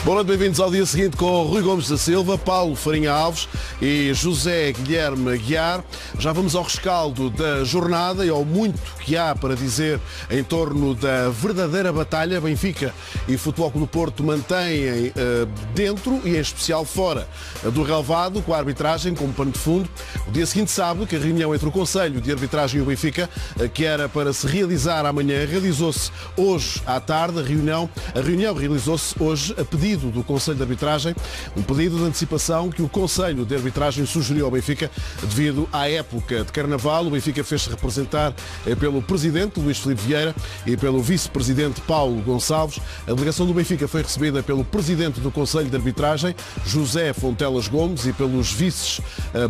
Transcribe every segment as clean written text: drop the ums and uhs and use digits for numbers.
Boa noite, bem-vindos ao dia seguinte com Rui Gomes da Silva, Paulo Farinha Alves e José Guilherme Aguiar. Já vamos ao rescaldo da jornada e ao muito que há para dizer em torno da verdadeira batalha. Benfica e Futebol Clube do Porto mantêm dentro e em especial fora do relevado, com a arbitragem como pano de fundo. O dia seguinte sabe que a reunião entre o Conselho de Arbitragem e o Benfica, que era para se realizar amanhã, realizou-se hoje à tarde. A reunião realizou-se hoje a pedido do Conselho de Arbitragem, um pedido de antecipação que o Conselho de Arbitragem sugeriu ao Benfica devido à época de Carnaval. O Benfica fez-se representar pelo Presidente Luís Filipe Vieira e pelo Vice-Presidente Paulo Gonçalves. A delegação do Benfica foi recebida pelo Presidente do Conselho de Arbitragem, José Fontelas Gomes, e pelos Vices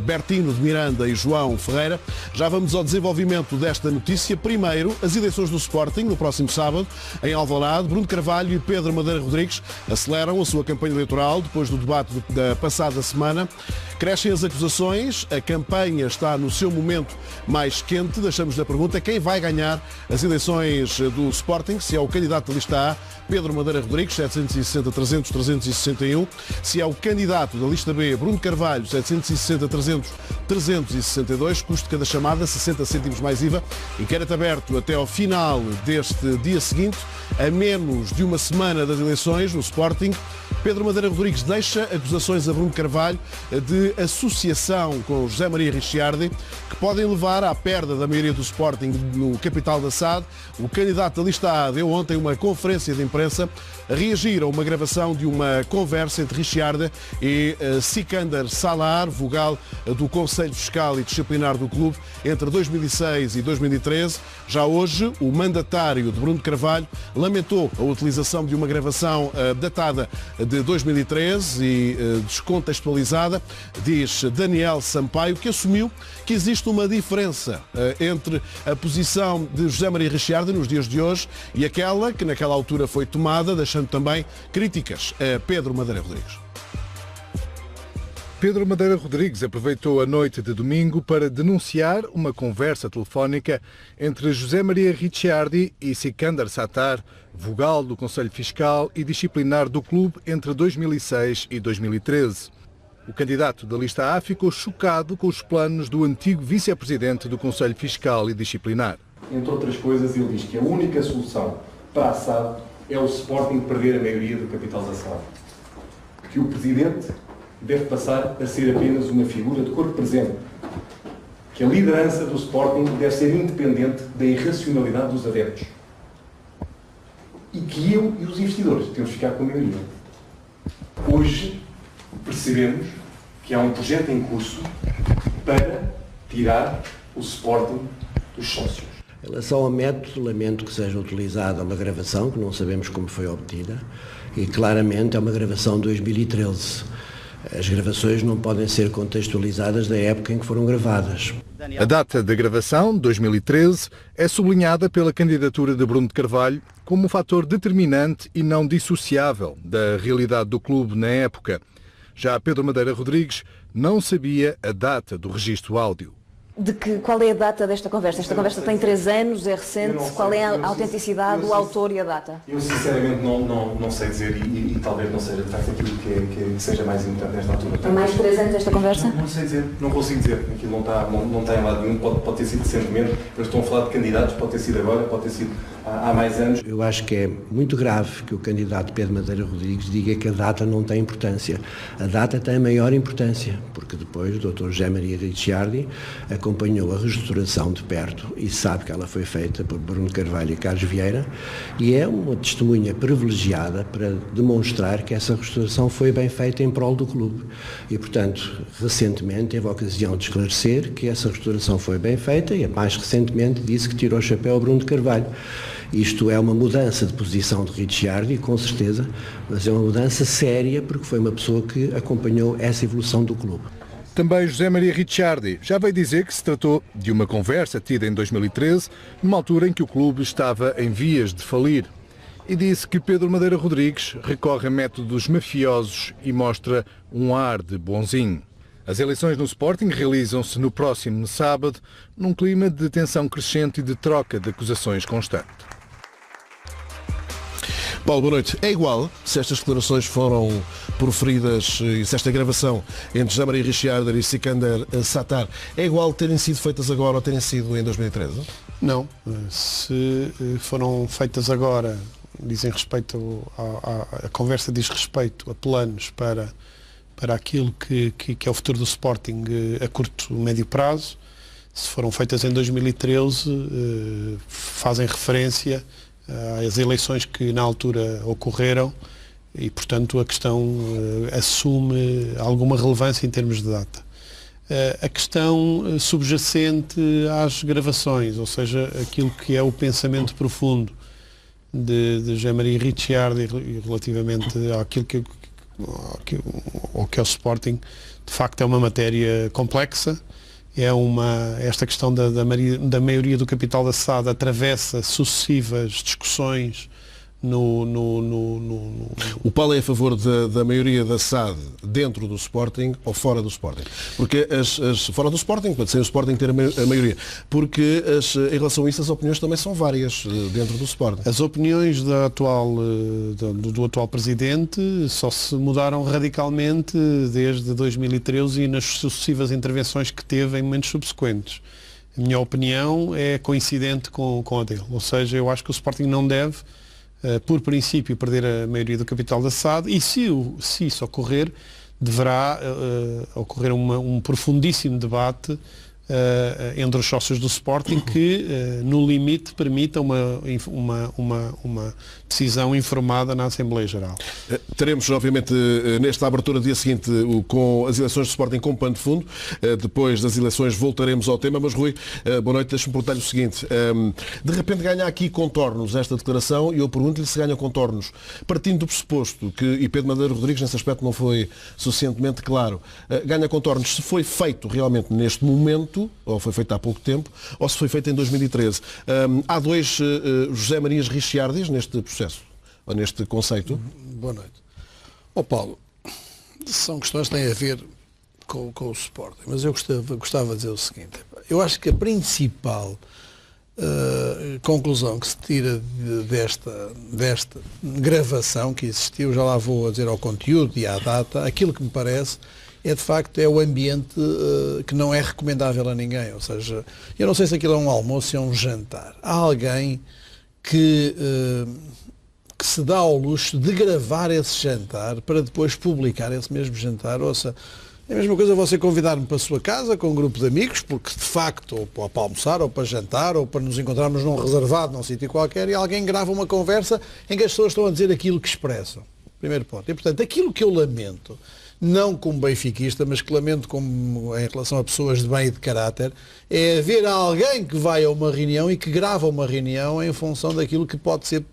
Bertino de Miranda e João Ferreira. Já vamos ao desenvolvimento desta notícia. Primeiro, as eleições do Sporting, no próximo sábado, em Alvalade. Bruno Carvalho e Pedro Madeira Rodrigues aceleram a sua campanha eleitoral depois do debate da passada semana. Crescem as acusações, a campanha está no seu momento mais quente. Deixamos a pergunta: quem vai ganhar as eleições do Sporting? Se é o candidato da lista A, Pedro Madeira Rodrigues, 760-300-361. Se é o candidato da lista B, Bruno Carvalho, 760-300-362. Custo de cada chamada, 60 cêntimos mais IVA. Inquérito aberto até ao final deste dia seguinte, a menos de uma semana das eleições no Sporting. Pedro Madeira Rodrigues deixa acusações a Bruno Carvalho de associação com José Maria Ricciardi, que podem levar à perda da maioria do Sporting no capital da SAD. O candidato da lista A deu ontem uma conferência de imprensa a reagir a uma gravação de uma conversa entre Ricciardi e Sikander Salar, vogal do Conselho Fiscal e Disciplinar do clube, entre 2006 e 2013. Já hoje, o mandatário de Bruno Carvalho lamentou a utilização de uma gravação datada de 2013 e descontextualizada. Diz Daniel Sampaio que assumiu que existe uma diferença entre a posição de José Maria Ricciardi nos dias de hoje e aquela que naquela altura foi tomada, deixando também críticas a Pedro Madeira Rodrigues. Pedro Madeira Rodrigues aproveitou a noite de domingo para denunciar uma conversa telefónica entre José Maria Ricciardi e Sikander Salar, vogal do Conselho Fiscal e Disciplinar do clube entre 2006 e 2013. O candidato da lista A ficou chocado com os planos do antigo vice-presidente do Conselho Fiscal e Disciplinar. Entre outras coisas, ele diz que a única solução para a SAD é o Sporting perder a maioria do capital da SAD. Que o presidente deve passar a ser apenas uma figura de corpo presente. Que a liderança do Sporting deve ser independente da irracionalidade dos adeptos. E que eu e os investidores temos de ficar com a maioria. Hoje percebemos que há um projeto em curso para tirar o Sporting dos sócios. Em relação ao método, lamento que seja utilizada uma gravação, que não sabemos como foi obtida, e claramente é uma gravação de 2013. As gravações não podem ser contextualizadas da época em que foram gravadas. A data da gravação, 2013, é sublinhada pela candidatura de Bruno de Carvalho como um fator determinante e não dissociável da realidade do clube na época. Já Pedro Madeira Rodrigues não sabia a data do registro áudio. Qual é a data desta conversa? Esta conversa tem 3 anos, é recente. Qual é a autenticidade, o autor e a data? Eu sinceramente não sei dizer e talvez não seja de facto aquilo que seja mais importante nesta altura. Tem mais de 3 anos esta conversa? Não sei dizer, não consigo dizer. Aquilo não está em lado nenhum, pode ter sido recentemente, mas estão a falar de candidatos, pode ter sido agora, pode ter sido há mais anos. Eu acho que é muito grave que o candidato Pedro Madeira Rodrigues diga que a data não tem importância. A data tem maior importância, porque depois o Dr. José Maria Ricciardi acompanhou a restauração de perto e sabe que ela foi feita por Bruno Carvalho e Carlos Vieira e é uma testemunha privilegiada para demonstrar que essa restauração foi bem feita em prol do clube. E, portanto, recentemente teve a ocasião de esclarecer que essa restauração foi bem feita e, mais recentemente, disse que tirou o chapéu a Bruno de Carvalho. Isto é uma mudança de posição de Ricciardi, com certeza, mas é uma mudança séria porque foi uma pessoa que acompanhou essa evolução do clube. Também José Maria Ricciardi já veio dizer que se tratou de uma conversa tida em 2013, numa altura em que o clube estava em vias de falir. E disse que Pedro Madeira Rodrigues recorre a métodos mafiosos e mostra um ar de bonzinho. As eleições no Sporting realizam-se no próximo sábado, num clima de tensão crescente e de troca de acusações constante. Paulo, boa noite. É igual se estas declarações foram proferidas e se esta gravação entre José Maria Richardi e Sikander Sattar é igual terem sido feitas agora ou terem sido em 2013? Não. Se foram feitas agora, dizem respeito a conversa diz respeito a planos para aquilo que é o futuro do Sporting a curto e médio prazo. Se foram feitas em 2013, fazem referência às eleições que na altura ocorreram e, portanto, a questão assume alguma relevância em termos de data. A questão subjacente às gravações, ou seja, aquilo que é o pensamento profundo de José Maria Richardi relativamente àquilo que é o Sporting, de facto é uma matéria complexa. Esta questão da maioria do capital da SAD atravessa sucessivas discussões O Paulo é a favor da maioria da SAD dentro do Sporting ou fora do Sporting? Porque fora do Sporting, pode ser o Sporting ter a maioria. Porque em relação a isso as opiniões também são várias dentro do Sporting. As opiniões do atual presidente só se mudaram radicalmente desde 2013 e nas sucessivas intervenções que teve em momentos subsequentes. A minha opinião é coincidente com a dele. Ou seja, eu acho que o Sporting não deve, por princípio, perder a maioria do capital da SAD e se isso ocorrer, deverá ocorrer um profundíssimo debate entre os sócios do Sporting que, no limite, permita uma decisão informada na Assembleia Geral. Teremos, obviamente, nesta abertura dia seguinte, com as eleições do Sporting com pano de fundo. Depois das eleições voltaremos ao tema, mas Rui, boa noite, deixa-me perguntar-lhe o seguinte. De repente ganha aqui contornos esta declaração e eu pergunto-lhe se ganha contornos partindo do pressuposto que, e Pedro Madeira Rodrigues nesse aspecto não foi suficientemente claro, ganha contornos se foi feito realmente neste momento, ou foi feito há pouco tempo, ou se foi feito em 2013. Há dois José Marias Richardis neste processo, ou neste conceito? Boa noite. Paulo, são questões que têm a ver com o Sporting, mas eu gostava de dizer o seguinte. Eu acho que a principal conclusão que se tira desta gravação que existiu, já lá vou a dizer ao conteúdo e à data, aquilo que me parece de facto o ambiente que não é recomendável a ninguém. Ou seja, eu não sei se aquilo é um almoço ou é um jantar. Há alguém que se dá ao luxo de gravar esse jantar para depois publicar esse mesmo jantar. Ouça, é a mesma coisa você convidar-me para a sua casa com um grupo de amigos, porque de facto, ou para almoçar, ou para jantar, ou para nos encontrarmos num reservado, num sítio qualquer, e alguém grava uma conversa em que as pessoas estão a dizer aquilo que expressam. Primeiro ponto. E, portanto, aquilo que eu lamento, não como benfiquista, mas que lamento como em relação a pessoas de bem e de caráter, é haver alguém que vai a uma reunião e que grava uma reunião em função daquilo que pode ser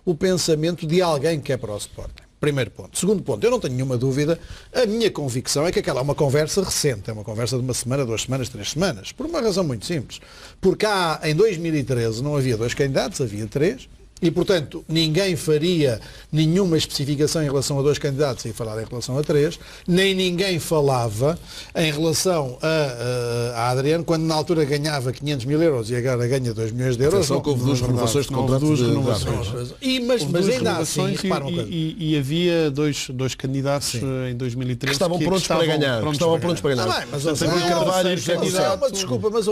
o pensamento de alguém que é para o Sporting. Primeiro ponto. Segundo ponto, eu não tenho nenhuma dúvida, a minha convicção é que aquela é uma conversa recente, é uma conversa de uma semana, 2 semanas, 3 semanas, por uma razão muito simples. Porque em 2013 não havia 2 candidatos, havia 3. E, portanto, ninguém faria nenhuma especificação em relação a 2 candidatos e falar em relação a 3, nem ninguém falava em relação a Adriano, quando na altura ganhava 500 mil euros e agora ganha 2 milhões de euros. Atenção que houve 2 renovações de contrato. Mas ainda assim, repara uma coisa. E havia dois candidatos em 2013 que estavam prontos para ganhar. Desculpa, mas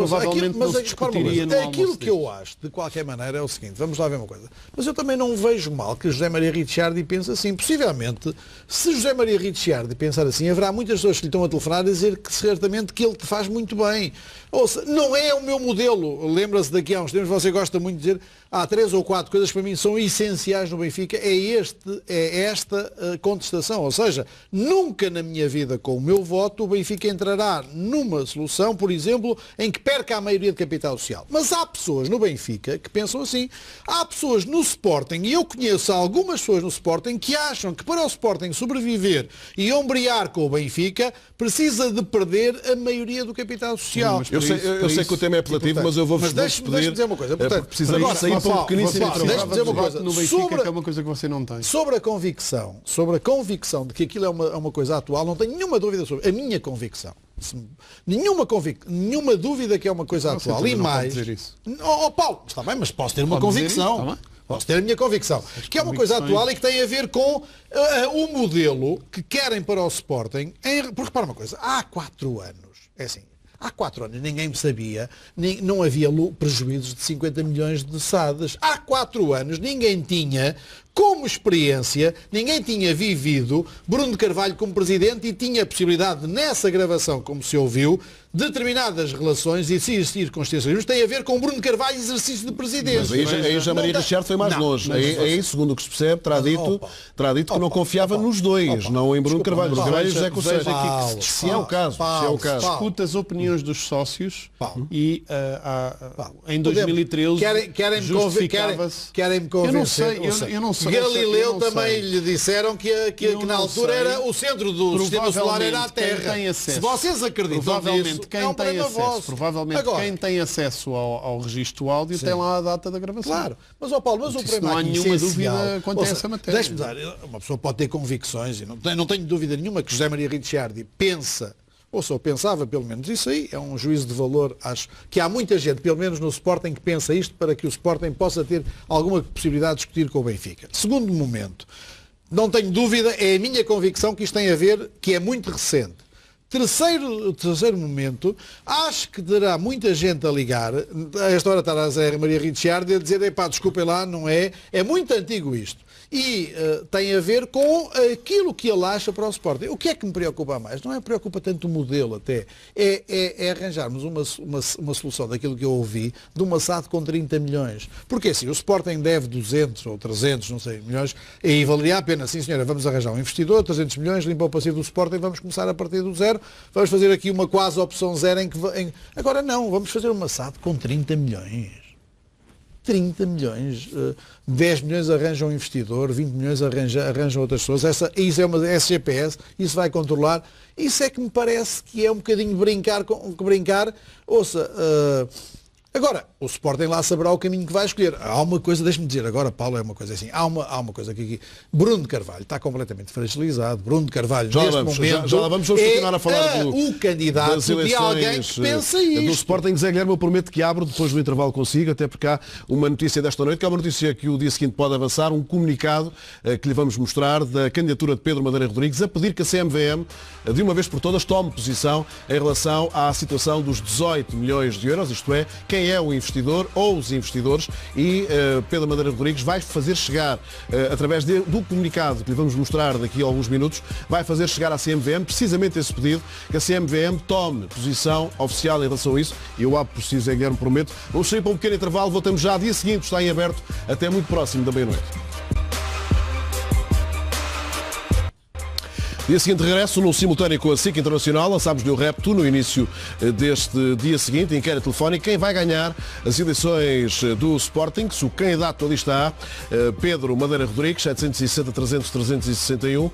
aquilo que eu acho, de qualquer maneira, é o seguinte, vamos lá ver uma coisa. Mas eu também não vejo mal que José Maria Richardi pense assim. Possivelmente, se José Maria Richardi pensar assim, haverá muitas pessoas que lhe estão a telefonar a dizer que certamente que ele te faz muito bem. Ou seja, não é o meu modelo. Lembra-se daqui a uns tempos, você gosta muito de dizer, há 3 ou 4 coisas que para mim são essenciais no Benfica. É esta contestação. Ou seja, nunca na minha vida, com o meu voto, o Benfica entrará numa solução, por exemplo, em que perca a maioria de capital social. Mas há pessoas no Benfica que pensam assim. Há pessoas no Sporting, e eu conheço algumas pessoas no Sporting que acham que para o Sporting sobreviver e ombrear com o Benfica, precisa de perder a maioria do capital social. Eu sei que o tema é apelativo, mas eu vou-vos deixe-me dizer uma coisa. Portanto, precisamos sair para um pequeníssimo trabalho. Deixe-me dizer uma coisa. No Benfica, que é uma coisa que você não tem. Sobre a convicção de que aquilo é uma coisa atual, não tenho nenhuma dúvida sobre a minha convicção. Nenhuma dúvida que é uma coisa atual. E mais. Dizer isso. Paulo, está bem, mas posso ter uma convicção. Posso ter a minha convicção. Que é uma coisa atual e que tem a ver com o modelo que querem para o Sporting. Porque repara uma coisa, há 4 anos, é assim, há 4 anos ninguém sabia, não havia prejuízos de 50 milhões de SADs. Há 4 anos ninguém tinha, como experiência, ninguém tinha vivido Bruno de Carvalho como presidente e tinha a possibilidade, nessa gravação, como se ouviu, determinadas relações e circunstâncias têm a ver com o Bruno de Carvalho exercício de presidente. Mas aí já Maria Richard foi mais longe. Aí, segundo o que se percebe, terá dito que não confiava nos dois, não em Bruno de Carvalho. Bruno Carvalho e José Conselho. Se é o caso, escuta as opiniões dos sócios e em 2013 justificava-se. Querem-me convencer. Eu não sei. Galileu também lhe disseram que na altura era o centro do sistema solar era a Terra. Se vocês acreditam nisso, provavelmente quem tem acesso ao registro áudio tem lá a data da gravação. Claro, mas o Paulo, mas o problema não há aqui nenhuma essencial, dúvida quanto a essa matéria. Deixe-me dar, uma pessoa pode ter convicções e não tenho dúvida nenhuma que José Maria Ricciardi pensa, ou só pensava pelo menos isso aí, é um juízo de valor, acho que há muita gente, pelo menos no Sporting, que pensa isto para que o Sporting possa ter alguma possibilidade de discutir com o Benfica. Segundo momento, não tenho dúvida, é a minha convicção que isto tem a ver, que é muito recente. Terceiro momento, acho que terá muita gente a ligar, a esta hora está a Zé Maria Ricciardi a dizer, desculpem lá, não é muito antigo isto. E tem a ver com aquilo que ele acha para o Sporting. O que é que me preocupa mais? Não é preocupa tanto o modelo até, é arranjarmos uma solução daquilo que eu ouvi, de uma SAD com 30 milhões. Porque assim, o Sporting deve 200 ou 300, não sei, milhões, e valeria a pena, sim senhora, vamos arranjar um investidor, 300 milhões, limpa o passivo do Sporting, vamos começar a partir do zero, vamos fazer aqui uma quase opção zero agora não, vamos fazer uma SAD com 30 milhões. 30 milhões, 10 milhões arranjam um investidor, 20 milhões arranjam outras pessoas, isso é uma SGPS, isso vai controlar, isso é que me parece que é um bocadinho brincar, ouça, agora, o Sporting lá saberá o caminho que vai escolher. Há uma coisa, deixe-me dizer agora, Paulo, é uma coisa assim, há uma coisa que aqui, Bruno de Carvalho está completamente fragilizado, Bruno de Carvalho neste momento já vamos continuar a falar o candidato de alguém que pensa isto. Do Sporting. Zé Guilherme, eu prometo que abro depois do intervalo consigo, até porque há uma notícia desta noite, que é uma notícia que o dia seguinte pode avançar, um comunicado que lhe vamos mostrar da candidatura de Pedro Madeira Rodrigues a pedir que a CMVM, de uma vez por todas, tome posição em relação à situação dos 18 milhões de euros, isto é, quem é o investidor ou os investidores, e Pedro Madeira Rodrigues vai fazer chegar, através do comunicado que lhe vamos mostrar daqui a alguns minutos, vai fazer chegar à CMVM precisamente esse pedido, que a CMVM tome posição oficial em relação a isso, e eu abro por si, Zé Guilherme, prometo. Vamos sair para um pequeno intervalo, voltamos já, dia seguinte está em aberto, até muito próximo da meia-noite. Dia seguinte regresso no simultâneo com a SIC Internacional, lançámos-lhe o repto no início deste dia seguinte, inquérito telefónico, quem vai ganhar as eleições do Sporting, se o candidato ali está, Pedro Madeira Rodrigues, 760-300-361,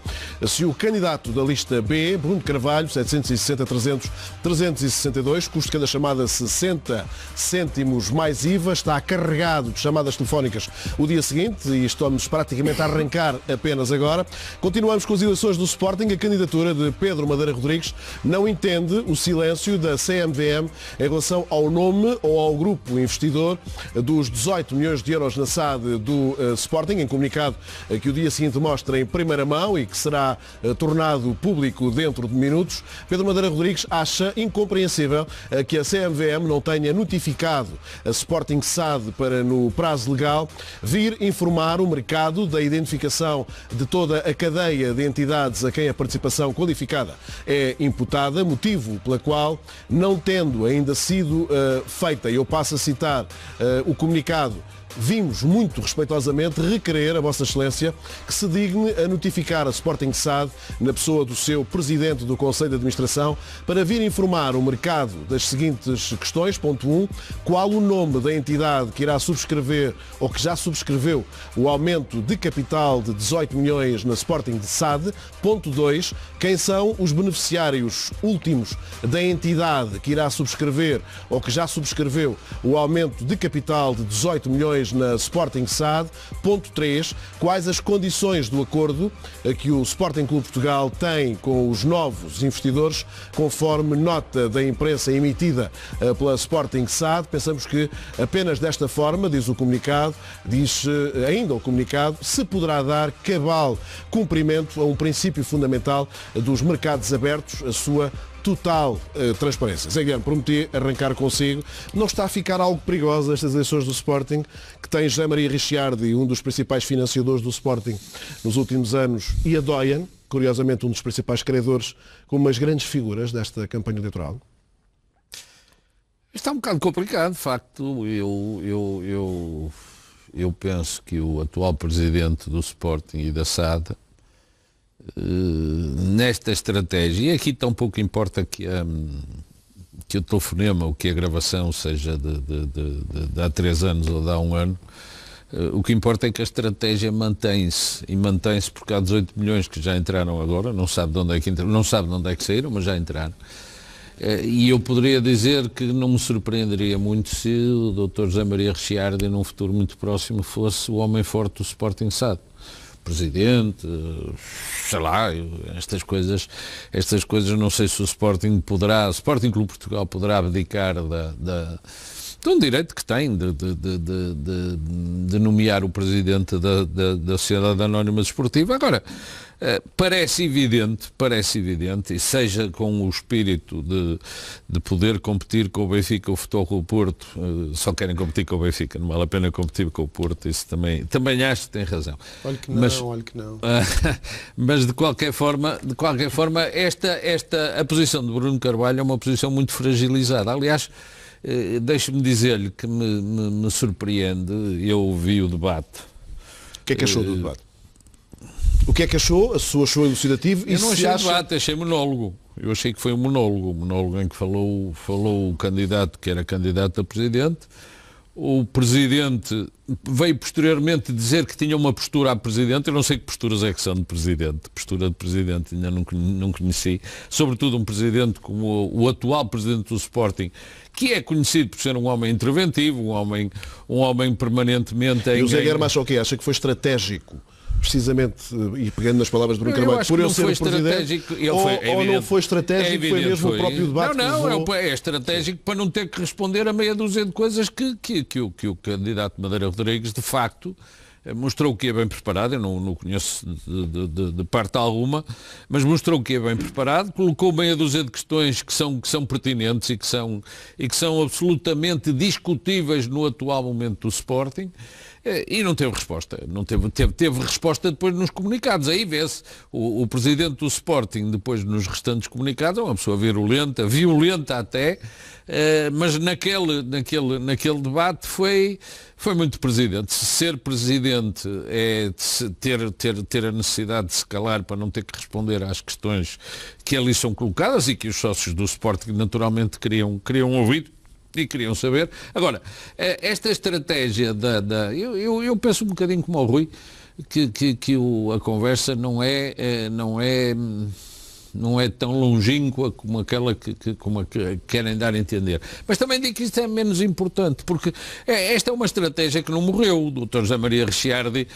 se o candidato da lista B, Bruno Carvalho, 760-300-362, custo de cada chamada 60 cêntimos mais IVA, está carregado de chamadas telefónicas o dia seguinte, e estamos praticamente a arrancar apenas agora. Continuamos com as eleições do Sporting. A candidatura de Pedro Madeira Rodrigues não entende o silêncio da CMVM em relação ao nome ou ao grupo investidor dos 18 milhões de euros na SAD do Sporting, em comunicado que o dia seguinte mostra em primeira mão e que será tornado público dentro de minutos. Pedro Madeira Rodrigues acha incompreensível que a CMVM não tenha notificado a Sporting SAD para, no prazo legal, vir informar o mercado da identificação de toda a cadeia de entidades a quem a participação qualificada é imputada, motivo pela qual, não tendo ainda sido feita, e eu passo a citar o comunicado, vimos muito respeitosamente requerer a Vossa Excelência que se digne a notificar a Sporting SAD, na pessoa do seu Presidente do Conselho de Administração, para vir informar o mercado das seguintes questões. Ponto 1. Qual o nome da entidade que irá subscrever ou que já subscreveu o aumento de capital de 18 milhões na Sporting de SAD. Ponto 2. Quem são os beneficiários últimos da entidade que irá subscrever ou que já subscreveu o aumento de capital de 18 milhões ações na Sporting SAD. Ponto 3. Quais as condições do acordo que o Sporting Clube Portugal tem com os novos investidores, conforme nota da imprensa emitida pela Sporting SAD. Pensamos que apenas desta forma, diz o comunicado, diz ainda o comunicado, se poderá dar cabal cumprimento a um princípio fundamental dos mercados abertos, a sua total transparência. Zé Guilherme, prometi arrancar consigo. Não está a ficar algo perigoso estas eleições do Sporting, que tem José Maria Ricciardi, um dos principais financiadores do Sporting nos últimos anos, e a Doyen, curiosamente um dos principais credores, como umas grandes figuras desta campanha eleitoral? Está um bocado complicado, de facto. Eu penso que o atual presidente do Sporting e da SAD, nesta estratégia, e aqui tão pouco importa que o telefonema ou que a gravação seja de há 3 anos ou de há 1 ano, o que importa é que a estratégia mantém-se, e mantém-se porque há 18 milhões que já entraram agora, não sabe de onde é que entraram, não sabe de onde é que saíram, mas já entraram. E eu poderia dizer que não me surpreenderia muito se o Dr. José Maria Ricciardi, num futuro muito próximo, fosse o homem forte do Sporting SAD. Presidente, sei lá, estas coisas não sei se o Sporting Clube Portugal poderá abdicar de um direito que tem de nomear o presidente da Sociedade Anónima Desportiva. Agora, parece evidente, e seja com o espírito de poder competir com o Benfica, o Futebol Clube Porto, só querem competir com o Benfica, não vale a pena competir com o Porto, isso também acho que tem razão. Olha que não. Mas de qualquer forma, a posição de Bruno Carvalho é uma posição muito fragilizada. Aliás, deixe-me dizer-lhe que me surpreende, eu ouvi o debate. O que é que achou do debate? O que é que achou? A sua achou elucidativo? Eu não achei debate, achei monólogo. Eu achei que foi um monólogo em que falou o candidato que era candidato a presidente. O presidente veio posteriormente dizer que tinha uma postura a presidente. Eu não sei que posturas é que são de presidente. Postura de presidente ainda não conheci. Sobretudo um presidente como o atual presidente do Sporting, que é conhecido por ser um homem interventivo, um homem permanentemente... E o Zé Guilherme acha o quê? Acha que foi estratégico? Precisamente, e pegando nas palavras de Bruno Carvalho, por ele ser o presidente, ou não foi estratégico, foi mesmo o próprio debate? Não, é estratégico para não ter que responder a meia dúzia de coisas que o candidato Madeira Rodrigues, de facto, mostrou que é bem preparado. Eu não conheço de parte alguma, mas mostrou que é bem preparado, colocou meia dúzia de questões que são pertinentes e que são absolutamente discutíveis no atual momento do Sporting. E não teve resposta. Teve resposta depois nos comunicados. Aí vê-se o presidente do Sporting, depois nos restantes comunicados, é uma pessoa violenta até, mas naquele debate foi muito presidente. Ser presidente é ter a necessidade de se calar para não ter que responder às questões que ali são colocadas e que os sócios do Sporting naturalmente queriam ouvir e queriam saber. Agora, esta estratégia eu penso um bocadinho como o Rui, que a conversa não é tão longínqua como aquela que querem dar a entender. Mas também digo que isto é menos importante, porque esta é uma estratégia que não morreu. O Dr. José Maria Ricciardi,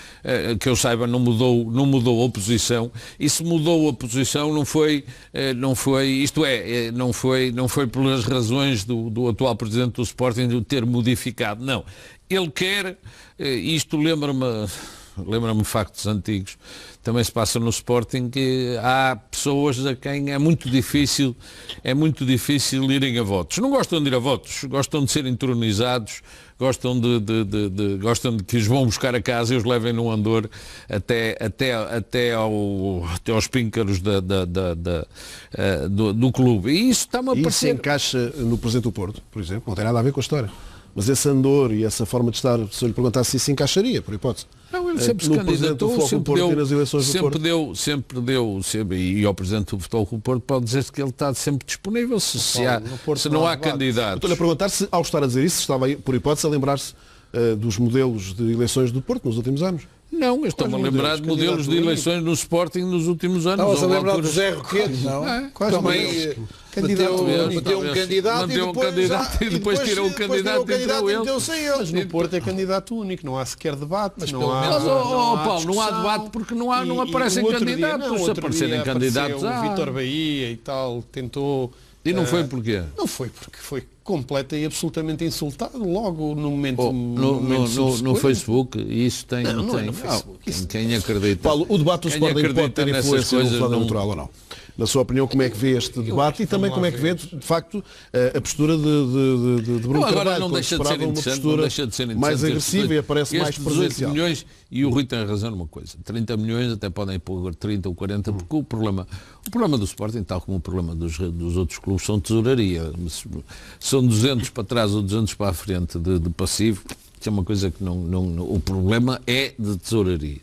que eu saiba, não mudou a posição, e se mudou a posição não foi pelas razões do atual presidente do Sporting de o ter modificado. Não. Ele quer, isto lembra-me factos antigos, também se passa no Sporting, que há pessoas a quem é muito difícil irem a votos. Não gostam de ir a votos, gostam de ser entronizados, gostam de que os vão buscar a casa e os levem num andor até aos píncaros do clube. E isso está-me a parecer... Isso se encaixa no Presidente do Porto, por exemplo, não tem nada a ver com a história. Mas esse andor e essa forma de estar, se eu lhe perguntasse se isso encaixaria, por hipótese. Não, ele sempre se candidatou, sempre deu, e ao Presidente do Futebol Clube Porto pode dizer-se que ele está sempre disponível, se não há candidatos. Estou-lhe a perguntar se, ao estar a dizer isso, estava aí, por hipótese, a lembrar-se dos modelos de eleições do Porto nos últimos anos. Não, eu estou-me a lembrar de modelos de eleições no Sporting nos últimos anos. Estavas a lembrar do José Roquete, não? Também meteu um candidato e depois tirou o candidato e entrou ele. Mas no Porto é candidato único, não há sequer debate. Mas Paulo, não há debate porque não aparecem candidatos. Se aparecerem candidatos, o Vítor Bahia e tal, tentou... E não foi porquê? Não foi porque foi completa e absolutamente insultado logo no momento no Facebook. Isso tem, não é no Facebook. Quem acredita? Paulo, o debate do Sporting pode ter influência no resultado eleitoral ou não? Na sua opinião, como é que vê este debate e também como é que vê, de facto, a postura de Bruno Carvalho? Agora não deixa de ser interessante, mais agressiva e aparece mais presencial. Milhões, e o Rui tem razão numa coisa, 30 milhões até podem pôr 30 ou 40, porque o problema do Sporting, tal como o problema dos outros clubes, são tesouraria. São 200 para trás ou 200 para a frente de passivo, que é uma coisa que o problema é de tesouraria.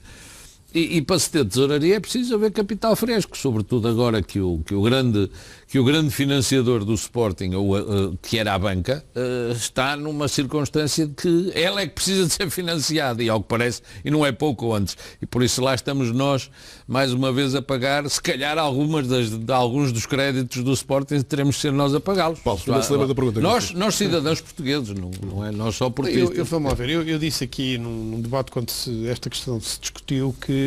E para se ter tesouraria é preciso haver capital fresco, sobretudo agora que o grande financiador do Sporting, que era a banca, está numa circunstância de que ela é que precisa de ser financiada, e ao que parece, e não é pouco antes. E por isso lá estamos nós, mais uma vez, a pagar, se calhar, alguns dos créditos do Sporting, teremos de ser nós a pagá-los. Paulo, se lembra da pergunta? Nós cidadãos portugueses, não é nós só portistas. Vamos lá ver, eu disse aqui num debate, quando esta questão se discutiu, que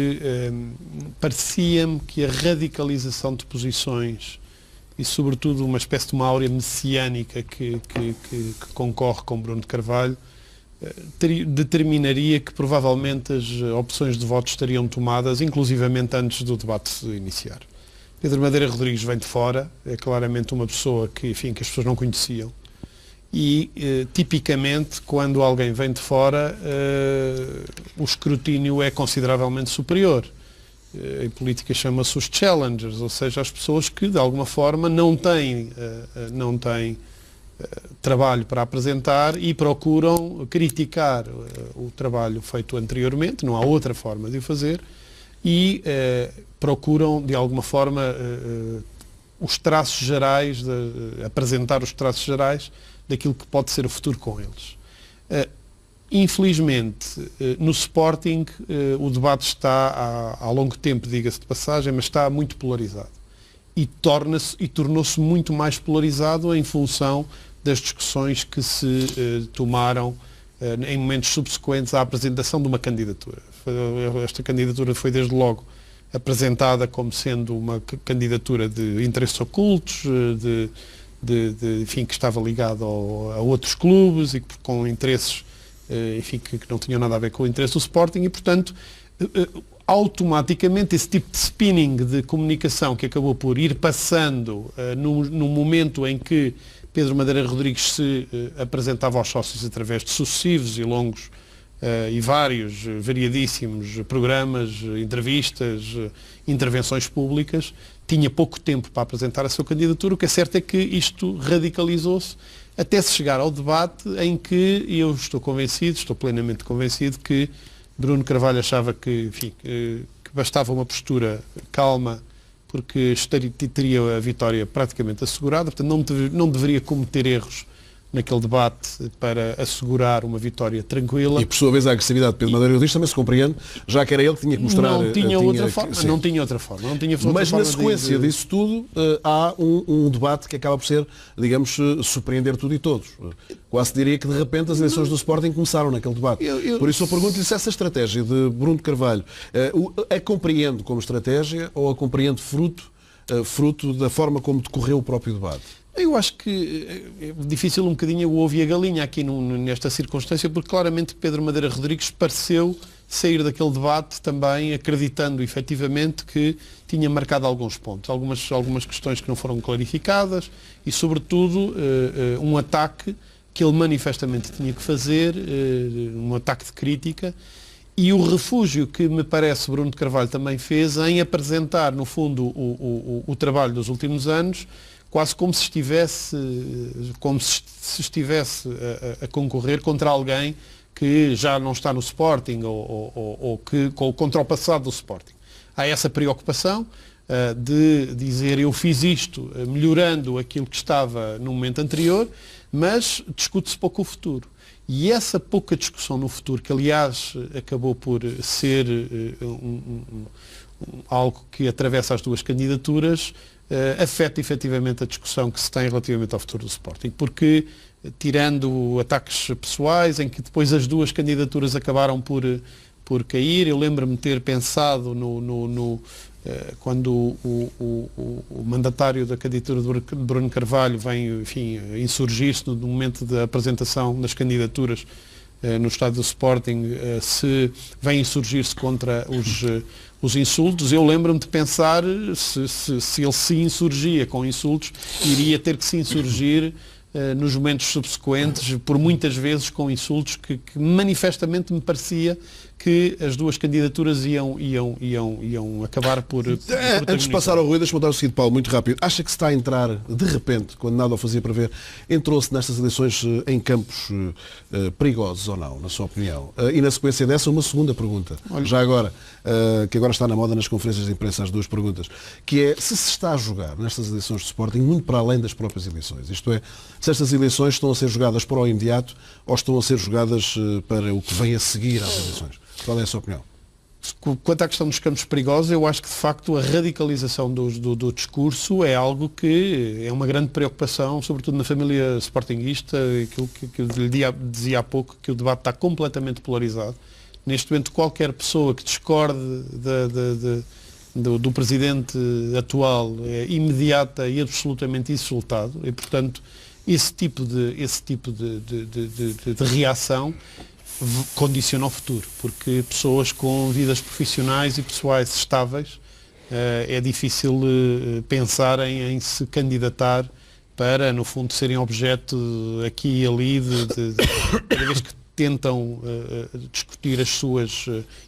parecia-me que a radicalização de posições e sobretudo uma espécie de uma áurea messiânica que concorre com Bruno de Carvalho determinaria que provavelmente as opções de voto estariam tomadas inclusivamente antes do debate se iniciar. Pedro Madeira Rodrigues vem de fora, é claramente uma pessoa que as pessoas não conheciam. E, tipicamente, quando alguém vem de fora, o escrutínio é consideravelmente superior. Em política chama-se os challengers, ou seja, as pessoas que, de alguma forma, não têm trabalho para apresentar e procuram criticar o trabalho feito anteriormente, não há outra forma de o fazer, e procuram, de alguma forma, os traços gerais, apresentar os traços gerais daquilo que pode ser o futuro com eles. Infelizmente, no Sporting, o debate está há longo tempo, diga-se de passagem, mas está muito polarizado. E tornou-se muito mais polarizado em função das discussões que se tomaram em momentos subsequentes à apresentação de uma candidatura. Esta candidatura foi desde logo apresentada como sendo uma candidatura de interesses ocultos, enfim, que estava ligado a outros clubes e com interesses, enfim, que não tinham nada a ver com o interesse do Sporting e, portanto, automaticamente esse tipo de spinning de comunicação que acabou por ir passando no momento em que Pedro Madeira Rodrigues se apresentava aos sócios através de sucessivos e longos e variadíssimos programas, entrevistas, intervenções públicas, tinha pouco tempo para apresentar a sua candidatura. O que é certo é que isto radicalizou-se até se chegar ao debate em que eu estou plenamente convencido que Bruno Carvalho achava que bastava uma postura calma porque teria a vitória praticamente assegurada, portanto não deveria cometer erros naquele debate para assegurar uma vitória tranquila. E por sua vez a agressividade de Pedro Madeira Rodrigues também se compreende, já que era ele que tinha que mostrar... Não tinha outra forma. Mas na sequência disso tudo há um debate que acaba por ser, digamos, surpreender tudo e todos. Quase diria que de repente as eleições do Sporting começaram naquele debate. Por isso eu pergunto-lhe se essa estratégia de Bruno de Carvalho a compreende como estratégia ou a compreende fruto da forma como decorreu o próprio debate. Eu acho que é difícil um bocadinho o ovo e a galinha aqui nesta circunstância, porque claramente Pedro Madeira Rodrigues pareceu sair daquele debate também acreditando efetivamente que tinha marcado alguns pontos, algumas questões que não foram clarificadas e, sobretudo, um ataque que ele manifestamente tinha que fazer, um ataque de crítica, e o refúgio que me parece Bruno de Carvalho também fez em apresentar, no fundo, o trabalho dos últimos anos, quase como se estivesse a concorrer contra alguém que já não está no Sporting ou contra o passado do Sporting. Há essa preocupação de dizer eu fiz isto melhorando aquilo que estava no momento anterior, mas discute-se pouco o futuro. E essa pouca discussão no futuro, que aliás acabou por ser algo que atravessa as duas candidaturas, afeta efetivamente a discussão que se tem relativamente ao futuro do Sporting, porque tirando ataques pessoais, em que depois as duas candidaturas acabaram por cair, eu lembro-me ter pensado quando o mandatário da candidatura de Bruno Carvalho vem, enfim, insurgir-se no momento da apresentação das candidaturas no estádio do Sporting, se vem insurgir-se contra os insultos, eu lembro-me de pensar se ele se insurgia com insultos, iria ter que se insurgir nos momentos subsequentes, por muitas vezes com insultos que manifestamente me parecia que as duas candidaturas iam acabar por antes de passar ao Rui, deixa-me dar o seguinte, Paulo, muito rápido. Acha que se está a entrar, de repente, quando nada o fazia prever, entrou-se nestas eleições em campos perigosos ou não, na sua opinião? E na sequência dessa, uma segunda pergunta, já agora, que agora está na moda nas conferências de imprensa, as duas perguntas, que é se está a jogar nestas eleições de Sporting muito para além das próprias eleições. Isto é, se estas eleições estão a ser jogadas para o imediato ou estão a ser jogadas para o que vem a seguir às eleições. Qual é a sua opinião? Quanto à questão dos campos perigosos, eu acho que de facto a radicalização do discurso é algo que é uma grande preocupação, sobretudo na família sportinguista, aquilo que eu lhe dizia há pouco, que o debate está completamente polarizado. Neste momento, qualquer pessoa que discorde do presidente atual é imediata e absolutamente insultado, e portanto esse tipo de reação condiciona o futuro, porque pessoas com vidas profissionais e pessoais estáveis é difícil pensarem em se candidatar para, no fundo, serem objeto aqui e ali cada vez que tentam discutir as suas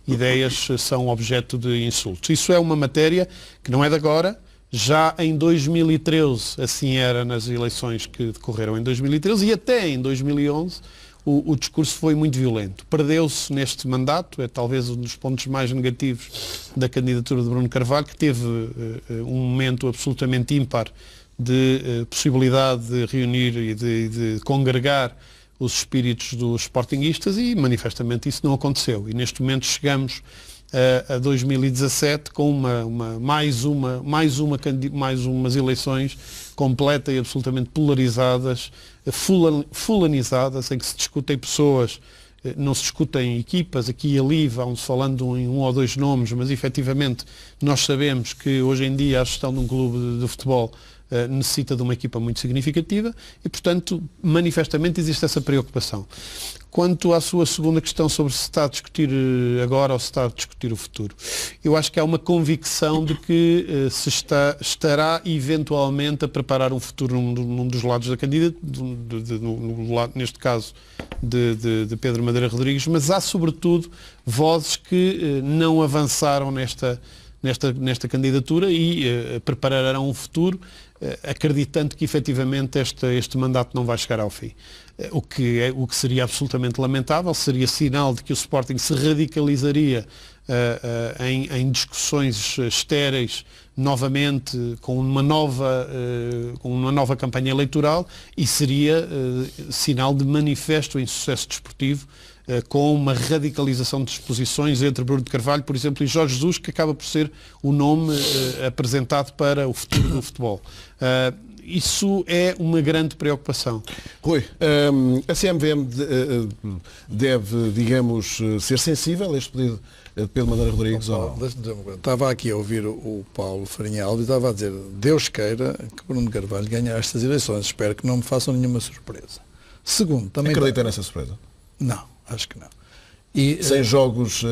ideias, são objeto de insultos. Isso é uma matéria que não é de agora. Já em 2013, assim era nas eleições que decorreram em 2013 e até em 2011, o discurso foi muito violento. Perdeu-se neste mandato, é talvez um dos pontos mais negativos da candidatura de Bruno Carvalho, que teve um momento absolutamente ímpar de possibilidade de reunir e de congregar os espíritos dos sportinguistas e manifestamente isso não aconteceu. E neste momento chegamos a 2017 com mais umas eleições completas e absolutamente polarizadas, fulanizadas, em que se discutem pessoas, não se discutem equipas, aqui e ali vão-se falando em um ou dois nomes, mas efetivamente nós sabemos que hoje em dia a gestão de um clube de futebol necessita de uma equipa muito significativa e, portanto, manifestamente existe essa preocupação. Quanto à sua segunda questão sobre se está a discutir agora ou se está a discutir o futuro, eu acho que há uma convicção de que se estará eventualmente a preparar um futuro num dos lados da candidatura, neste caso de Pedro Madeira Rodrigues, mas há sobretudo vozes que não avançaram nesta candidatura e prepararão um futuro acreditando que efetivamente este mandato não vai chegar ao fim. O que seria absolutamente lamentável, seria sinal de que o Sporting se radicalizaria em discussões estéreis novamente com uma nova campanha eleitoral e seria sinal de manifesto insucesso desportivo, com uma radicalização de posições entre Bruno de Carvalho, por exemplo, e Jorge Jesus, que acaba por ser o nome apresentado para o futuro do futebol. Isso é uma grande preocupação. Rui, a CMVM deve, digamos, ser sensível a este pedido de Pedro Madeira Rodrigues? Estava aqui a ouvir o Paulo Farinha Alves e estava a dizer: Deus queira que Bruno Carvalho ganhe estas eleições. Espero que não me façam nenhuma surpresa. Segundo, também... Acredita nessa surpresa? Não, acho que não. E, sem jogos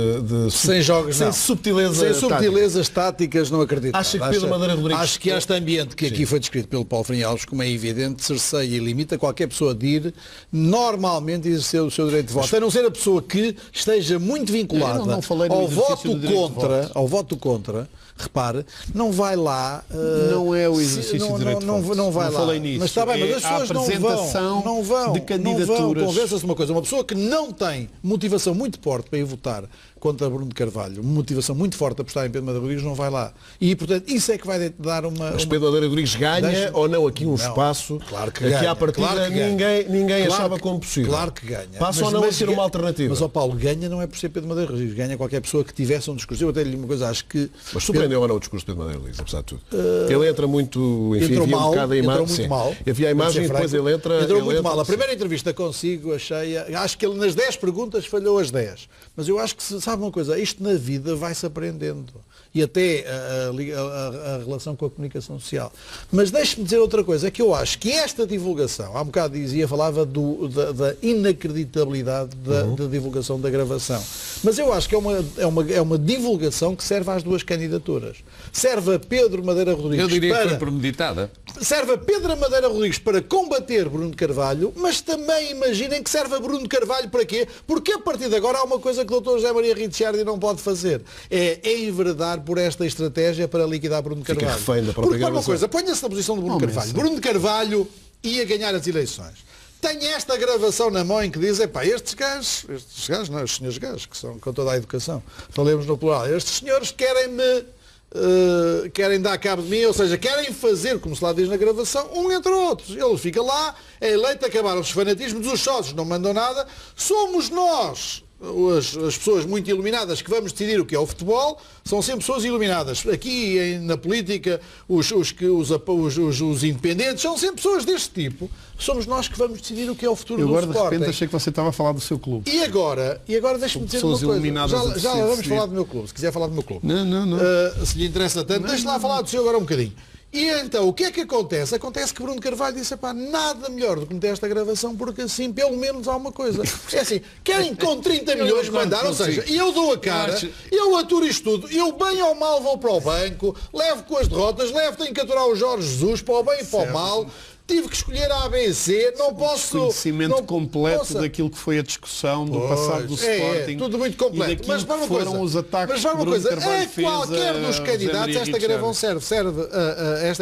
sem subtilezas táticas, não acredito. Acha que Pedro Madeira Rodrigues... Acho que este ambiente que aqui foi descrito pelo Paulo Farinha Alves, como é evidente, cerceia e limita qualquer pessoa de ir normalmente exercer o seu direito de voto, a não ser a pessoa que esteja muito vinculada ao voto contra. Repare, não vai lá... não é o exercício de direito de voto. Não vai lá. Falei nisso. Mas está bem, mas as pessoas não vão. De candidaturas. Convença-se uma coisa, uma pessoa que não tem motivação muito suficiente porte para ir votar contra Bruno de Carvalho, uma motivação muito forte a apostar em Pedro Madeira Rodrigues, não vai lá. E, portanto, isso é que vai dar uma... Mas Pedro Madeira Rodrigues ganha ou não aqui um espaço que à partida ninguém achava como possível? Claro que ganha. Passa ou não a ser uma alternativa? Mas, Paulo, ganha não é por ser Pedro Madeira Rodrigues, ganha qualquer pessoa que tivesse um discurso. Eu até lhe digo uma coisa, acho que... Mas surpreendeu ou não o discurso de Pedro Madeira Rodrigues, apesar de tudo? Ele entra muito... Enfim, entrou mal, um bocado a entrou muito mal. Havia a imagem e depois ele entra... Entrou muito mal. A primeira entrevista consigo, acho que ele nas 10 perguntas falhou as 10. Mas eu acho que, sabe uma coisa, isto na vida vai-se aprendendo. E até a relação com a comunicação social. Mas deixe-me dizer outra coisa, é que eu acho que esta divulgação, há um bocado falava da inacreditabilidade da divulgação da gravação. Mas eu acho que é uma divulgação que serve às duas candidaturas. Serve a Pedro Madeira Rodrigues Eu diria que foi premeditada. Serve a Pedro Madeira Rodrigues para combater Bruno de Carvalho, mas também imaginem que serve a Bruno de Carvalho para quê? Porque a partir de agora há uma coisa que o Dr. José Maria Ricciardi não pode fazer. É enveredar por esta estratégia para liquidar Bruno de Carvalho. Fica refém da própria Porque, uma coisa, ponha-se na posição de Bruno de Carvalho. Bruno de Carvalho ia ganhar as eleições. Tem esta gravação na mão em que diz, estes gajos, não, os senhores gajos, que são com toda a educação, falemos no plural, estes senhores querem dar cabo de mim, ou seja, querem fazer, como se lá diz na gravação, um entre outros. Ele fica lá, é eleito, acabaram os fanatismos, os sócios não mandam nada, somos nós, as pessoas muito iluminadas, que vamos decidir o que é o futebol, são sempre pessoas iluminadas. Aqui na política, os independentes são sempre pessoas deste tipo. Somos nós que vamos decidir o que é o futuro do Sporting. Agora, de repente, achei que você estava a falar do seu clube. E agora deixe-me dizer uma coisa. Já vamos falar do meu clube, se quiser falar do meu clube. Não. Se lhe interessa tanto, deixe lá falar do seu agora um bocadinho. E então, o que é que acontece? Acontece que Bruno Carvalho disse, nada melhor do que meter esta gravação, porque assim, pelo menos há uma coisa. É assim, querem com 30 milhões mandar, ou seja, eu dou a cara, eu aturo isto tudo, eu bem ou mal vou para o banco, levo com as derrotas, tenho que aturar o Jorge Jesus para o bem e para o mal. Tive que escolher a ABC, não posso... Conhecimento completo daquilo que foi a discussão do passado do Sporting. Tudo muito completo. Mas para uma coisa, os ataques a qualquer dos candidatos esta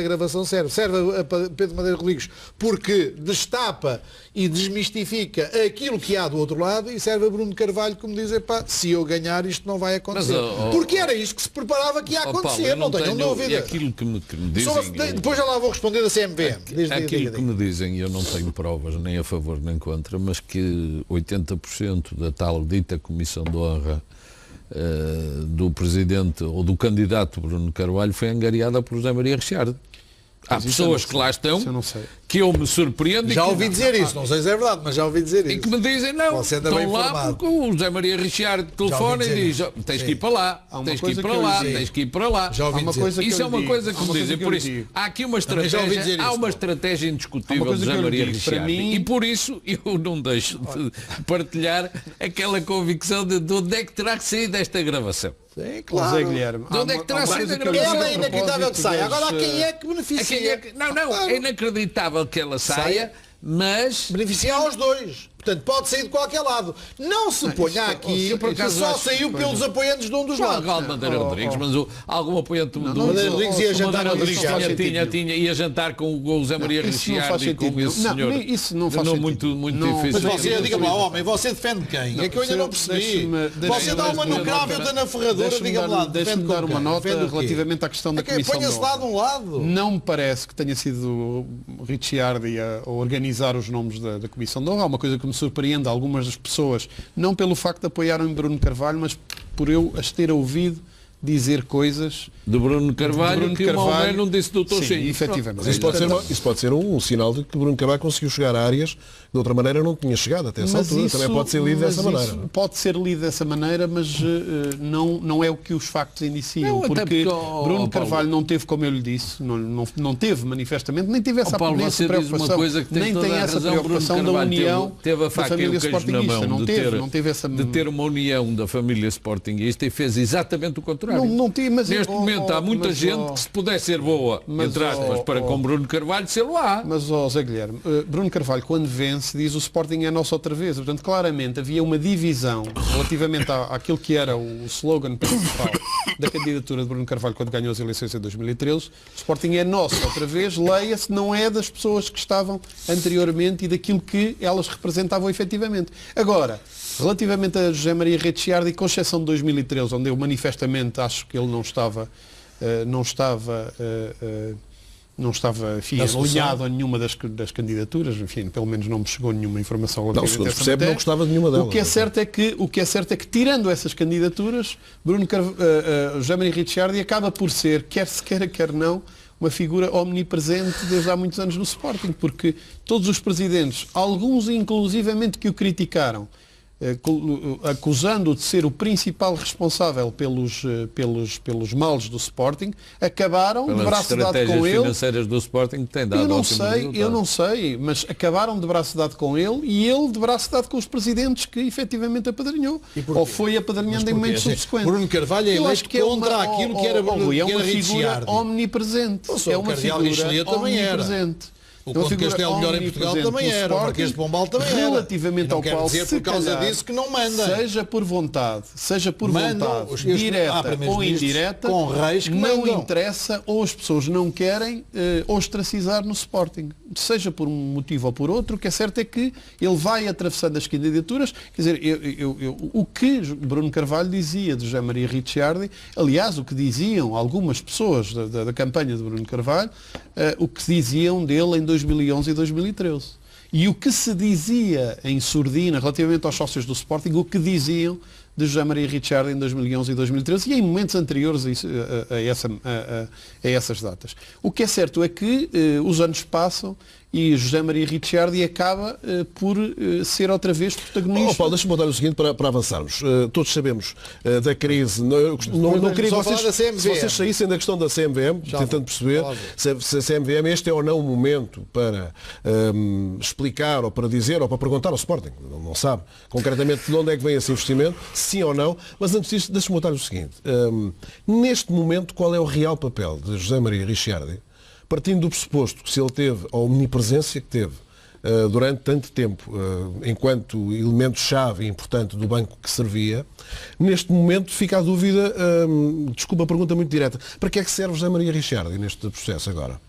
gravação serve a Pedro Madeira Rodrigues porque destapa e desmistifica aquilo que há do outro lado e serve a Bruno Carvalho como dizer, se eu ganhar isto não vai acontecer. Porque era isto que se preparava que ia acontecer, Paulo, não tenham dúvida. E aquilo que me dizem... Depois já lá vou responder da CMVM. Aquilo que me dizem, eu não tenho provas nem a favor nem contra, mas que 80% da tal dita Comissão de Honra do Presidente ou do candidato Bruno Carvalho foi angariada por José Maria Ricciardi. Há pessoas que lá estão que eu me surpreendo. Já ouvi dizer isso, não sei se é verdade, mas já ouvi dizer isso. E que me dizem, não, estão lá porque o José Maria Ricciardi telefona e diz, tens que ir para lá, tens que ir para lá, tens que ir para lá. Isso é uma coisa que me dizem. Por isso, há aqui uma estratégia indiscutível de José Maria Ricciardi. E por isso eu não deixo de partilhar aquela convicção de onde é que terá que sair desta gravação. Sim, claro. José Guilherme. De onde é que terá sido a gravação? É inacreditável que saia. Agora há quem é que beneficia. É inacreditável que ela saia, mas... beneficia aos dois. Portanto, pode sair de qualquer lado. Não se ponha aqui que só saiu pelos apoiantes de um dos lados. Madeira Rodrigues, mas algum apoiante do Madeira Rodrigues ia jantar com ia jantar com o José Maria Ricciardi e com esse senhor. Isso não faz sentido. Muito difícil. Mas você, diga-me lá, homem, você defende quem? É que eu ainda não percebi. Você dá uma no cravo e outra na ferradura, diga-me lá. Deixa-me dar uma nota relativamente à questão da Comissão de Honra. Ponha-se lá de um lado. Não me parece que tenha sido Ricciardi a organizar os nomes da Comissão de Honra. Há uma coisa que me surpreende algumas das pessoas, não pelo facto de apoiarem Bruno Carvalho, mas por eu as ter ouvido dizer coisas de Bruno Carvalho que o Maomé não disse do Dr. Sim, efetivamente. Isso pode ser um sinal de que Bruno Carvalho conseguiu chegar a áreas de outra maneira não tinha chegado até essa altura. Também pode ser lido dessa maneira. Pode ser lido dessa maneira, mas não é o que os factos indiciam. Porque Bruno Carvalho não teve, como eu lhe disse, não teve manifestamente, nem teve essa preocupação, nem tem essa preocupação da união da família sportinguista. Não teve essa... de ter uma união da família sportinguista e fez exatamente o contrário. Neste momento há muita gente que se puder ser boa, entre aspas, para com Bruno Carvalho, sei-lo há. Mas, Zé Guilherme, Bruno Carvalho, quando vence, diz o Sporting é nosso outra vez. Portanto, claramente havia uma divisão relativamente àquilo que era o slogan principal da candidatura de Bruno Carvalho quando ganhou as eleições em 2013. O Sporting é nosso outra vez, leia-se, não é das pessoas que estavam anteriormente e daquilo que elas representavam efetivamente. Agora, Relativamente a José Maria Ricciardi, com exceção de 2013, onde eu manifestamente acho que ele não estava enfim, alinhado a nenhuma das candidaturas, enfim, pelo menos não me chegou nenhuma informação relativamente a essa matéria. Não gostava de nenhuma delas. O que é certo é que tirando essas candidaturas, José Maria Ricciardi acaba por ser, quer se queira, quer não, uma figura omnipresente desde há muitos anos no Sporting, porque todos os presidentes, alguns inclusivamente que o criticaram, acusando-o de ser o principal responsável pelos males do Sporting, acabaram de braço dado com ele. Financeiras do Sporting têm dado eu não sei, mas acabaram de braço dado com ele e ele de braço dado com os presidentes que efetivamente apadrinhou, ou foi apadrinhando em momentos subsequentes. Bruno Carvalho é eleito contra aquilo que era uma figura omnipresente. É uma figura omnipresente. O Conde Castelo melhor em Portugal também era, o Marquês de Pombal também era. Relativamente ao qual, dizer por causa disso que não manda. Seja por vontade, direta ou indireta, com reis que não interessa, ou as pessoas não querem ostracizar no Sporting. Seja por um motivo ou por outro, o que é certo é que ele vai atravessando as candidaturas. Quer dizer, o que Bruno Carvalho dizia de José Maria Ricciardi, aliás, o que diziam algumas pessoas da campanha de Bruno Carvalho, o que diziam dele em 2011 e 2013. E o que se dizia em surdina relativamente aos sócios do Sporting, o que diziam de José Maria Ricciardi em 2011 e 2013 e em momentos anteriores a essas datas. O que é certo é que os anos passam e José Maria Ricciardi acaba por ser outra vez protagonista. Paulo, deixa-me botar o seguinte para avançarmos. Todos sabemos da crise. Não queria que vocês saíssem da questão da CMVM, tentando perceber se a CMVM este é ou não o momento para explicar ou para dizer ou para perguntar ao Sporting. Não sabe concretamente de onde é que vem esse investimento, sim ou não. Mas antes disso, deixa-me botar o seguinte. Neste momento, qual é o real papel de José Maria Ricciardi? Partindo do pressuposto que se ele teve a omnipresença que teve durante tanto tempo, enquanto elemento-chave importante do banco que servia, neste momento fica a dúvida, desculpa a pergunta muito direta, para que é que serve José Maria Ricciardi neste processo agora?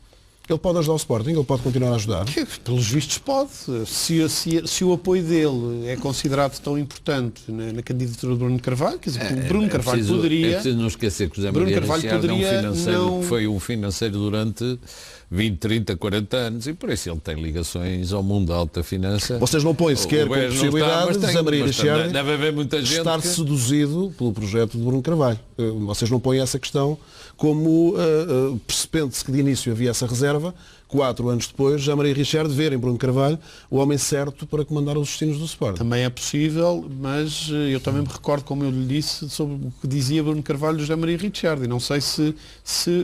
Ele pode ajudar o Sporting? Ele pode continuar a ajudar? Pelos vistos pode. Se o apoio dele é considerado tão importante na candidatura do Bruno Carvalho, quer dizer, o Bruno Carvalho poderia... É preciso não esquecer que o José Maria Ricciardi foi um financeiro durante 20, 30, 40 anos e por isso ele tem ligações ao mundo da alta finança. Vocês não põem sequer com a possibilidade de José Maria Ricciardi deve haver muita gente estar seduzido pelo projeto de Bruno Carvalho. Vocês não põem essa questão como percebendo-se que de início havia essa reserva, 4 anos depois, José Maria Ricciardi ver em Bruno Carvalho o homem certo para comandar os destinos do Sporting. Também é possível, mas eu também me recordo, como eu lhe disse, sobre o que dizia Bruno Carvalho de José Maria Ricciardi. Não sei se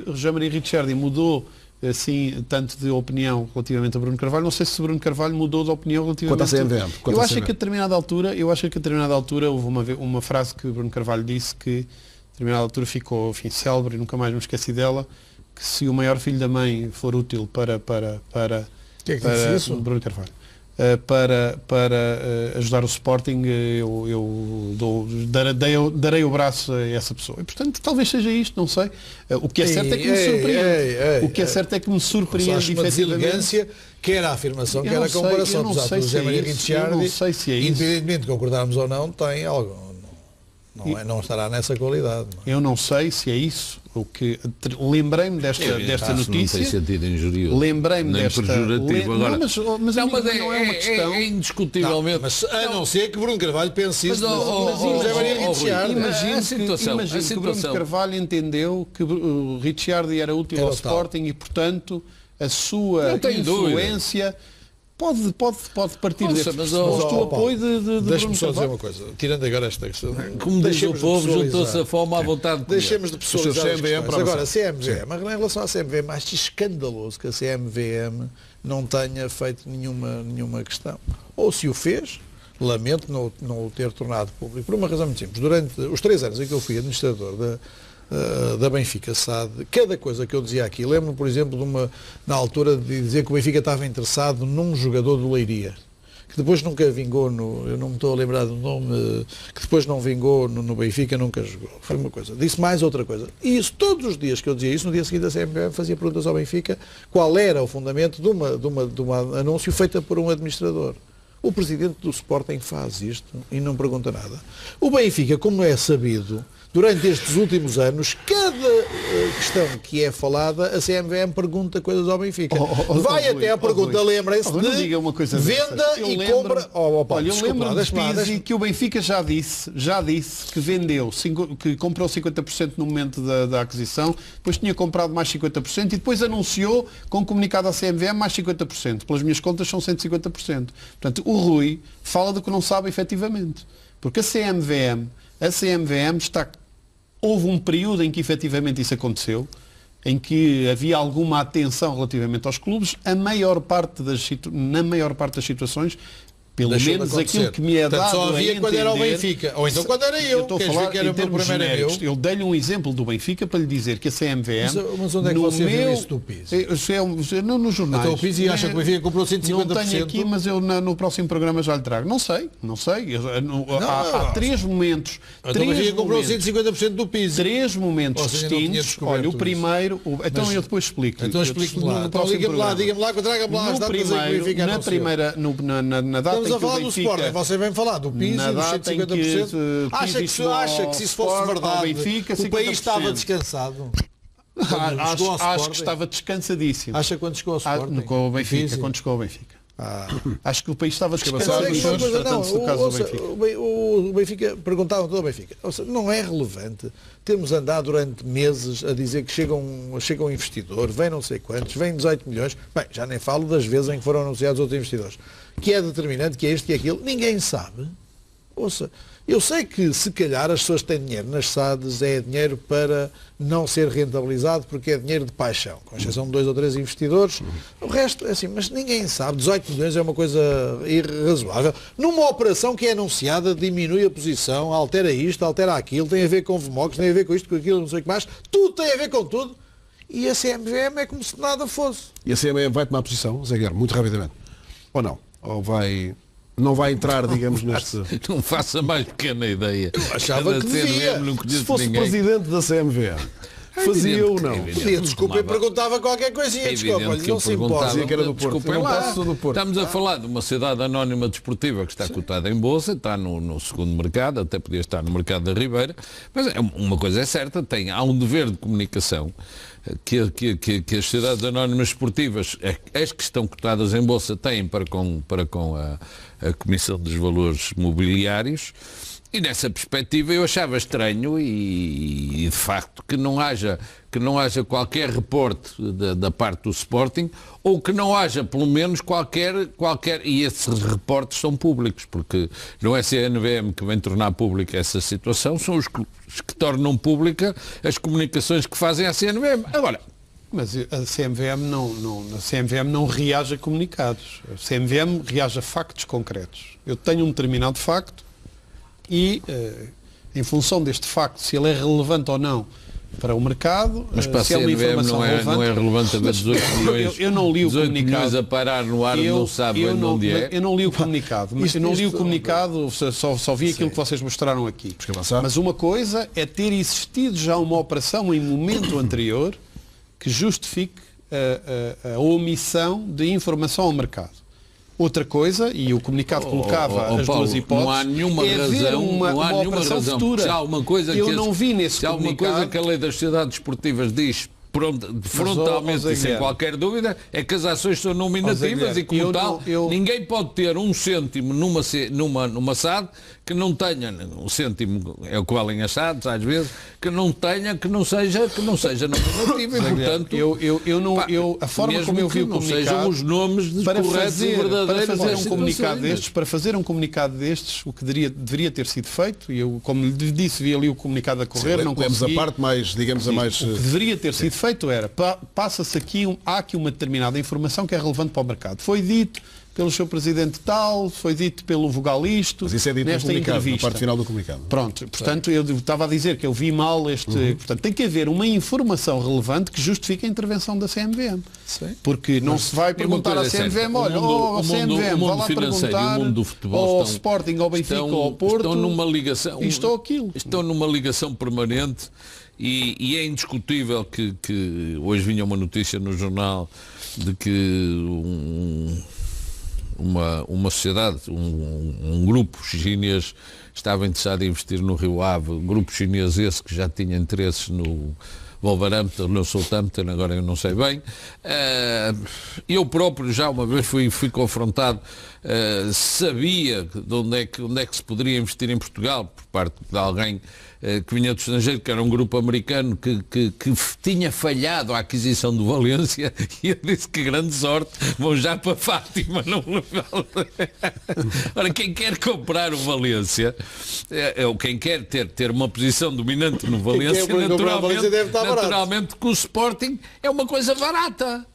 José Maria Ricciardi mudou assim, tanto de opinião relativamente a Bruno Carvalho, não sei se Bruno Carvalho mudou de opinião relativamente à CMVM. Eu acho que a determinada altura houve uma frase que Bruno Carvalho disse que a determinada altura ficou, enfim, célebre e nunca mais me esqueci dela, que se o maior filho da mãe for útil para que é que disse isso? Bruno Carvalho, para ajudar o Sporting, eu darei o braço a essa pessoa. E, portanto, talvez seja isto, não sei. O que é certo é que me surpreende. O que é certo é que me surpreende, efetivamente. Quer a afirmação, quer a comparação. Apesar do José Maria Ricciardi, independentemente de concordarmos ou não, tem algo. Não estará nessa qualidade. Eu não sei se é isso. O que lembrei-me desta notícia. Não tem sentido injurioso. Lembrei-me desta. Agora. Mas não é uma questão. É indiscutivelmente. Mas a não ser que Bruno Carvalho pense isso. José Maria Ricciardi. Imagino que Bruno Carvalho entendeu que o Ricciardi era útil ao Sporting e, portanto, a sua influência. Pode partir deste apoio de Deixa-me só dizer uma coisa, tirando agora esta questão. Como diz o povo, juntou-se a fome à vontade de comer. Deixemos de pessoalizar as questões. Agora, a CMVM, mas em relação à CMVM, acho escandaloso que a CMVM não tenha feito nenhuma questão. Ou se o fez, lamento não o ter tornado público, por uma razão muito simples. Durante os 3 anos em que eu fui administrador da Benfica SAD, cada coisa que eu dizia aqui, lembro-me, por exemplo, na altura de dizer que o Benfica estava interessado num jogador do Leiria, que depois nunca vingou eu não me estou a lembrar do nome, que depois não vingou no Benfica, nunca jogou. Foi uma coisa. Disse mais outra coisa. E isso, todos os dias que eu dizia isso, no dia seguinte a CMVM fazia perguntas ao Benfica qual era o fundamento de uma anúncio feita por um administrador. O presidente do Sporting faz isto e não pergunta nada. O Benfica, como é sabido, durante estes últimos anos, cada questão que é falada, a CMVM pergunta coisas ao Benfica. Vai até à pergunta, lembrem-se de uma coisa venda e compra. Olha, eu lembro de Pizzi que o Benfica já disse que vendeu, que comprou 50% no momento da aquisição, depois tinha comprado mais 50% e depois anunciou com comunicado à CMVM mais 50%. Pelas minhas contas são 150%. Portanto, o Rui fala do que não sabe efetivamente. Porque a CMVM houve um período em que efetivamente isso aconteceu, em que havia alguma atenção relativamente aos clubes, na maior parte das situações, pelo menos aquilo que me é dado só havia a entender, quando era o Benfica, ou então quando era eu, estou a falar em termos genéricos. Eu dei-lhe um exemplo do Benfica para lhe dizer que a CMVM... Mas onde é que você viu isso do Pizzi? Não, nos jornais. Então o Pizzi acha que o Benfica comprou 150%? Não tenho aqui, mas eu no próximo programa já lhe trago. Não sei. Há três momentos... Então o Benfica comprou 150% do Pizzi. Três momentos distintos. Olha, o primeiro... Então eu depois explico. Então explique-me lá. Então diga-me lá, traga-me lá as datas em que o Benfica na primeira... Na data a falar do Sporting, você vem falar do Pizzi, dos 150%. Acha que se isso fosse verdade, Benfica, o país estava descansado? Acho que estava descansadíssimo. Acha quando chegou ao Sporting? Com o Benfica, quando chegou ao Benfica. Acho que o país estava descansado. O Benfica, perguntavam todo o Benfica. Ou seja, não é relevante termos andado durante meses a dizer que chega um investidor, vem não sei quantos, vem 18 milhões. Bem, já nem falo das vezes em que foram anunciados outros investidores. Que é determinante, que é isto, que é aquilo. Ninguém sabe. Ouça, eu sei que se calhar as pessoas que têm dinheiro nas SADs é dinheiro para não ser rentabilizado porque é dinheiro de paixão, com exceção de 2 ou 3 investidores. O resto é assim, mas ninguém sabe. 18 milhões é uma coisa irrazoável. Numa operação que é anunciada, diminui a posição, altera isto, altera aquilo, tem a ver com VMOX, tem a ver com isto, com aquilo, não sei o que mais. Tudo tem a ver com tudo. E a CMVM é como se nada fosse. E a CMVM vai tomar posição, Zé Guilherme, muito rapidamente? Ou não? Ou não vai entrar, digamos, neste... Não faça mais pequena ideia. Eu achava que devia. Se fosse o presidente da CMVM, fazia ou não? Pedia desculpa e perguntava qualquer coisinha. Desculpa, não se importa. Que era do Porto. Estamos a falar de uma sociedade anónima desportiva que está cotada em bolsa, está no segundo mercado, até podia estar no mercado da Ribeira, mas uma coisa é certa, há um dever de comunicação que as sociedades anónimas esportivas, as que estão cotadas em bolsa, têm para com a Comissão dos Valores Mobiliários. E nessa perspectiva eu achava estranho e de facto que não haja qualquer reporte da parte do Sporting, ou que não haja pelo menos qualquer e esses reportes são públicos, porque não é a CMVM que vem tornar pública essa situação, são os clubes que tornam pública as comunicações que fazem à CMVM. Agora, mas a CMVM não reage a comunicados. A CMVM reage a factos concretos. Eu tenho um determinado facto e, em função deste facto, se ele é relevante ou não para o mercado, mas para se é uma informação relevante... Não é relevante haver 18 milhões, eu não li o comunicado a parar no ar, não sabe onde é. Eu não li o comunicado, mas eu não li o comunicado, só vi aquilo que vocês mostraram aqui. Mas uma coisa é ter existido já uma operação em momento anterior que justifique a omissão de informação ao mercado. Outra coisa, e o comunicado colocava as Paulo, duas hipóteses, não há nenhuma razão, uma operação futura. Se há uma coisa eu não vi nesse comunicado, uma coisa que a lei das sociedades esportivas diz frontalmente e sem qualquer dúvida, é que as ações são nominativas e como tal, ninguém pode ter um cêntimo numa SAD que não tenha, um cêntimo é o que valem as SADs às vezes, que não seja nominativo e portanto a forma como eu vi o comunicado, sejam os nomes corretos e verdadeiros para fazer um comunicado destes, o que deveria ter sido feito, e eu, como lhe disse, vi ali o comunicado a correr, não consegui. A parte mais, digamos, a mais... O que deveria ter sido feito era, passa-se aqui, há aqui uma determinada informação que é relevante para o mercado. Foi dito pelo seu presidente tal, foi dito pelo vogalisto, mas isso é dito nesta entrevista, na parte final do comunicado. Pronto, portanto, eu estava a dizer que eu vi mal este... Portanto, tem que haver uma informação relevante que justifique a intervenção da CMVM. Sim. Porque não se vai perguntar à CMVM, olha, CMVM, vá lá perguntar ao Sporting, ao Benfica, ao Porto, estão numa ligação, isto ou aquilo. Estão numa ligação permanente e é indiscutível que uma sociedade, um grupo chinês estava interessado em investir no Rio Ave, grupo chinês esse que já tinha interesses no Wolverhampton, no Southampton, agora eu não sei bem. Eu próprio já uma vez fui confrontado, sabia de onde é que se poderia investir em Portugal, por parte de alguém que vinha do estrangeiro, que era um grupo americano que tinha falhado a aquisição do Valência, e eu disse que grande sorte, vão já para Fátima, não Ora, quem quer comprar o Valência, ou quem quer ter uma posição dominante no Valência, naturalmente que o Sporting é uma coisa barata.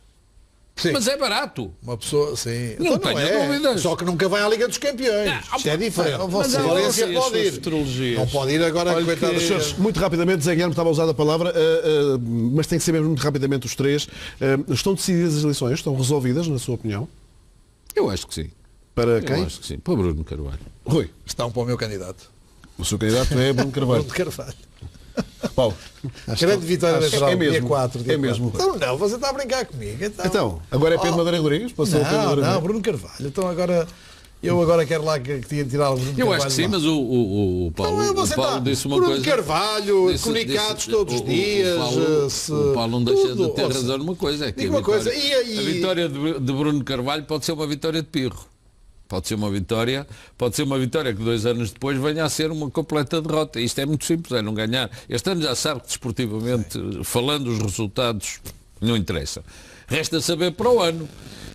Sim. Mas é barato. Uma pessoa, sim. Não tenho dúvidas. Só que nunca vai à Liga dos Campeões. Isto é diferente. Você Valência pode ir. Não pode ir agora a comentar os senhores. Muito rapidamente, Zé Guilherme estava a usar a palavra, mas tem que ser mesmo muito rapidamente os três. Estão decididas as eleições? Estão resolvidas, na sua opinião? Eu acho que sim. Para quem? Eu acho que sim. Para Bruno Carvalho. Rui. Estão para o meu candidato. O seu candidato é Bruno Carvalho. Bruno Carvalho. Paulo. Grande vitória eleitoral. É mesmo. Dia 4. É mesmo. Então não, você está a brincar comigo. Então agora é Pedro Madeira Rodrigues? Passou o Pedro Madeira Rodrigues? Não, Bruno Carvalho. Então agora... Eu agora quero lá que tinha de tirar o Bruno Carvalho. Eu acho que sim, mas o Paulo disse uma coisa... Bruno Carvalho, comunicados todos os dias... O Paulo não deixa de ter razão numa coisa. É que a vitória de Bruno Carvalho pode ser uma vitória de Pirro. Pode ser uma vitória que 2 anos depois venha a ser uma completa derrota. Isto é muito simples, é não ganhar. Este ano já sabe que desportivamente, falando os resultados, não interessa. Resta saber para o ano.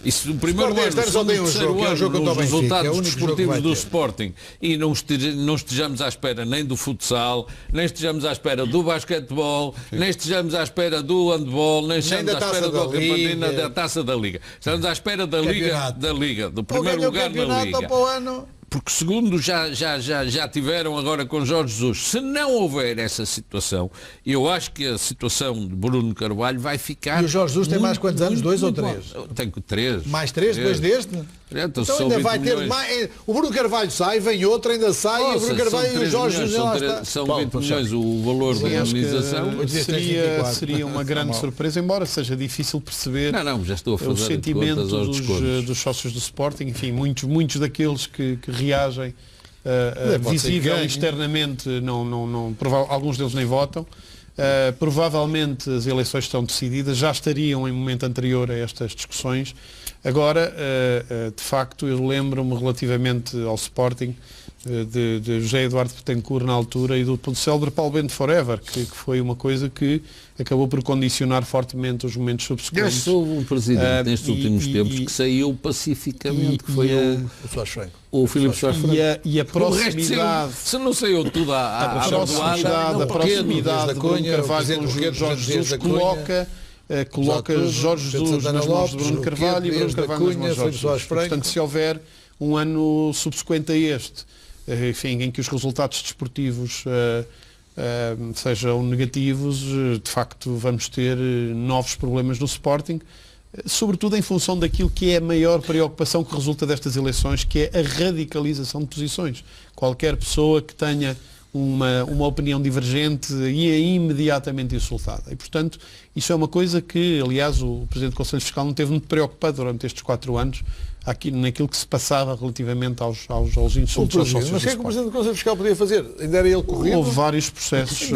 E se o primeiro ano, só tem um jogo, é um jogo contra o Benfica, resultados desportivos do Sporting, e não estejamos à espera nem do futsal, nem estejamos à espera do basquetebol, nem estejamos à espera do handball, nem estejamos à espera do campeonato da Taça da Liga. Estamos à espera da Liga, do primeiro lugar na Liga. Porque segundo já tiveram agora com Jorge Jesus, se não houver essa situação, eu acho que a situação de Bruno Carvalho vai ficar... E o Jorge Jesus tem mais quantos anos? 2 ou 3? Tenho 3. Mais 3 depois deste? Então ainda vai ter mais... O Bruno Carvalho sai, vem outro, ainda sai, e o Bruno Carvalho e o Jorge Jesus... São 20 milhões o valor da indemnização. Seria uma grande surpresa, embora seja difícil perceber já estou a fazer o sentimento dos sócios do Sporting, enfim, muitos daqueles que reagem visível externamente, alguns deles nem votam. Provavelmente as eleições estão decididas, já estariam em momento anterior a estas discussões. Agora, de facto, eu lembro-me relativamente ao Sporting de José Eduardo Betancourt na altura e do célebre Paulo Bento Forever, que foi uma coisa que acabou por condicionar fortemente os momentos subsequentes. Eu sou um presidente nestes últimos tempos que saiu pacificamente, que foi o Filipe Soares Franco. E a proximidade... Se não saiu tudo a proximidade de Bruno Carvalho com Jorge Jesus coloca Jorge Jesus nas mãos de Bruno Carvalho e Bruno Carvalho nas mãos de Jorge Jesus. Portanto, se houver um ano subsequente a este, enfim, em que os resultados desportivos sejam negativos, de facto vamos ter novos problemas no Sporting, sobretudo em função daquilo que é a maior preocupação que resulta destas eleições, que é a radicalização de posições. Qualquer pessoa que tenha uma opinião divergente e é imediatamente insultada. E, portanto, isso é uma coisa que, aliás, o Presidente do Conselho Fiscal não esteve muito preocupado durante estes 4 anos aqui, naquilo que se passava relativamente aos insultos aos sócios. Mas o que é que o Presidente do Conselho Fiscal podia fazer? Ainda era ele corrido? Houve vários processos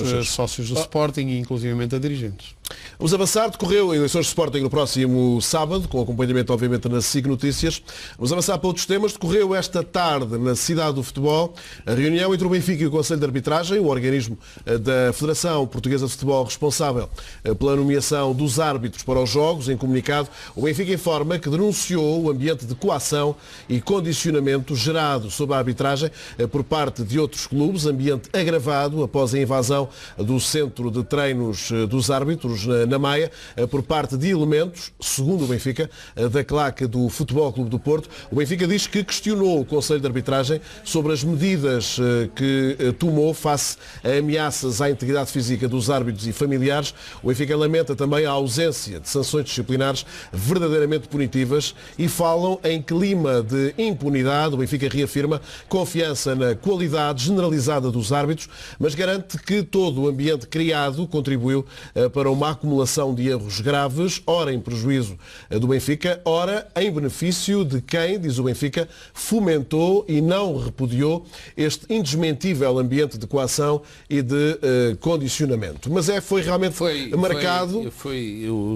dos sócios do Sporting e inclusivamente a dirigentes. Vamos avançar. Decorreu eleições de Sporting no próximo sábado, com acompanhamento obviamente na SIC Notícias. Vamos avançar para outros temas. Decorreu esta tarde na Cidade do Futebol a reunião entre o Benfica e o Conselho de Arbitragem, o organismo da Federação Portuguesa de Futebol responsável pela nomeação dos árbitros para os jogos. Em comunicado, o Benfica informa que denunciou o ambiente de coação e condicionamento gerado sob a arbitragem por parte de outros clubes, ambiente agravado após a invasão do centro de treinos dos árbitros na Maia por parte de elementos, segundo o Benfica, da claque do Futebol Clube do Porto. O Benfica diz que questionou o Conselho de Arbitragem sobre as medidas que tomou face a ameaças à integridade física dos árbitros e familiares. O Benfica lamenta também a ausência de sanções disciplinares verdadeiramente punitivas e falam em clima de impunidade. O Benfica reafirma confiança na qualidade generalizada dos árbitros, mas garante que todo o ambiente criado contribuiu para uma acumulação de erros graves, ora em prejuízo do Benfica, ora em benefício de quem, diz o Benfica, fomentou e não repudiou este indesmentível ambiente de coação e de condicionamento. Mas foi realmente marcado...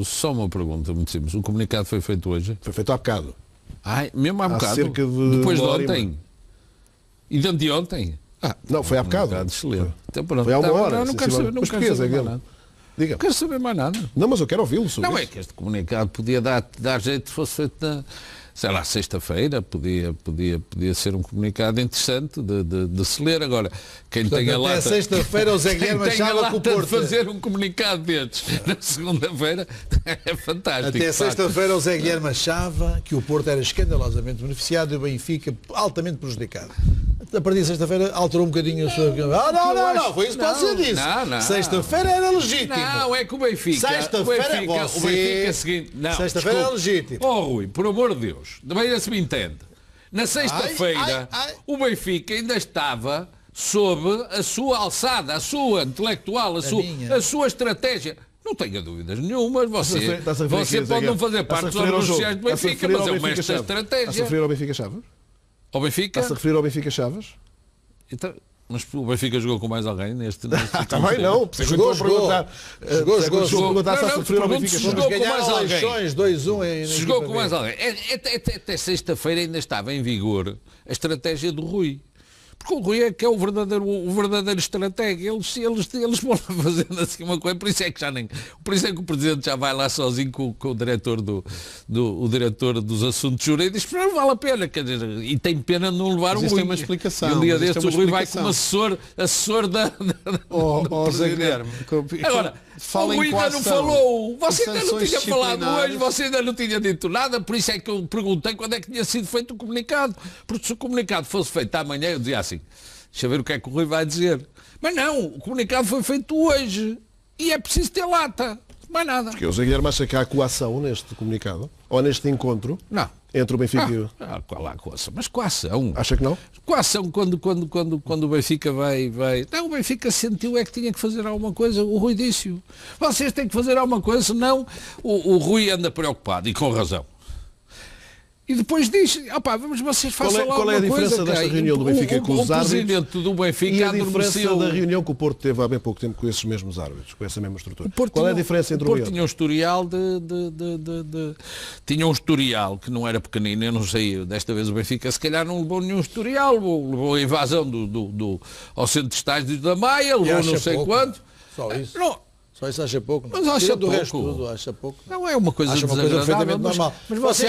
Só uma pergunta muito simples. O comunicado foi feito hoje? Foi feito há bocado. Mesmo há bocado? Cerca de depois de ontem? E de anteontem? Não, foi há bocado. Excelente. Então, pronto. Foi há uma hora. Não quero saber mais nada. Diga. Não quero saber mais nada. Não, mas eu quero ouvi-lo sobre Não, isso. é que este comunicado podia dar jeito se fosse feito na, sei lá, sexta-feira, podia ser um comunicado interessante de se ler. Agora, quem tem a lata... sexta-feira o Zé Guilherme achava que o Porto... de fazer um comunicado destes na segunda-feira é fantástico. Até sexta-feira o Zé Guilherme achava que o Porto era escandalosamente beneficiado e o Benfica altamente prejudicado. A partir de sexta-feira alterou um bocadinho o seu... Não, foi isso que você disse. Sexta-feira era legítimo. Não, é que o Benfica... Sexta-feira o Benfica é o seguinte... Sexta-feira era legítimo. Rui, por amor de Deus, também se me entende. Na sexta-feira, o Benfica ainda estava sob a sua alçada, a sua intelectual, a sua estratégia. Não tenha dúvidas nenhumas. Você pode não fazer parte dos órgãos sociais do Benfica, mas é o mestre da estratégia. Está-se a referir ao Benfica Chaves? Ao Benfica? Está-se a referir ao Benfica Chaves? Então, mas o Benfica jogou com mais alguém neste também não. Jogou. Ganharam eleições 2-1 jogou com mais alguém. Até sexta-feira ainda estava em vigor a estratégia do Rui. Porque o Rui é que é o verdadeiro estratega. Eles vão fazendo assim uma coisa, por isso é que o Presidente já vai lá sozinho com o diretor o diretor dos assuntos jurídicos, mas não vale a pena, quer dizer, e tem pena de não levar o Rui. Tem uma explicação. E um dia destes o Rui vai como assessor da Guilherme. Agora, o Rui ainda não falou. Você ainda não tinha falado hoje, você ainda não tinha dito nada, por isso é que eu perguntei quando é que tinha sido feito o comunicado. Porque se o comunicado fosse feito amanhã, eu dizia assim, deixa eu ver o que é que o Rui vai dizer. Mas não, o comunicado foi feito hoje. E é preciso ter lata. Mais nada. Porque o Zé Guilherme acha que há coação neste comunicado? Ou neste encontro? Não. Entre o Benfica e o... Qual a coação? Mas coação. Acha que não? Coação quando o Benfica vai... Não, o Benfica sentiu é que tinha que fazer alguma coisa. O Rui disse-o. Vocês têm que fazer alguma coisa, senão o Rui anda preocupado. E com razão. E depois diz, mas vocês façam lá qual é a diferença coisa, desta reunião do Benfica com os árbitros? O presidente do Benfica e a diferença da reunião que o Porto teve há bem pouco tempo com esses mesmos árbitros, com essa mesma estrutura. Qual é a diferença entre o Porto tinha um historial tinha um historial que não era pequenino, eu não sei, desta vez o Benfica se calhar não levou nenhum historial, levou a invasão ao centro de estádios da Maia, levou não sei quanto. Só isso? Não. Só isso acha pouco? Mas acha pouco. Resto tudo, acha pouco. Não é uma coisa perfeitamente normal. Mas você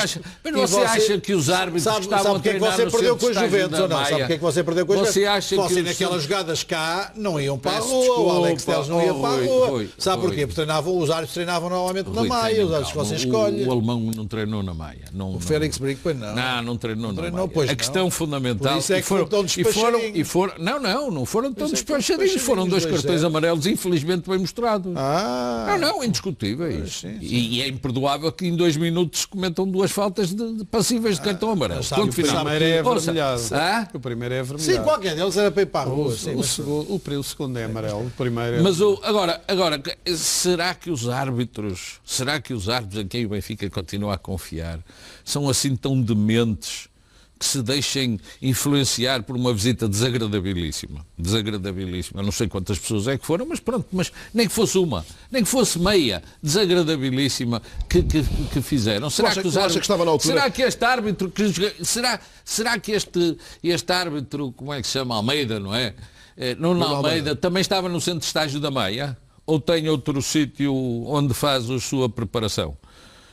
acha que os árbitros estavam a treinar no centro de estádio da Maia? Sabe porque é que você perdeu com os Juventus? Você acha que naquelas jogadas cá não iam para a rua, o Alex Telles não ia para a rua. Sabe porquê? Porque os árbitros treinavam normalmente na Maia, os árbitros que você escolhe. O alemão não treinou na Maia. O Félix Brito, pois não. Não treinou na Maia. A questão fundamental... Isso é que foram tão despachadinhos. Não foram tão despachadinhos. Foram 2 cartões amarelos, infelizmente bem mostrados. Não, indiscutíveis. E é imperdoável que em 2 minutos comentam 2 faltas passíveis de cartão amarelo. O primeiro é avermelhado. O primeiro é avermelhado. Sim, qualquer deles era para ir para a rua. O segundo é amarelo. O primeiro é... Mas agora, será que os árbitros em quem o Benfica continua a confiar são assim tão dementes que se deixem influenciar por uma visita desagradabilíssima. Não sei quantas pessoas é que foram, mas pronto, mas nem que fosse uma, nem que fosse meia, desagradabilíssima que fizeram. Será que os árbitros, estava na altura? Será que este árbitro, será que este árbitro, como é que se chama, Almeida, não é? Nuno Almeida, também estava no centro de estágio da Maia? Ou tem outro sítio onde faz a sua preparação?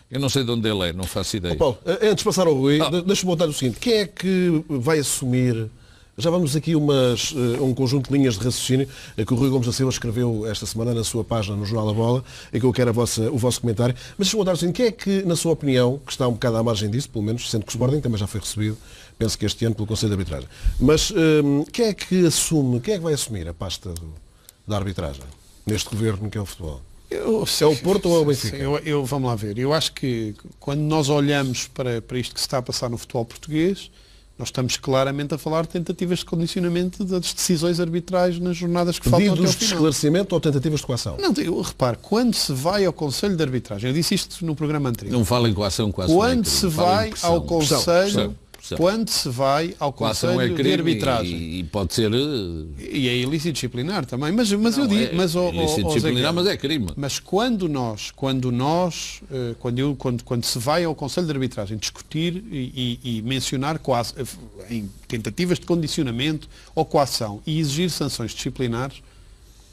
Eu não sei de onde ele é, não faço ideia. Paulo, antes de passar ao Rui, deixa-me botar o seguinte. Quem é que vai assumir... Já vamos aqui um conjunto de linhas de raciocínio que o Rui Gomes da Silva escreveu esta semana na sua página no Jornal da Bola, e que eu quero o vosso comentário. Mas deixa-me botar o seguinte. Quem é que, na sua opinião, que está um bocado à margem disso, pelo menos, sendo que o Sporting também já foi recebido, penso que este ano, pelo Conselho de Arbitragem. Mas quem é que vai assumir a pasta da arbitragem neste governo que é o futebol? Se é o Porto ou é o Benfica? Vamos lá ver. Eu acho que quando nós olhamos para isto que se está a passar no futebol português, nós estamos claramente a falar de tentativas de condicionamento das decisões arbitrais nas jornadas que faltam até ao Pedidos de final. esclarecimento ou tentativas de coação? Não, repare, quando se vai ao Conselho de Arbitragem, eu disse isto no programa anterior. Não fala em coação, Quando se vai ao Conselho, quando se vai ao coação Conselho de Arbitragem e pode ser e é ilícito disciplinar também, mas eu digo, ilícito disciplinar, mas é crime. Mas quando se vai ao Conselho de Arbitragem discutir e mencionar em tentativas de condicionamento ou coação e exigir sanções disciplinares,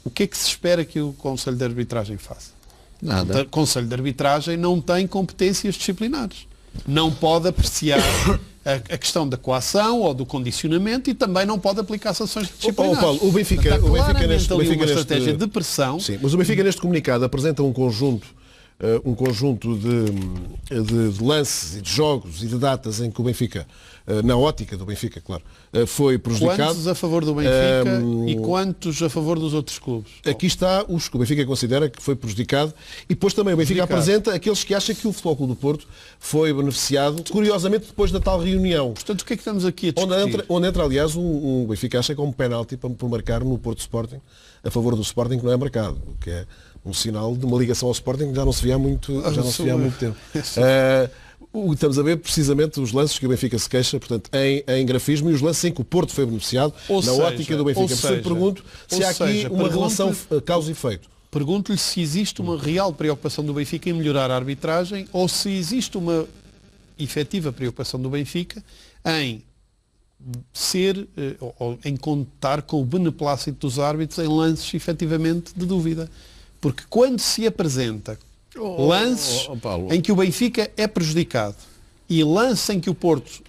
o que é que se espera que o Conselho de Arbitragem faça? Nada. O Conselho de Arbitragem não tem competências disciplinares. Não pode apreciar a questão da coação ou do condicionamento e também não pode aplicar sanções disciplinares. Paulo, o Benfica neste uma estratégia de pressão. Sim, mas o Benfica neste comunicado apresenta um conjunto de lances e de jogos e de datas em que o Benfica, na ótica do Benfica, claro, foi prejudicado. Quantos a favor do Benfica e quantos a favor dos outros clubes? Aqui está os que o Benfica considera que foi prejudicado e depois também o Benfica apresenta aqueles que acham que o Futebol Clube do Porto foi beneficiado, curiosamente depois da tal reunião. Portanto, o que é que estamos aqui a discutir? Onde entra aliás, o Benfica acha que é um penalti por marcar no Porto Sporting, a favor do Sporting, que não é marcado, o que é um sinal de uma ligação ao Sporting que já não se via há muito tempo. Estamos a ver precisamente os lances que o Benfica se queixa, portanto, em grafismo, e os lances em que o Porto foi beneficiado ótica do Benfica. Por isso pergunto se há aqui uma relação causa e efeito. Pergunto-lhe se existe uma real preocupação do Benfica em melhorar a arbitragem ou se existe uma efetiva preocupação do Benfica em em contar com o beneplácito dos árbitros em lances efetivamente de dúvida. Porque quando se apresenta lances em que o Benfica é prejudicado e lances em que o Porto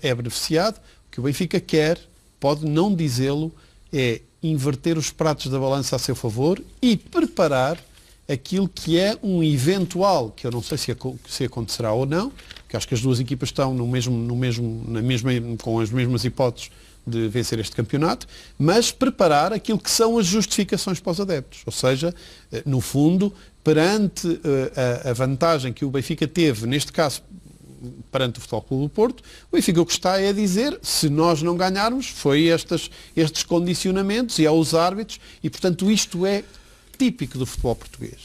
é beneficiado, o que o Benfica quer, pode não dizê-lo, é inverter os pratos da balança a seu favor e preparar aquilo que é um eventual, que eu não sei se acontecerá ou não, que acho que as duas equipas estão com as mesmas hipóteses de vencer este campeonato, mas preparar aquilo que são as justificações para os adeptos. Ou seja, no fundo, perante a vantagem que o Benfica teve, neste caso, perante o Futebol Clube do Porto, o Benfica o que está é a dizer, se nós não ganharmos, foi estes condicionamentos e aos árbitros, e portanto isto é típico do futebol português.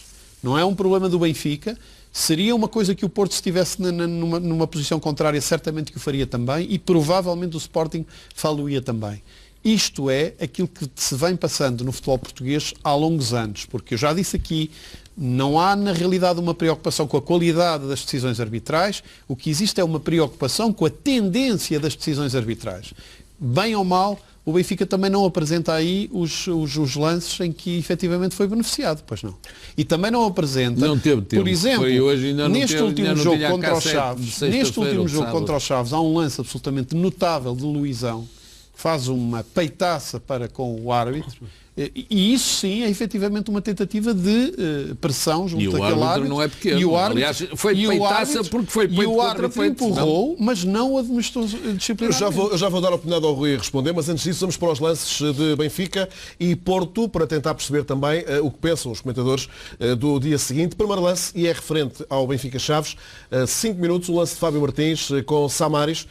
Não é um problema do Benfica. Seria uma coisa que o Porto, se estivesse numa posição contrária, certamente que o faria também, e provavelmente o Sporting faloia também. Isto é aquilo que se vem passando no futebol português há longos anos, porque eu já disse aqui, não há na realidade uma preocupação com a qualidade das decisões arbitrais, o que existe é uma preocupação com a tendência das decisões arbitrais. Bem ou mal, o Benfica também não apresenta aí os lances em que efetivamente foi beneficiado, pois não. E também não apresenta, não teve tempo. Por exemplo, neste último jogo contra os Chaves, há um lance absolutamente notável de Luizão, que faz uma peitaça para com o árbitro, e isso sim é efetivamente uma tentativa de pressão junto daquele árbitro. Não é pequeno. E o árbitro, aliás, foi peitaça porque foi peito contra peito. Empurrou, mas não administrou disciplinarmente. Eu já vou dar a oportunidade ao Rui responder, mas antes disso vamos para os lances de Benfica e Porto, para tentar perceber também o que pensam os comentadores do dia seguinte. Primeiro lance, e é referente ao Benfica Chaves, 5 minutos, o lance de Fábio Martins com Samaris,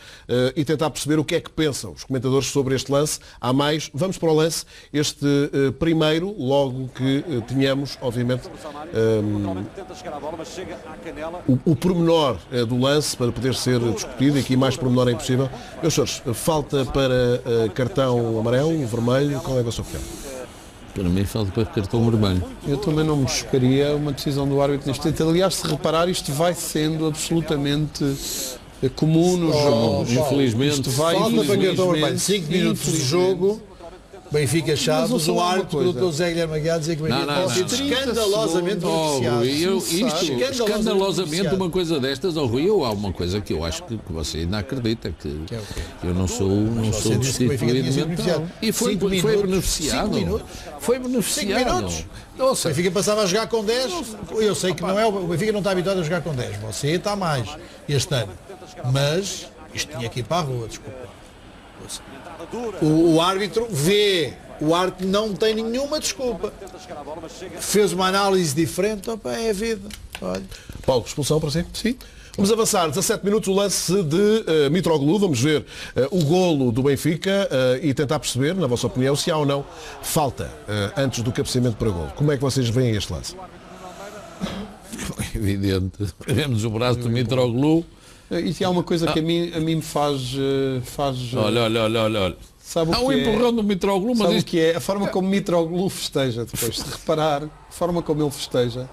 e tentar perceber o que é que pensam os comentadores sobre este lance. Há mais, vamos para o lance, este primeiro, logo que tenhamos, obviamente, o pormenor do lance para poder ser discutido, e aqui mais pormenor é impossível. Meus senhores, falta para cartão amarelo, vermelho, qual é a sua opinião? Para mim falta para cartão vermelho. Eu também não me chocaria uma decisão do árbitro neste tempo. Aliás, se reparar, isto vai sendo absolutamente comum nos jogos. Infelizmente. Isto vai, falta para cartão vermelho. 5 minutos de jogo. Benfica Chaves, o árbitro do José Guilherme Aguiar dizer que o Benfica pode ser escandalosamente beneficiado. Escandalosamente uma coisa destas, Rui, há uma coisa que eu acho que você ainda acredita, que eu não sou destituído mental. E foi beneficiado. Foi beneficiado. O Benfica passava a jogar com 10, eu sei que não é, o Benfica não está habituado a jogar com 10, você está mais este ano, mas isto tinha que ir para a rua, desculpa. O árbitro vê O árbitro não tem nenhuma desculpa. Fez uma análise diferente, opa, é a vida. Olha. Paulo, expulsão para si? Sim. Vamos avançar, 17 minutos, o lance de Mitroglou. Vamos ver o golo do Benfica e tentar perceber, na vossa opinião, se há ou não falta antes do cabeceamento para golo. Como é que vocês veem este lance? Evidente. Vemos o braço do Mitroglou. Isso é uma coisa que a mim me faz... Olha. Sabe Há um empurrão do Mitroglou, mas sabe isto... o que é? A forma como Mitroglou festeja depois. Se reparar, a forma como ele festeja,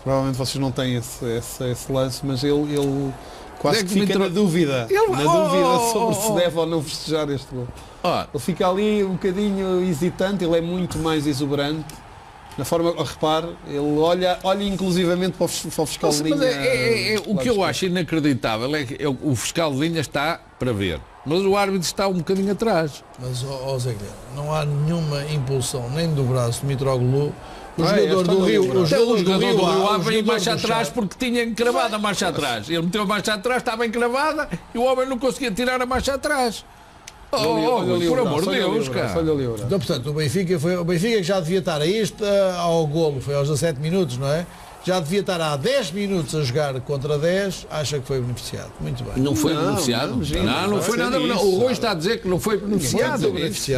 provavelmente vocês não têm esse lance, mas ele quase que fica na dúvida. Sobre se deve ou não festejar este gol. Ele fica ali um bocadinho hesitante, ele é muito mais exuberante. Na forma, repare, ele olha inclusivamente para o fiscal de linha. Mas o que eu acho inacreditável é que o fiscal de linha está para ver, mas o árbitro está um bocadinho atrás. Mas, Zé Guilherme, não há nenhuma impulsão nem do braço de Mitroglou. O jogador do Rio, veio marcha atrás porque tinha encravado a marcha atrás. Ele meteu a marcha atrás, estava encravada e o homem não conseguia tirar a marcha atrás. Por amor de Deus, cara. Então, portanto, o Benfica que já devia estar a isto, ao golo, foi aos 17 minutos, não é? Já devia estar há 10 minutos a jogar contra 10, acha que foi beneficiado. Muito bem. Não foi beneficiado? Não foi nada. O Rui está a dizer que não foi beneficiado.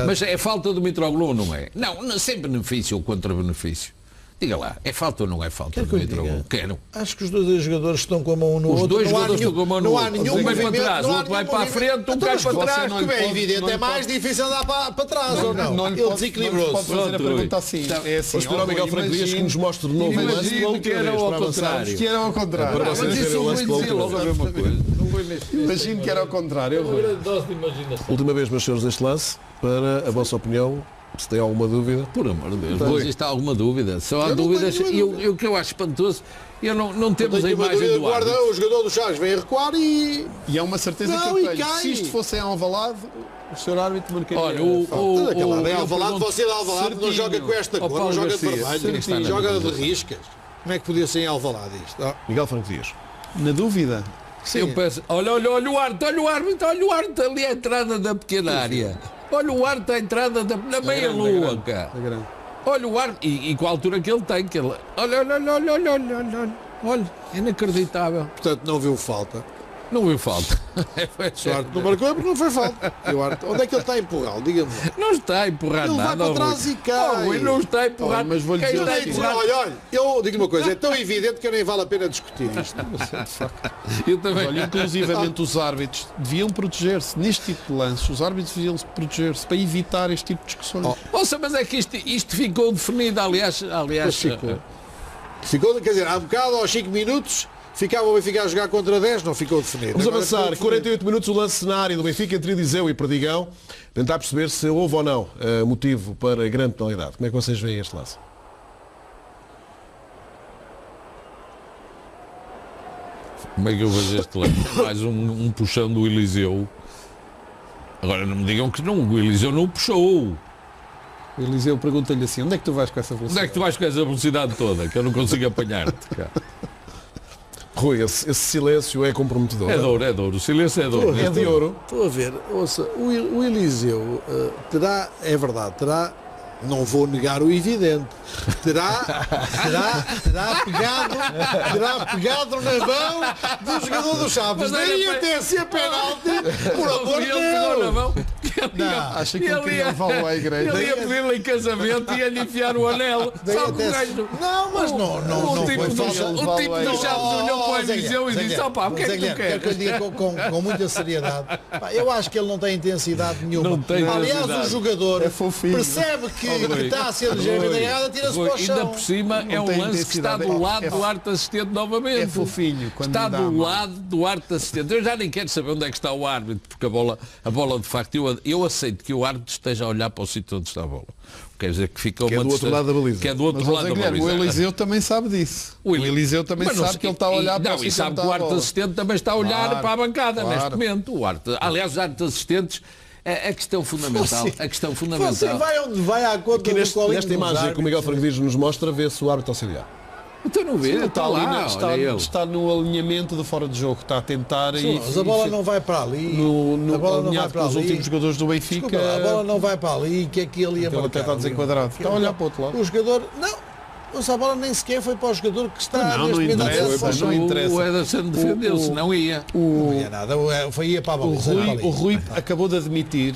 Mas é falta do Mitroglou, não é? Não, sem benefício ou contra benefício. Diga lá, é falta ou não é falta do Mitroglou? Quero. Acho que os dois jogadores estão com a mão um no outro. Os dois jogadores estão com a mão no outro. Um vai para trás, o outro vai para a frente, um cai para trás. Como é evidente, é mais difícil andar para trás ou não? Ele desequilibrou-se. Pode fazer a pergunta assim. É assim. Vamos esperar o Miguel Franco Dias que nos mostre de novo o lance pela última vez para avançarmos. Que era ao contrário. Para vocês verem o lance pela última vez. Imagino que era ao contrário. Última vez, meus senhores, deste lance, para a vossa opinião. Se tem alguma dúvida? Por amor de Deus, não existe alguma dúvida. Só há dúvidas. E o que eu acho espantoso, não temos a imagem do árbitro. O jogador do Chaves vem a recuar e é uma certeza que eu tenho. Se isto fosse em Alvalade, o senhor árbitro marcaria. Olha, em Alvalade, você de Alvalade não joga com esta cor, não joga de vermelho, joga de riscas. Como é que podia ser em Alvalade isto? Miguel Franco Dias. Na dúvida? Sim. Eu peço, olha o árbitro ali à entrada da pequena área. Olha o árbitro à entrada na meia-lua, cara. Olha o árbitro, e com a altura que ele tem, olha, é inacreditável. Portanto, não viu falta. Não viu falta. O árbitro não marcou porque não foi falta. Onde é que ele está a empurrar? Diga-me. Não está a empurrar ele nada. Ele vai para trás e cai. Não está a empurrar. Mas vou-lhe dizer olha, eu digo uma coisa, é tão evidente que nem vale a pena discutir isto. Eu também. Olha, inclusivamente os árbitros deviam proteger-se. Neste tipo de lances, os árbitros deviam proteger-se para evitar este tipo de discussões. Ouça, mas é que isto ficou definido, aliás. Ficou, quer dizer, há bocado, aos 5 minutos, ficava o Benfica a jogar contra 10, não ficou definido. Vamos avançar, 48 minutos, o lance na área do Benfica entre Eliseu e Perdigão. Tentar perceber se houve ou não motivo para grande penalidade. Como é que vocês veem este lance? Como é que eu vejo este lance? Mais um puxão do Eliseu. Agora não me digam que não, o Eliseu não o puxou. O Eliseu pergunta-lhe assim, onde é que tu vais com essa velocidade? Onde é que tu vais com essa velocidade toda? Que eu não consigo apanhar-te, cara. Rui, esse silêncio é comprometedor. É dor, o silêncio é dor. É de ouro. Estou a ver, ouça, o Eliseu terá, é verdade, terá, não vou negar o evidente, terá pegado na mão do jogador do Chaves. Daí até ser penalti, por amor de Deus. Acha que ele queria levá-lo à igreja? Ele ia pedir-lhe em casamento e ia-lhe enfiar o anel. Não, mas não foi falta. O tipo do Chaves olhou para o Eliseu e disse, opá, o que é que tu queres? Que eu diga com muita seriedade. Eu acho que ele não tem intensidade nenhuma. Não tem Aliás, o jogador percebe que está a ser ligeiramente errado, tira-se para o chão. Ainda por cima é um lance que está do lado do árbitro assistente novamente. É fofinho. Está do lado do árbitro assistente. Eu já nem quero saber onde é que está o árbitro, porque a bola de facto, eu aceito que o árbitro esteja a olhar para o sítio onde está a bola. Quer dizer que fica que é do outro lado da baliza. Que é do outro lado da baliza. O Eliseu também sabe disso. O Eliseu também sabe que ele está a olhar para o sítio onde está a bola. E sabe que o árbitro assistente também está a olhar para a bancada neste momento. Aliás, os árbitros assistentes, a questão fundamental. Você vai onde vai à conta nesta imagem que o Miguel Franco Dias nos mostra, vê-se o árbitro auxiliar. Então não vê, está lá, está no alinhamento de fora de jogo, está a tentar mas a bola não vai para ali. A bola não vai para os últimos jogadores do Benfica. Desculpa, a bola não vai para ali, que é que ele ia marcar? Ele até está desenquadrado. Está a olhar para o outro lado. O jogador, não. Mas a bola nem sequer foi para o jogador que está não interessa. O Ederson defendeu-se, não ia. Não ia nada, ia para a baliza. O Rui acabou de admitir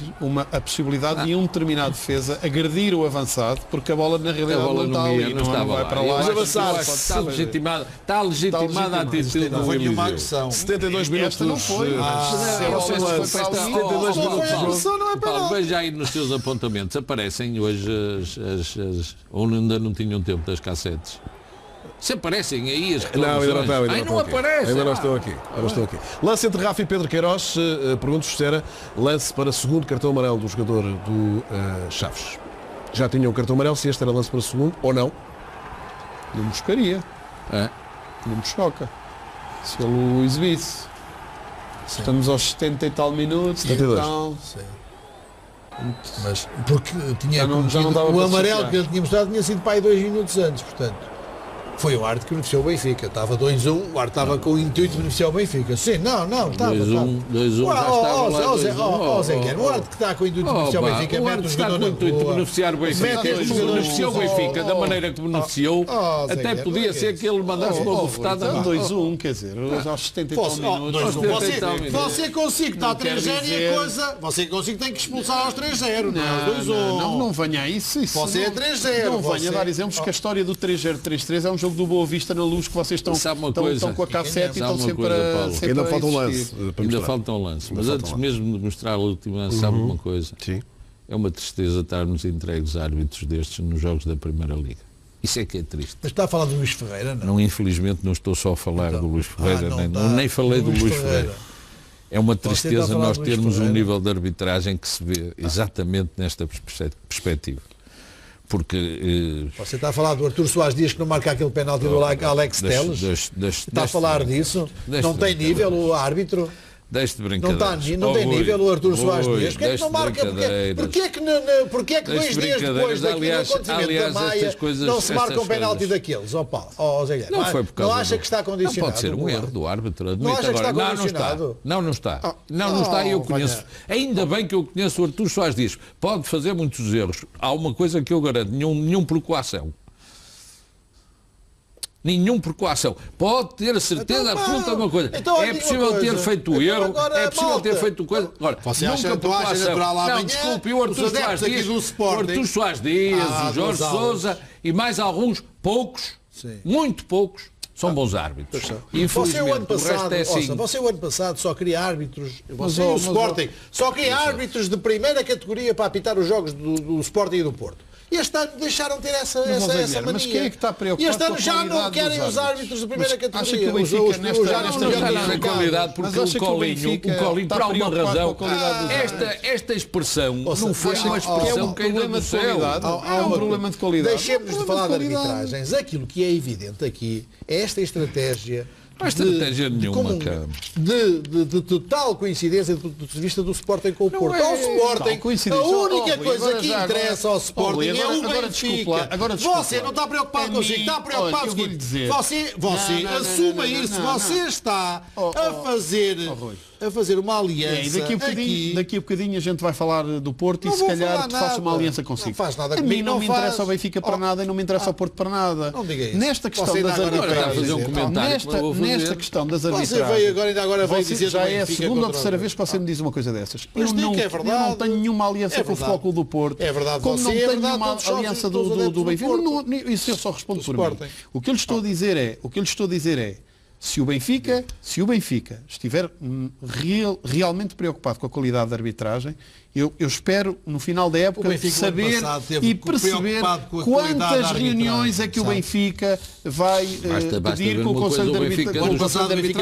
a possibilidade de um determinado defesa agredir o avançado, porque a bola na realidade não está ali, não vai para lá. Está legitimada a atitude. Não foi nenhuma agressão. 72 minutos. Não foi. 72 minutos. Veja aí nos seus apontamentos, aparecem hoje ou ainda não tinham tempo das cassetes. Se aparecem aí as reclamações. Não aparecem. Ainda não estou aqui. Lance entre Rafa e Pedro Queiroz. Pergunto-vos se era lance para segundo cartão amarelo do jogador do Chaves. Já tinha o cartão amarelo, se este era lance para segundo ou não? Não me chocaria. Não me choca. Se ele o exibisse. Estamos aos 70 e tal minutos. 72. Então, mas porque tinha já não dava o para amarelo chegar. que ele tinha mostrado tinha sido para aí 2 minutos antes, portanto foi o árbitro que beneficiou o Benfica. Estava 2-1, o árbitro estava com o intuito de beneficiar o Benfica. Sim, não, estava 2-1 já estava lá. Zé Guilherme, o árbitro que está com o intuito de beneficiar o Benfica, o árbitro está com o intuito de beneficiar o Benfica, beneficiou o Benfica da maneira que beneficiou, até podia ser que ele mandasse uma bofetada. 2-1, quer dizer, aos 70 e tal minutos. Você consigo está a 3-0 e a coisa, você consigo tem que expulsar aos 3-0, não venha a isso. Você é 3-0. Não venha dar exemplos que a história do 3-0, 3-3 é um jogo do Boa Vista na Luz, que vocês estão com a cassete e estão sempre a ainda falta um lance. Ainda falta um lance. Mas antes mesmo de mostrar a última, sabe uma coisa? Sim. É uma tristeza estarmos entregues a árbitros destes nos jogos da Primeira Liga. Isso é que é triste. Mas está a falar do Luís Ferreira, não? Não, infelizmente não estou só a falar do Luís Ferreira, nem falei do Luís Ferreira. É uma tristeza nós termos um nível de arbitragem que se vê exatamente nesta perspectiva. Porque você está a falar do Artur Soares Dias que não marca aquele penalti do Alex Telles? Está a falar disso? Não tem nível o árbitro? Deixe de brincadeira. Não tem nível o Artur Soares Dias. Porquê é que não marca? Porquê é que 2 dias depois daquele acontecimento da Maia não se marca um penalti daqueles? Zé Guilherme, não foi por causa não acha que está condicionado? Não pode ser um erro do árbitro. Não acha que está condicionado? Não está. Não está e eu conheço. Ainda bem que eu conheço o Artur Soares Dias. Pode fazer muitos erros. Há uma coisa que eu garanto, nenhum por coação. Nenhum por coação. Pode ter a certeza absoluta de uma coisa. É possível ter feito erro, é possível ter feito coisa. Agora, nunca por coação. Não, desculpe, o Artur Soares Dias, o Jorge Sousa e mais alguns, poucos, muito poucos, são bons árbitros. Infelizmente, o resto é assim. Você o ano passado só queria árbitros, você e o Sporting, só queria árbitros de primeira categoria para apitar os jogos do Sporting e do Porto. E este ano deixaram de ter essa mania. Mas quem é que está preocupado? E este ano já não querem os árbitros de primeira categoria. Acha que o Benfica não está na qualidade, porque o Colinho, por alguma razão, esta expressão não foi uma expressão que ainda do céu. Há um problema de qualidade. Deixemos de falar de arbitragens. Aquilo que é evidente aqui é esta estratégia. Não há estratégia nenhuma, cara. De total coincidência do ponto de vista do Sporting com o Porto. Ao Sporting, a única coisa que interessa ao Sporting é o Benfica. Você não está preocupado consigo, está preocupado com o seguinte. Você assuma isso, você está a fazer uma aliança. Daqui a bocadinho a gente vai falar do Porto e se calhar faço uma aliança consigo. Não faz nada a mim não me interessa o Benfica para nada e não me interessa o Porto para nada. Não diga isso. Nesta questão das arbitragens, nesta questão das arbitragens, você agora veio dizer já é a segunda ou terceira vez que você me diz uma coisa dessas. Eu não tenho nenhuma aliança com o Futebol Clube do Porto. É verdade, como não tenho nenhuma aliança do Benfica. Isso eu só respondo por mim. O que eu lhe estou a dizer é se o Benfica estiver realmente preocupado com a qualidade da arbitragem, eu espero no final da época saber e perceber quantas reuniões é que o Benfica vai pedir com o Conselho de Arbitragem. O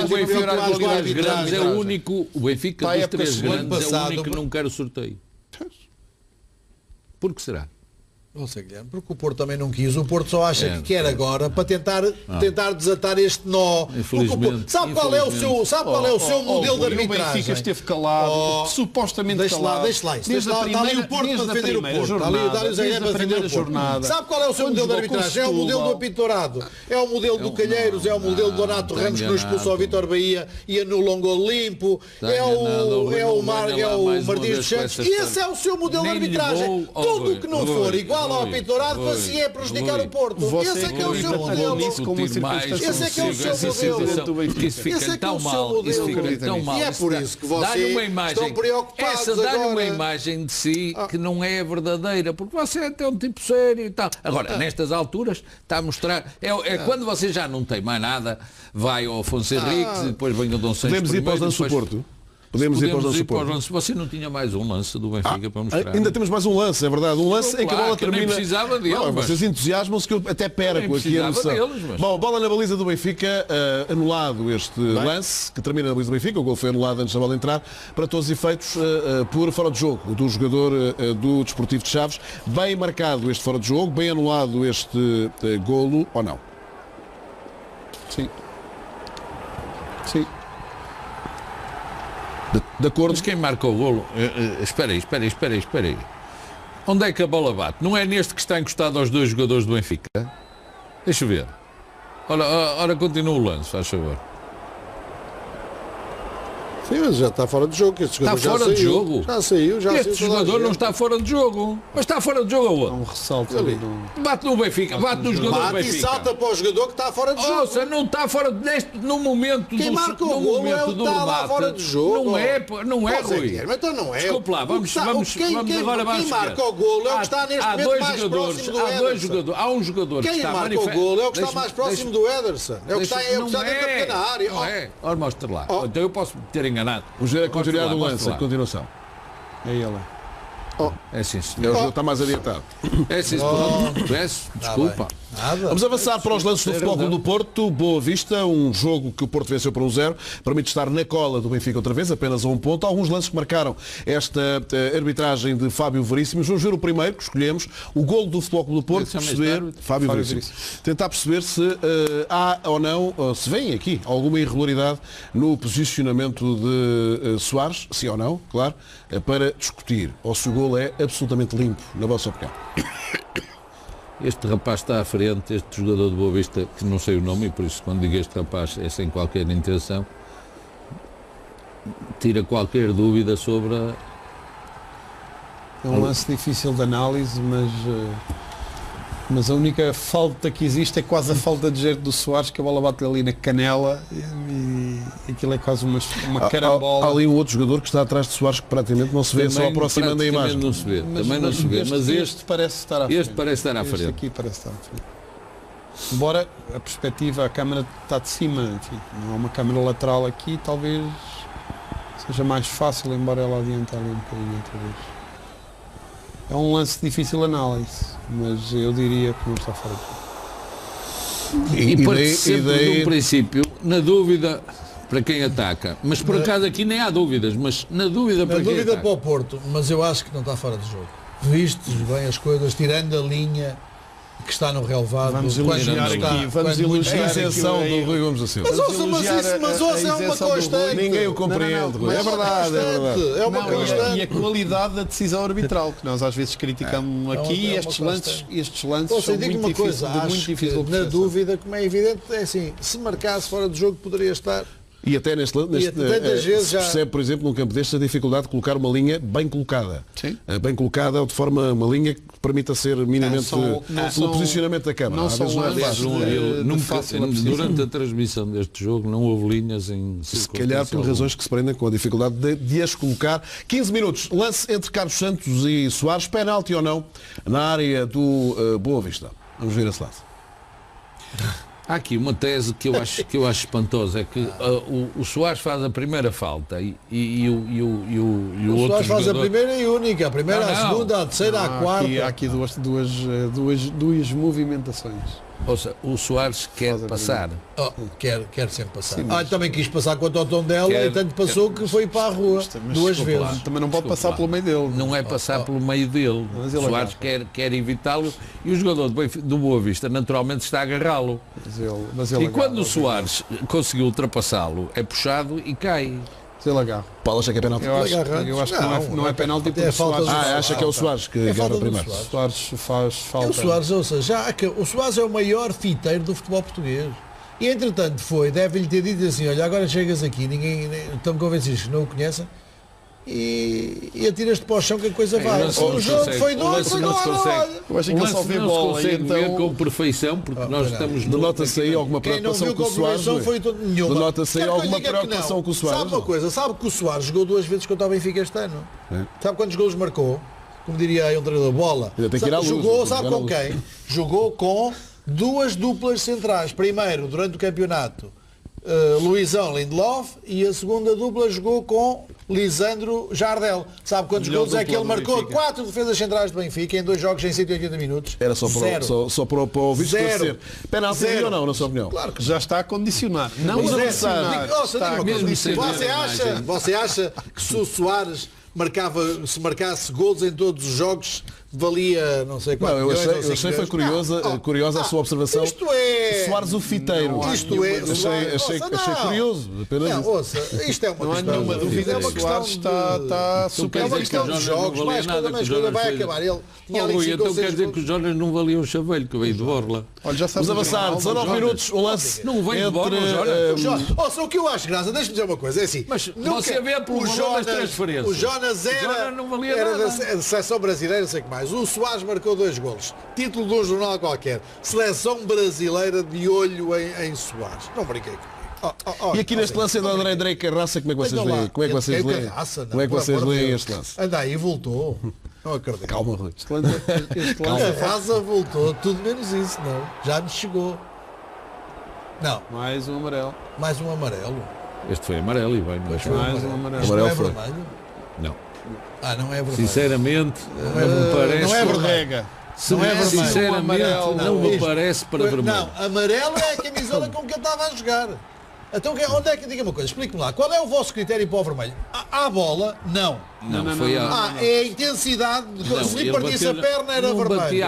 Benfica dos três grandes é o único. O Benfica dos três grandes é o único que não quer o sorteio. Por que será? Não sei, Guilherme, porque o Porto também não quis. O Porto só acha que quer agora para tentar desatar este nó. Sabe qual é o seu modelo de arbitragem? O Benfica esteve calado, supostamente calado. Deixa lá. Está ali o Porto para defender o Porto. Está ali o Dário Zé para defender o Porto. Sabe qual é o seu modelo de arbitragem? É o modelo do apito dourado. É o modelo do Calheiros, é o modelo do Donato Ramos que não expulsou ao Vítor Bahia e anula um gol limpo. É o Martins dos Santos. Esse é o seu modelo de arbitragem. Tudo o que não for igual ao apito dourado, assim é prejudicar o Porto. Esse é que é o seu modelo. Esse é que é o seu modelo. Isso fica tão mal. E é por isso que vocês estão preocupados essa dá-lhe uma imagem de si que não é verdadeira, porque você é até um tipo sério e tal. Agora, nestas alturas, está a mostrar... É quando você já não tem mais nada, vai ao Afonso Henriques e depois vem o Dom Santos. Podemos ir para o lance do Porto? Podemos ir para o lance. Você não tinha mais um lance do Benfica para mostrar? Ainda temos mais um lance, é verdade. Um lance em que a bola termina... Eu nem precisava dele. Vocês entusiasmam-se que eu até perco aqui a noção. Bom, bola na baliza do Benfica, anulado este lance, que termina na baliza do Benfica. O gol foi anulado antes da bola entrar, para todos os efeitos, por fora de jogo do jogador do Desportivo de Chaves. Bem marcado este fora de jogo, bem anulado este golo, ou não? Sim. De acordo. Mas quem marca o golo? Espera aí. Onde é que a bola bate? Não é neste que está encostado aos dois jogadores do Benfica? Deixa eu ver. Ora continua o lance, faz favor. Sim, mas já está fora de jogo. Este jogador está fora de jogo? Já saiu. Este jogador não está fora de jogo. Mas está fora de jogo aonde? Um ressalto ali. Bate no Benfica, bate no jogador do Benfica. E salta para o jogador que está fora de jogo. Ouça, não está fora no momento quem marca o golo é o que está lá fora de jogo. Não é, Rui. Então não é. Desculpe lá, vamos agora quem marca o golo é o que está neste momento mais próximo do Ederson. Há um jogador que está marca o golo é o que está mais próximo do Ederson. É o que está dentro da pequena área. Não é. Ora, mostra lá. Então eu posso ter enganado. Continuidade do lance, a continuação. É ele. É sim, senhor. O jogo está mais adiantado. É sim, desculpa. Vamos avançar para os lances do Futebol Clube do Porto. Boa Vista, um jogo que o Porto venceu por 1-0, permite estar na cola do Benfica outra vez, apenas a um ponto. Alguns lances que marcaram esta arbitragem de Fábio Veríssimo. Vamos ver o primeiro que escolhemos, o golo do Futebol Clube do Porto, perceber, Fábio Veríssimo. Tentar perceber se há ou não, se vem aqui alguma irregularidade no posicionamento de Soares, sim ou não, claro, para discutir, ou se o golo é absolutamente limpo, na vossa opinião. Este rapaz está à frente, este jogador de Boa Vista, que não sei o nome, e por isso quando digo este rapaz é sem qualquer intenção, tira qualquer dúvida sobre a... É um lance difícil de análise, mas a única falta que existe é quase a falta de jeito do Soares, que a bola bate ali na canela e aquilo é quase uma carambola. Há ali um outro jogador que está atrás de Soares que praticamente não se vê, só aproximando a imagem. Não se vê, também não se vê, mas este parece estar à frente. Este parece estar à frente. Este aqui parece estar à frente. Embora a perspectiva, a câmara está de cima, enfim, não há uma câmara lateral aqui, talvez seja mais fácil, embora ela adiante ali um bocadinho outra vez. É um lance de difícil análise, mas eu diria que não está fora de jogo. E parte sempre do princípio, na dúvida, para quem ataca. Mas por acaso aqui nem há dúvidas, mas na dúvida para quem ataca. Na dúvida para o Porto, mas eu acho que não está fora de jogo. Vistes bem as coisas, tirando a linha que está no relevado. Vamos elogiar aqui, vamos elogiar a isenção do Rui Gomes da Silva. Mas ouça, é uma constante. Ninguém o compreende. É verdade, é verdade. É uma constante. E a qualidade da decisão arbitral, que nós às vezes criticamos aqui, estes lances são muito difíceis. Na dúvida, como é evidente, é assim, se marcasse fora de jogo poderia estar. E até neste se percebe, por exemplo, num campo deste, a dificuldade de colocar uma linha bem colocada. Sim. Bem colocada, de forma uma linha que permita ser minimamente pelo posicionamento da câmara. Não são durante a transmissão deste jogo não houve linhas em se calhar por razões que se prendem com a dificuldade de as colocar. 15 minutos, lance entre Carlos Santos e Soares, penalti ou não, na área do Boa Vista. Vamos ver esse lance. Há aqui uma tese que eu acho espantosa, é que o Soares faz a primeira falta e o outro Soares faz jogador... a primeira e única, a primeira, a segunda, a terceira, a quarta. Há aqui duas movimentações. Ou seja, o Soares quer passar. Quer sempre passar. Ele também quis passar contra o Tondela e tanto passou que foi para a rua duas vezes. Também não pode passar pelo meio dele. Não é passar pelo meio dele. O Soares quer evitá-lo e o jogador do Boa Vista naturalmente está a agarrá-lo. E quando o Soares conseguiu ultrapassá-lo, é puxado e cai. Paulo acha que é penalti. Eu acho que não é penalti porque o Soares... acha que é o Soares que agarra primeiro. O Soares faz falta. O Soares, ou seja, o Soares é o maior fiteiro do futebol português. E entretanto deve-lhe ter dito assim, olha, agora chegas aqui, estão convencidos que não o conhecem, e atiras-te para o chão que a coisa vai. O jogo foi doido, foi doido. Eu acho que ele só vê bola e então... ver com perfeição, porque nós estamos... Denota-se aí alguma preocupação com o Soares. Denota-se aí alguma preocupação com o Soares. Sabe uma coisa? Sabe que o Soares jogou 2 vezes contra o Benfica este ano? Sabe quantos golos marcou? Como diria aí um treinador, bola. Jogou, sabe com quem? Jogou com 2 duplas centrais. Primeiro, durante o campeonato, Luizão Lindelof, e a segunda dupla jogou com Lisandro Jardel. Sabe quantos gols é que ele marcou? 4 defesas centrais de Benfica em 2 jogos em 180 minutos. Era só para o ouvir esclarecer. Penalti ou não, na sua opinião? Claro que já está a condicionar. Não Você acha que se o Soares se marcasse gols em todos os jogos, valia não sei quantos milhões? Eu achei foi curiosa a sua observação. Isto é... Soares o fiteiro. Achei curioso. Isto é uma questão. Não há nenhuma dúvida que o Soares está super... É uma questão de jogos, mais coisa vai acabar. Ele então quer dizer que os Jonas não valiam o chaveiro, que veio de Borla. Vamos avançar, 19 minutos, um lance. Não veio de Borla, Jonas. O que eu acho graça, deixa-me dizer uma coisa, é assim. Mas você vê pelo valor das transferências. O Jonas era da seleção brasileira, não sei o que mais. O Soares marcou 2 golos. Título de um jornal qualquer. Seleção brasileira de olho em Soares. Não brinquei comigo. E aqui neste lance do André Carraça, como é que vocês leem? Como é que vocês leem este lance? Anda aí, voltou. Não acredito. Calma, Rui. Carraça voltou, tudo menos isso, não. Já me chegou. Não. Mais um amarelo. Mais um amarelo. Este foi amarelo e bem. Mais um amarelo. Isto não é vermelho? Não. Não é vermelho. Sinceramente, não me parece. Não é vermelho. Sinceramente, não me parece para vermelho. Não, amarelo é a camisola com que ele estava a jogar. Então, onde é que, diga uma coisa, explique-me lá, qual é o vosso critério para o vermelho? A bola, não. Não, foi é a intensidade, se lhe partisse a perna era vermelho.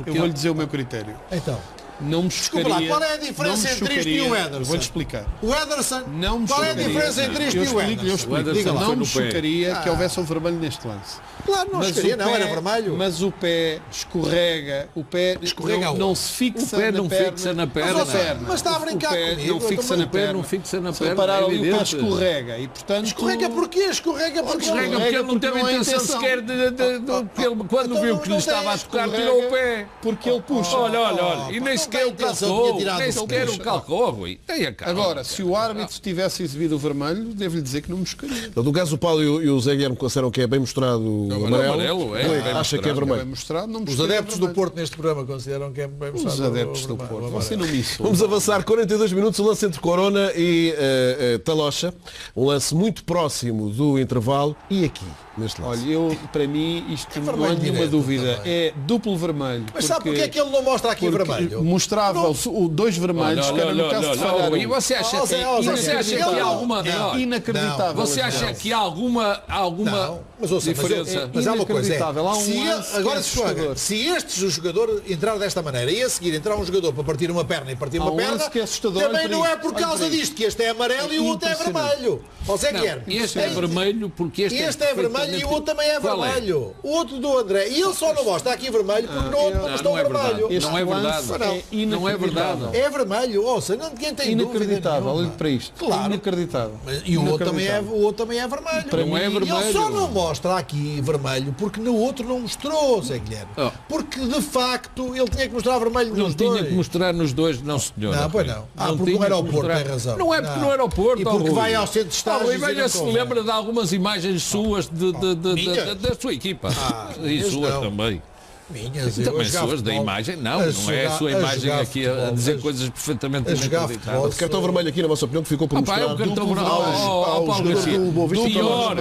Eu vou-lhe dizer o meu critério. Então. Não me chocaria. Desculpa lá, qual é a diferença entre isto e o Ederson? Vou-lhe explicar. O Ederson, qual é a diferença entre isto e o Ederson? Eu explico. Não me chocaria que houvesse um vermelho neste lance. Claro, não chocaria, não, era vermelho. Mas o pé escorrega, não se fixa na perna. Mas está a brincar comigo. Não fixa na perna. Não fixa na perna. Parar ali o pé escorrega e portanto... Escorrega porquê? Escorrega porque ele não teve intenção sequer de quando viu que lhe estava a tocar, tirou o pé. Porque ele puxa. Olha, e nem sequer o calcou, nem sequer o calcou, Rui. Agora, se o árbitro tivesse exibido o vermelho, devo-lhe dizer que não me chocaria. No caso, o Paulo e o Zé Guilherme consideram que é bem mostrado o amarelo. Acha que é vermelho. Os adeptos do Porto neste programa consideram que é bem mostrado. Os adeptos do Porto. Você não me insulta. Vamos avançar 42 minutos, o lance entre Corona e Talocha. Um lance muito próximo do intervalo. E aqui, neste lance? Olha, para mim, isto não há nenhuma dúvida. É duplo vermelho. Mas sabe porque é que ele não mostra aqui vermelho? Mostrava o 2 vermelhos, que era no caso de falhar. E você acha que há alguma... Inacreditável. Você acha que há alguma diferença? Mas há uma coisa, se este jogador entrar desta maneira e a seguir entrar um jogador para partir uma perna e partir uma perna, também não é por causa disto, que este é amarelo e o outro é vermelho. Este é vermelho porque este é vermelho e o outro também é vermelho. O outro do André. E ele só não mostra aqui vermelho porque no outro não mostrou vermelho. Não é verdade. Não é verdade. É vermelho. Ouça, ninguém tem dúvida. Inacreditável, olhe para isto. Claro. Inacreditável. E o outro também é vermelho. Não é vermelho. Ele só não mostra aqui vermelho porque no outro não mostrou, Zé Guilherme. Porque de facto ele tinha que mostrar vermelho nos dois. Não tinha que mostrar nos dois, não senhor. Não, pois não. Porque no aeroporto tem razão. Não é porque no aeroporto. E porque vai ao centro de estágio. E se lembra de algumas imagens suas da sua equipa. E suas também. Minhas, também suas da imagem, não é a sua imagem aqui a dizer coisas perfeitamente inacreditáveis. O cartão vermelho aqui, na vossa opinião, que ficou por mostrar é o cartão vermelho. Pior,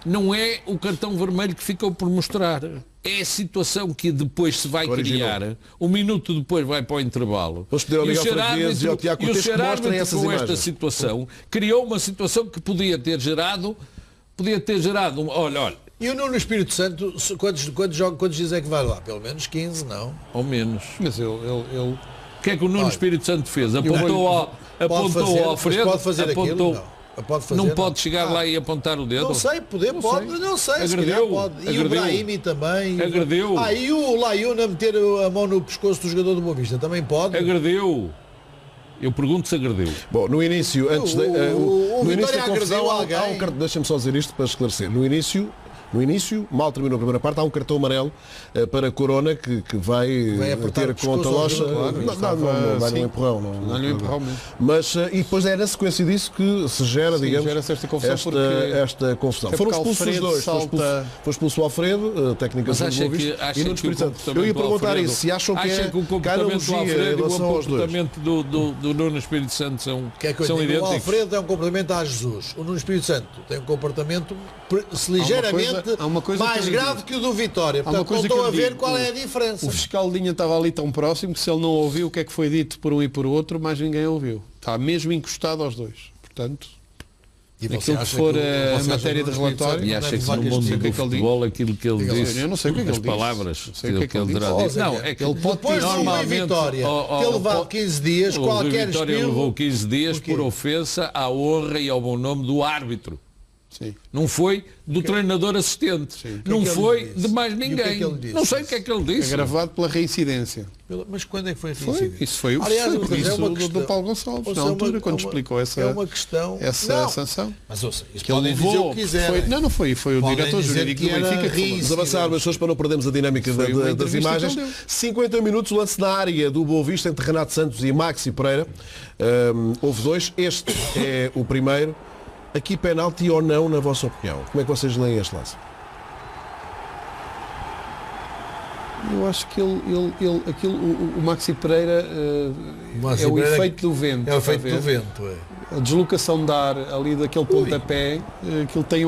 não é o cartão vermelho que ficou por mostrar. É a situação que depois se vai criar, um minuto depois vai para o intervalo. Vamos pedir ao Miguel Franquez e ao Tiago Cortes que mostrem essas imagens. Esta situação criou uma situação que podia ter gerado, olha. E o Nuno Espírito Santo, quantos dias é que vai lá? Pelo menos 15, não? Ou menos. Mas ele... O que é que o Nuno Espírito Santo fez? Apontou ao Alfredo, pode fazer aquilo? Não pode chegar lá e apontar o dedo? Não sei, pode, não sei. Agrediu, pode. E o Brahimi também. Agrediu. E o Laiuna meter a mão no pescoço do jogador do Boa Vista também pode. Agrediu. Eu pergunto se agrediu. Bom, no início, antes no início da confusão, deixa-me só dizer isto para esclarecer. No início, mal terminou a primeira parte, há um cartão amarelo para Corona que vai ter com a Talocha. Não dá-lhe um empurrão. Dá-lhe um empurrão mesmo. Mas, e depois é na sequência disso que se gera, digamos, esta confusão. Esta confusão. Foram expulsos os dois. Foi expulso o Alfredo, técnica do Boa Vista, e no Espírito Santo. Eu ia perguntar isso, se acham que é que o comportamento do Alfredo e o comportamento do Nuno Espírito Santo são idênticos. O Alfredo tem um comportamento a Jesus. O Nuno Espírito Santo tem um comportamento ligeiramente mais grave que o do Vitória. Portanto, não estou a ver qual é a diferença. O fiscal de linha estava ali tão próximo que se ele não ouviu o que é que foi dito por um e por outro, mais ninguém ouviu. Está mesmo encostado aos dois. Portanto, aquilo que for a matéria de relatório... E acha que no mundo do futebol aquilo que ele disse, eu não sei o que é que ele disse. As palavras que ele terá dito. Não, é que ele pode ter normalmente Vitória ter levado 15 dias, qualquer Vitória levou 15 dias por ofensa à honra e ao bom nome do árbitro. Sim. Não foi do treinador assistente. Sim. Não foi de mais ninguém. Não sei o que é que ele disse. É gravado pela reincidência. Mas quando é que foi a reincidência? Isso foi o do Paulo Gonçalves, na altura, quando explicou essa sanção. Mas ouça, isso podem dizer o que quiserem. Não foi o diretor jurídico do Benfica que vamos avançar, mas para não perdermos a dinâmica das imagens. 50 minutos, o lance na área do Boa Vista entre Renato Santos e Maxi Pereira. Houve dois. Este é o primeiro. Aqui penalti ou não, na vossa opinião? Como é que vocês leem este lance? Eu acho que o Maxi Pereira é o efeito do vento. É o efeito do vento, é. A deslocação de ar ali daquele pontapé, aquilo tem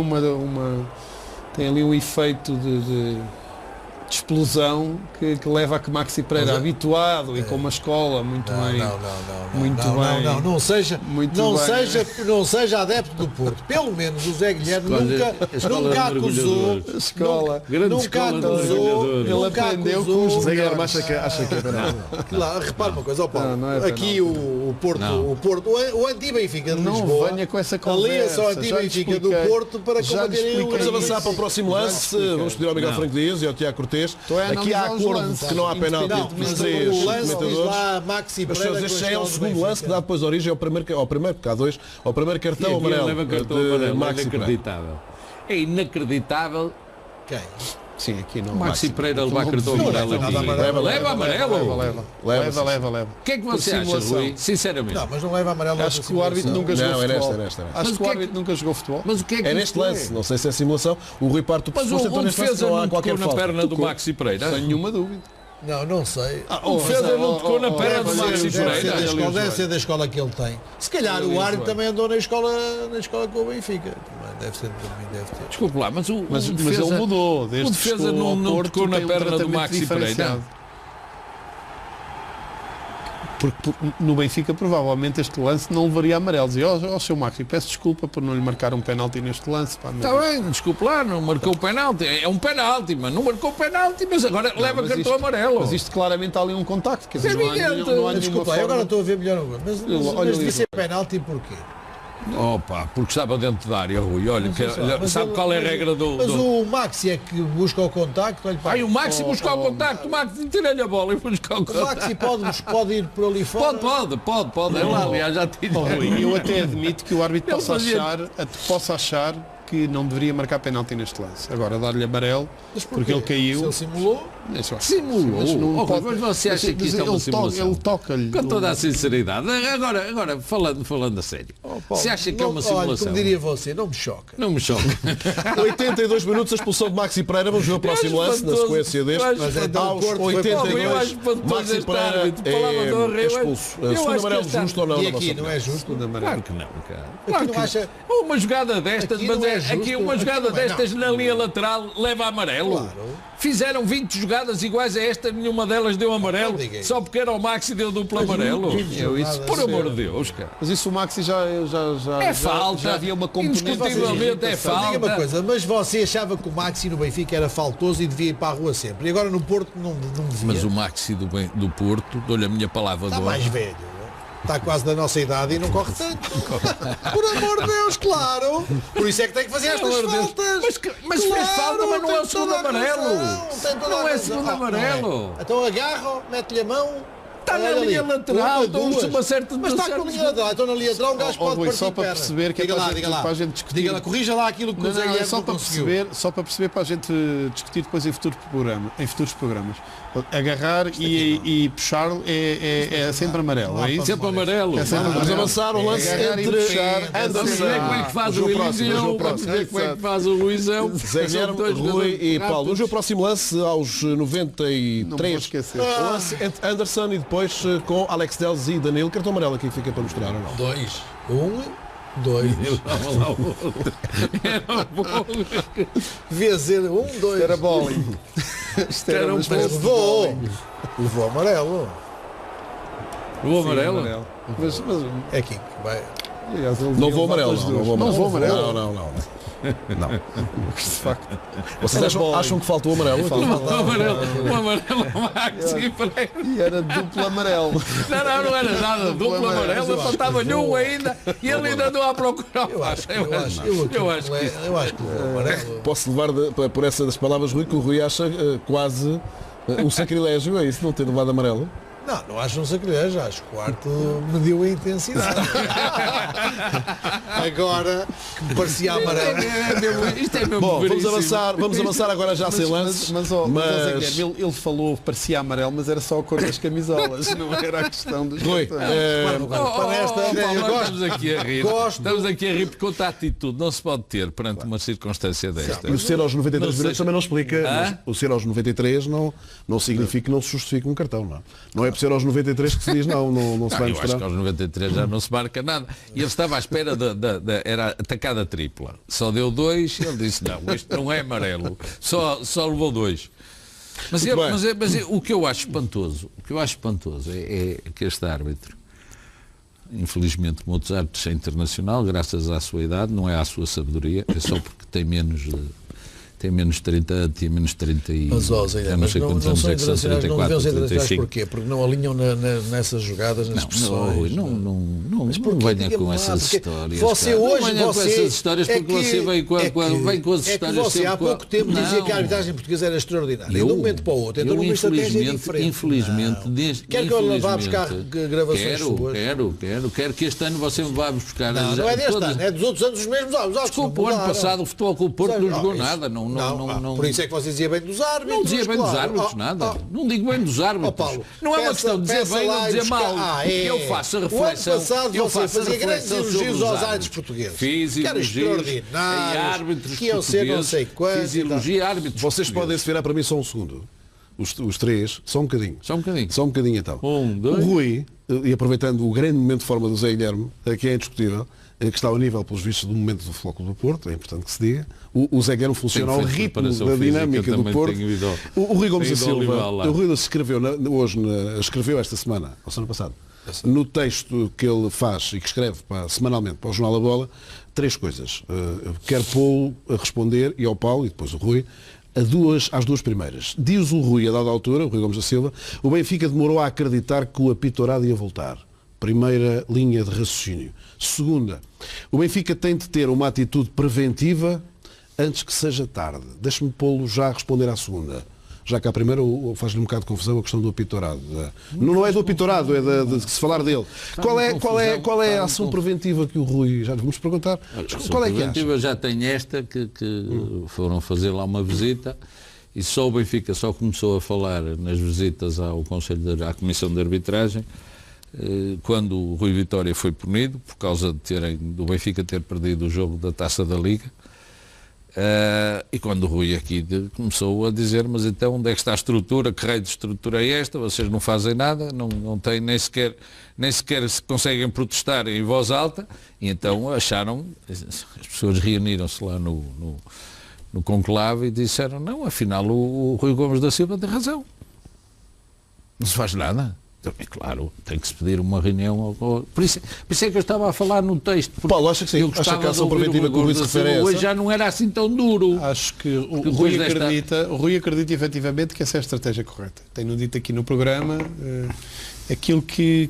tem ali um efeito de explosão que leva a que Maxi Pereira, habituado e com uma escola muito bem. Não seja adepto do Porto. Pelo menos o Zé Guilherme nunca acusou. Ele aprendeu com os Zé Guilherme acha que é penal. Repara uma coisa, Paulo. Aqui o Porto, o anti-Benfica de Lisboa. Não venha com essa conversa. Aliança ao anti-Benfica do Porto para combaterem o... Vamos avançar para o próximo lance. Vamos pedir ao Miguel Franquez e ao Tiago Cortes. Aqui há acordo que não há penalti entre os três comentadores. Mas este já é o segundo lance que dá depois origem ao primeiro, porque há dois, ao primeiro cartão amarelo de Maxi Pereira. É inacreditável. Quem? Sim, aqui não. Maxi Pereira levar cartão amarelo aqui. Leva amarelo? Leva. O que é que você acha, Rui? Sinceramente. Não, mas não leva amarelo. Acho que o árbitro nunca jogou futebol. Acho que o árbitro nunca jogou futebol. Mas o que é que é neste lance? Não sei se é simulação. O Rui parte do pressuposto, então neste lance não há qualquer falta. Na perna do Maxi Pereira? Sem nenhuma dúvida. Não sei. O defesa não tocou na perna do Maxi Pereira. Deve ser da escola que ele tem. Se calhar o árbitro também andou na escola com o Benfica. Deve ter. Desculpe lá, mas ele mudou. O defesa não tocou na perna do Maxi Pereira. Porque no Benfica provavelmente este lance não levaria amarelo. Dizia, seu Maxi, peço desculpa por não lhe marcar um penalti neste lance. Está bem, desculpe lá, não marcou o penalti. É um penalti, mas não marcou o penalti, mas agora leva cartão amarelo. Mas isto claramente há ali um contacto. Quer dizer, não há desculpa, eu agora estou a ver melhor. Mas disse penalti porquê? Opa, porque estava dentro da área, Rui. Olha, sabe qual é a regra do... Mas o Maxi é que busca o contacto. O Maxi busca o contacto. O Maxi tira-lhe a bola e busca o contacto. O Maxi pode ir por ali fora? Pode. Aliás, já tive. Eu até admito que o árbitro possa achar que não deveria marcar penalti neste lance. Agora dar-lhe amarelo, porque ele caiu. Se ele simulou? Simulou. Mas você acha que isto é uma simulação? Ele toca-lhe. Com toda a sinceridade. Agora falando a sério. Você acha que é uma simulação? Olha, como diria você, não me choca. Não me choca. 82 minutos, a expulsão de Maxi Pereira. Vamos ver o próximo lance na sequência deste. Mas então aos o Porto 82, Maxi Pereira é expulso. Segundo amarelo justo ou não? E aqui não é justo? Claro que não, cara. Claro que não acha... Uma jogada destas, mas aqui uma jogada destas na linha lateral leva amarelo. Claro. Fizeram 20 jogadas iguais a esta, nenhuma delas deu amarelo, só porque era o Maxi deu duplo amarelo. Por amor de Deus, cara. Mas isso o Maxi já é falta. Já havia uma componente. Indiscutivelmente é falta. Diga uma coisa, mas você achava que o Maxi no Benfica era faltoso e devia ir para a rua sempre. E agora no Porto não devia. Mas o Maxi do Porto, dou-lhe a minha palavra de honra. Está mais velho. Está quase da nossa idade e não corre tanto. Por amor de Deus, claro. Por isso é que tem que fazer estas faltas. Mas fez falta, mas não é o segundo amarelo. Não é segundo amarelo. Então agarra, mete-lhe a mão. Está na linha lateral, dão-se uma certa... Mas está com a linha lateral, então na linha lateral um gajo pode partir só para perceber que diga é para a gente discutir. Diga lá, corrija lá aquilo que o Zé Guilherme só para perceber para a gente discutir depois em futuros programas. Agarrar e puxar é sempre amarelo, é isso? Sempre amarelo. Vamos avançar o lance entre Anderson. Vamos ver como é que faz o Eliseu, vamos ver como é que faz o Luizão. Zé Guilherme, Rui e Paulo. Vamos ver o próximo lance aos 93. Não vou esquecer. O lance entre Anderson e depois com Alex Telles e Danilo. Cartão amarelo aqui fica para mostrar ou não? 2. 2. Devia ser 1, 2. Era bowling. Isto era Levou amarelo. Levou amarelo? Mas é aqui que vai. Não vou amarelo. Não vou amarelo. Não. De facto. Vocês acham que faltou o amarelo? O amarelo Maxi Pereira. E era duplo amarelo. Não era nada. Duplo amarelo, só estava um ainda e ele ainda andou a procurar. Eu acho que o amarelo. Posso levar por essa das palavras, Rui, que o Rui acha quase um sacrilégio, é isso, não ter levado amarelo? Não acho um sacrilégio, acho que o Arte mediu a intensidade. Agora que me parecia amarelo. Isto é mesmo. Bom, vamos avançar agora já sem lances. Mas ele falou parecia amarelo, mas era só a cor das camisolas, não era a questão dos Rui, estamos aqui a rir. Estamos aqui a rir porque outra atitude não se pode ter perante uma circunstância desta. E o ser aos 93 minutos também não explica. O ser aos 93 não significa que não se justifique um cartão, não. Não é por ser aos 93 que se diz não se vai eu mostrar. acho que aos 93 já não se marca nada. E ele estava à espera era atacada tripla. Só deu 2, ele disse não, isto não é amarelo. Só levou 2. Mas o que eu acho espantoso, é que este árbitro, infelizmente Mozart é internacional, graças à sua idade, não é à sua sabedoria, é só porque tem menos 30, tinha menos 30 e... Mas não são internacionais, não devem ser internacionais porquê? Porque não alinham nessas jogadas, nas expressões. Não venha com essas histórias. Você hoje, não venha com essas histórias porque você vem com as histórias. É que você há pouco tempo dizia que a arbitragem portuguesa era extraordinária. E de um momento para o outro, então numa estratégia diferente. Infelizmente, quer que eu vá buscar gravações suas? Quero que este ano você me vá buscar... Não é deste ano, é dos outros anos os mesmos anos. Desculpa, o ano passado o Futebol Clube Porto não jogou nada. Não, por isso é que você dizia bem dos árbitros. Não dizia bem dos árbitros, nada. Não digo bem dos árbitros. Paulo, não é uma questão de dizer bem ou dizer mal. Eu faço a reflexão. O ano passado você fazia grandes elogios aos árbitros portugueses. Fiz elogios a árbitros portugueses. Fiz elogio a árbitros. Vocês podem se virar para mim só um segundo. Os três, só um bocadinho. Só um bocadinho então. 1, 2. O Rui, e aproveitando o grande momento de forma do Zé Guilherme, que é indiscutível, que está ao nível, pelos vistos, do momento do Futebol Clube do Porto, é importante que se diga. O Zé Guilherme funciona ao ritmo da dinâmica do Porto. O Rui Gomes da Silva escreveu esta semana, ou semana passada, no texto que ele faz e que escreve semanalmente para o Jornal da Bola, 3 coisas. Quero pô-lo a responder, e ao Paulo, e depois o Rui, às duas primeiras. Diz o Rui, a dada altura, o Rui Gomes da Silva, o Benfica demorou a acreditar que o apito Dourado ia voltar. Primeira linha de raciocínio. Segunda, o Benfica tem de ter uma atitude preventiva antes que seja tarde. Deixe-me pô-lo já a responder à segunda. já que a primeira faz-lhe um bocado de confusão a questão do apitorado. Não é do apitorado, é de se falar dele. Qual é a ação preventiva que o Rui, já lhe vamos perguntar, qual é que acha? Já tem esta que foram fazer lá uma visita e só o Benfica só começou a falar nas visitas ao Conselho à Comissão de Arbitragem quando o Rui Vitória foi punido por causa do Benfica ter perdido o jogo da Taça da Liga. E quando o Rui aqui começou a dizer, mas então onde é que está a estrutura, que raio de estrutura é esta, vocês não fazem nada, não têm nem sequer se conseguem protestar em voz alta, e então acharam, as pessoas reuniram-se lá no conclave e disseram, não, afinal o Rui Gomes da Silva tem razão, não se faz nada. Então, é claro, tem que se pedir uma reunião. Por isso é que eu estava a falar no texto. Paulo, acha que sim? Acha que a ação preventiva que o Rui se refere a essa? Hoje já não era assim tão duro. Acho que o Rui acredita efetivamente que essa é a estratégia correta. Tenho dito aqui no programa aquilo que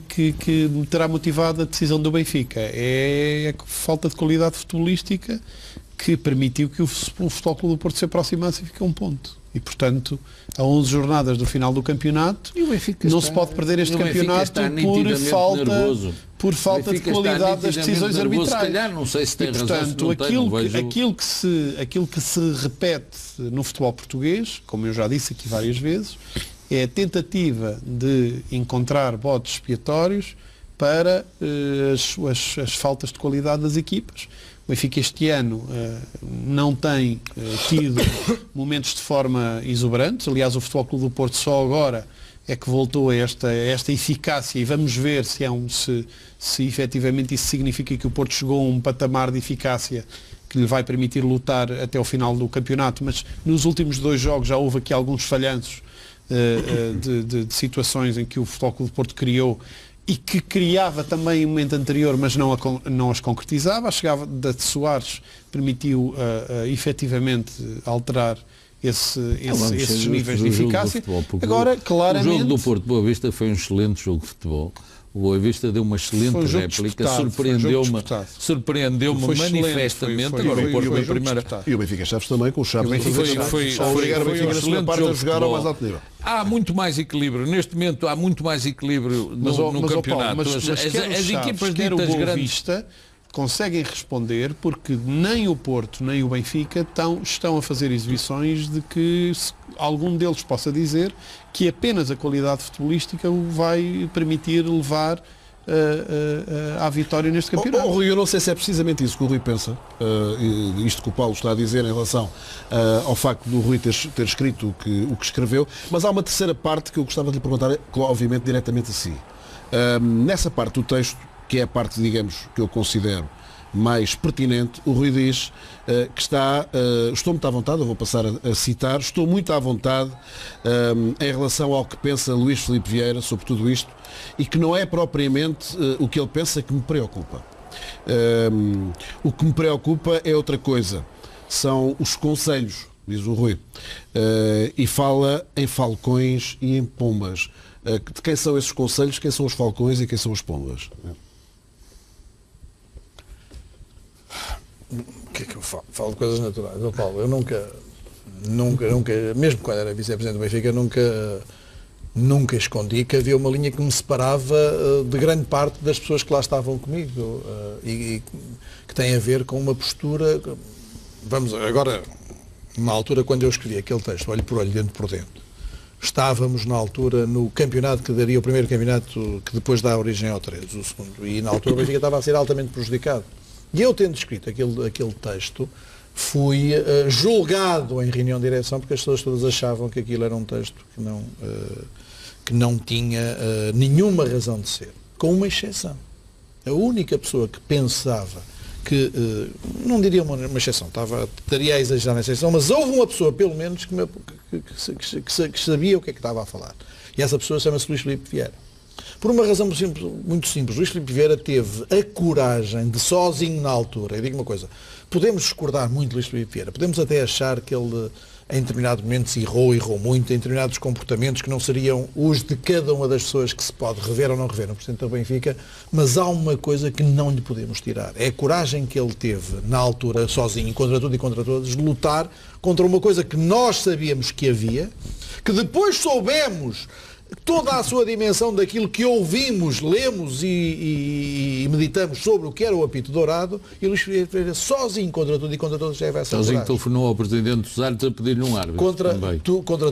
me terá motivado a decisão do Benfica. É a falta de qualidade futebolística que permitiu que o Futebol Clube do Porto se aproximasse e fique a um ponto. E, portanto, a 11 jornadas do final do campeonato, não se pode perder este campeonato por falta de qualidade das decisões arbitrais. Não sei se tem e, portanto, aquilo que se repete no futebol português, como eu já disse aqui várias vezes, é a tentativa de encontrar bodes expiatórios para as faltas de qualidade das equipas. O Benfica este ano não tem tido momentos de forma exuberante. Aliás, o Futebol Clube do Porto só agora é que voltou a esta eficácia, e vamos ver se efetivamente isso significa que o Porto chegou a um patamar de eficácia que lhe vai permitir lutar até ao final do campeonato. Mas nos últimos 2 jogos já houve aqui alguns falhanços de situações em que o Futebol Clube do Porto criou e que criava também em um momento anterior, mas não as concretizava. A chegada de Soares permitiu efetivamente alterar esses níveis de eficácia. Agora, claramente... O jogo do Porto Boa Vista foi um excelente jogo de futebol. O Boa Vista deu uma excelente réplica, surpreendeu-me manifestamente. Agora o Porto foi a primeira. E o Benfica Chaves também, com o Chaves foi um excelente parte a jogar ao mais alto nível. Há muito mais equilíbrio, neste momento há muito mais equilíbrio no campeonato. Mas as equipas ditas grandes conseguem responder, porque nem o Porto nem o Benfica estão a fazer exibições de que algum deles possa dizer que apenas a qualidade futebolística o vai permitir levar à vitória neste campeonato. Rui, eu não sei se é precisamente isso que o Rui pensa, isto que o Paulo está a dizer em relação ao facto do Rui ter escrito o que escreveu, mas há uma terceira parte que eu gostava de lhe perguntar, obviamente diretamente a si. Nessa parte do texto, que é a parte, digamos, que eu considero mais pertinente, o Rui diz que estou muito à vontade, eu vou passar a citar, estou muito à vontade em relação ao que pensa Luís Filipe Vieira sobre tudo isto, e que não é propriamente o que ele pensa que me preocupa. O que me preocupa é outra coisa, são os conselhos, diz o Rui, e fala em falcões e em pombas. De quem são esses conselhos, quem são os falcões e quem são as pombas? O que é que eu falo? Falo de coisas naturais. Eu, Paulo, eu nunca, mesmo quando era vice-presidente do Benfica, nunca escondi que havia uma linha que me separava de grande parte das pessoas que lá estavam comigo e que tem a ver com uma postura. Vamos agora, na altura quando eu escrevi aquele texto, olho por olho, dentro por dentro, estávamos na altura no campeonato que daria o primeiro campeonato que depois dá origem ao 13, o segundo, e na altura o Benfica estava a ser altamente prejudicado. E eu, tendo escrito aquele texto, fui julgado em reunião de direção, porque as pessoas todas achavam que aquilo era um texto que não tinha nenhuma razão de ser, com uma exceção. A única pessoa que pensava que, não diria uma exceção, estaria a exagerar na exceção, mas houve uma pessoa, pelo menos, que sabia o que é que estava a falar. E essa pessoa chama-se Luís Filipe Vieira. Por uma razão muito simples, Luís Filipe Vieira teve a coragem de, sozinho na altura, eu digo uma coisa, podemos discordar muito de Luís Filipe Vieira, podemos até achar que ele em determinados momentos errou muito, em determinados comportamentos que não seriam os de cada uma das pessoas que se pode rever ou não rever no Presidente do Benfica, mas há uma coisa que não lhe podemos tirar. É a coragem que ele teve, na altura, sozinho, contra tudo e contra todos, de lutar contra uma coisa que nós sabíamos que havia, que depois soubemos toda a sua dimensão daquilo que ouvimos, lemos e meditamos sobre o que era o apito dourado, e Luís Pereira sozinho contra tudo e contra todos já vai ser sozinho telefonou ao Presidente dos Árbitros a pedir-lhe um árbitro contra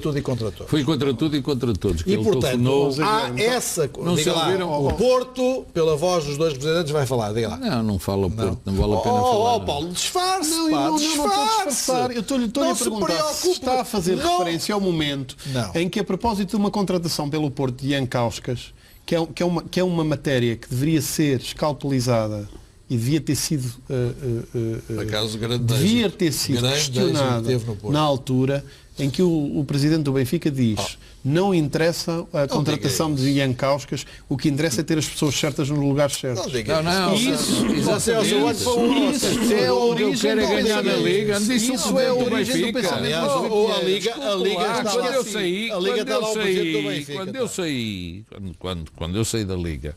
tudo e contra todos. Foi contra tudo e contra todos. E portanto, há essa... Não se ouviram? O Porto, pela voz dos dois presidentes, vai falar. Diga lá. Não fala o Porto, não vale a pena falar. Paulo, disfarce, não estou a disfarçar. Eu estou-lhe a perguntar se está a fazer referência ao momento em que, a propósito de uma contratação pelo Porto de Ian Kauskas, que é uma matéria que deveria ser escalpelizada e devia ter sido questionada na altura, em que o Presidente do Benfica diz não interessa a contratação de Ian Kauskas, o que interessa é ter as pessoas certas nos lugares certos. Isso é a origem do ganhar na Liga. Isso é a origem do pensamento. Quando eu saí da Liga,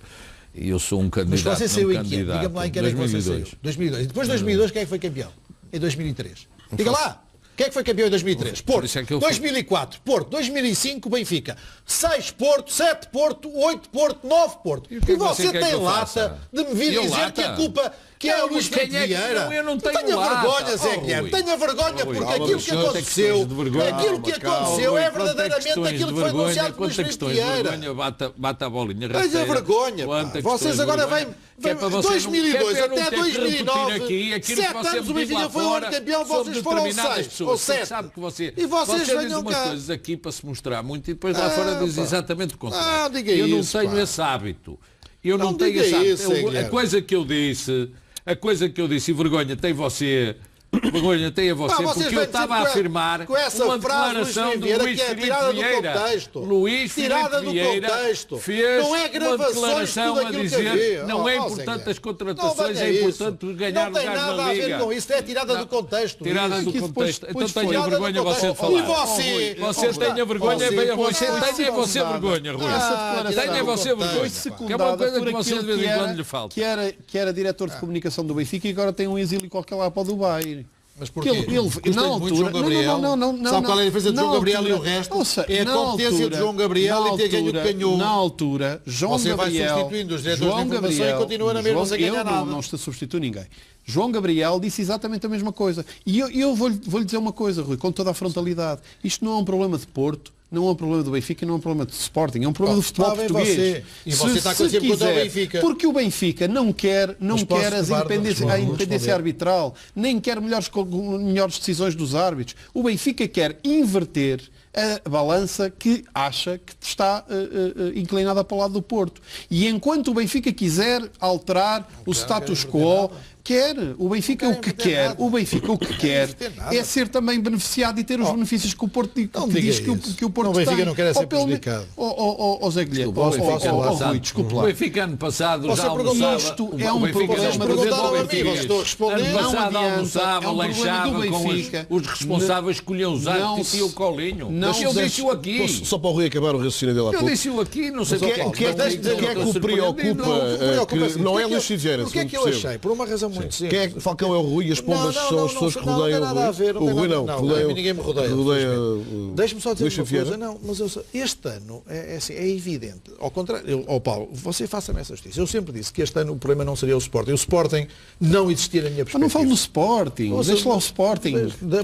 e eu sou um candidato. Mas você saiu em que? Diga-me lá em que ano é que você saiu. 2002. Depois de 2002, quem é que foi campeão? Em 2003. Diga lá! Quem é que foi campeão em 2003? Porto. 2004, Porto. 2005, Benfica. 6 Porto, 7 Porto, 8 Porto, 9 Porto. E você tem lata de me vir dizer que a culpa que é o Luís Pinto Vieira. Eu não tenho vergonha, Zé Guilherme. Tenha vergonha, porque aquilo que aconteceu é verdadeiramente aquilo que foi anunciado por Luís Pinto Vieira. Bata a bolinha. Tenha vergonha. Vocês agora vêm... 2002 até 2009, 7 anos o Benfica foi o ano campeão, vocês foram 6 ou 7. E vocês venham umas cá. coisas aqui para se mostrar muito e depois lá fora diz exatamente o contrário. Diga eu não isso, tenho esse hábito. Eu não tenho esse hábito. A coisa que eu disse, e vergonha tem você... Vergonha tem a você, porque eu estava a afirmar com essa uma frase, declaração do Luís Filipe Vieira. Luís Filipe Vieira fez uma declaração a dizer não é importante as contratações, é importante ganhar lugares na Liga. Não tem nada a ver com isso, é tirada do contexto. Tirada do contexto. Então tenha vergonha você de falar. E você? Você tenha vergonha, tenha você vergonha, Rui. Tenha você vergonha. Que é uma coisa que você de vez em quando lhe falta. Que era diretor de comunicação do Benfica e agora tem um exílio qualquer lá para o Dubai. Mas porquê? Na altura, sabe qual é a diferença de João Gabriel e o resto? É a competência de João Gabriel e ter ganho o que ganhou. Na altura, João Gabriel... Você vai substituindo os diretores de informação e continua na mesma sem ganhar nada. Não está a substituir ninguém. João Gabriel disse exatamente a mesma coisa. E eu vou-lhe dizer uma coisa, Rui, com toda a frontalidade. Isto não é um problema de Porto, não é um problema do Benfica, não é um problema de Sporting, é um problema do futebol português. E você está com sempre contra o Benfica. Porque o Benfica não quer a independência arbitral, nem quer melhores decisões dos árbitros. O Benfica quer inverter a balança que acha que está inclinada para o lado do Porto. E enquanto o Benfica quiser alterar o status quo, o Benfica o que quer é ser também beneficiado e ter os benefícios que o Porto diz que o Porto tem. O Benfica não quer ser prejudicado. Zé Guilherme, Rui, desculpe lá. O Benfica ano passado já almoçava. Isto é um problema do Benfica. Ano passado almoçava, lanchava com os responsáveis, escolhiam os árbitros e tinham o colinho. Eu disse-o aqui. Só para o Rui acabar o raciocínio dele há pouco. Eu disse-o aqui, não sei o que é que o preocupa, não é Luís Vieira. O que é que eu achei? Por uma razão muito simples. Falcão é o Rui e as pombas são as pessoas que rodeiam o Rui. Não, ninguém me rodeia. Deixe-me só dizer uma coisa. Não, mas este ano é evidente. Ao contrário, Paulo, você faça-me essa justiça. Eu sempre disse que este ano o problema não seria o Sporting. O Sporting não existia na minha perspectiva. Não falo no Sporting. Deixa lá o Sporting.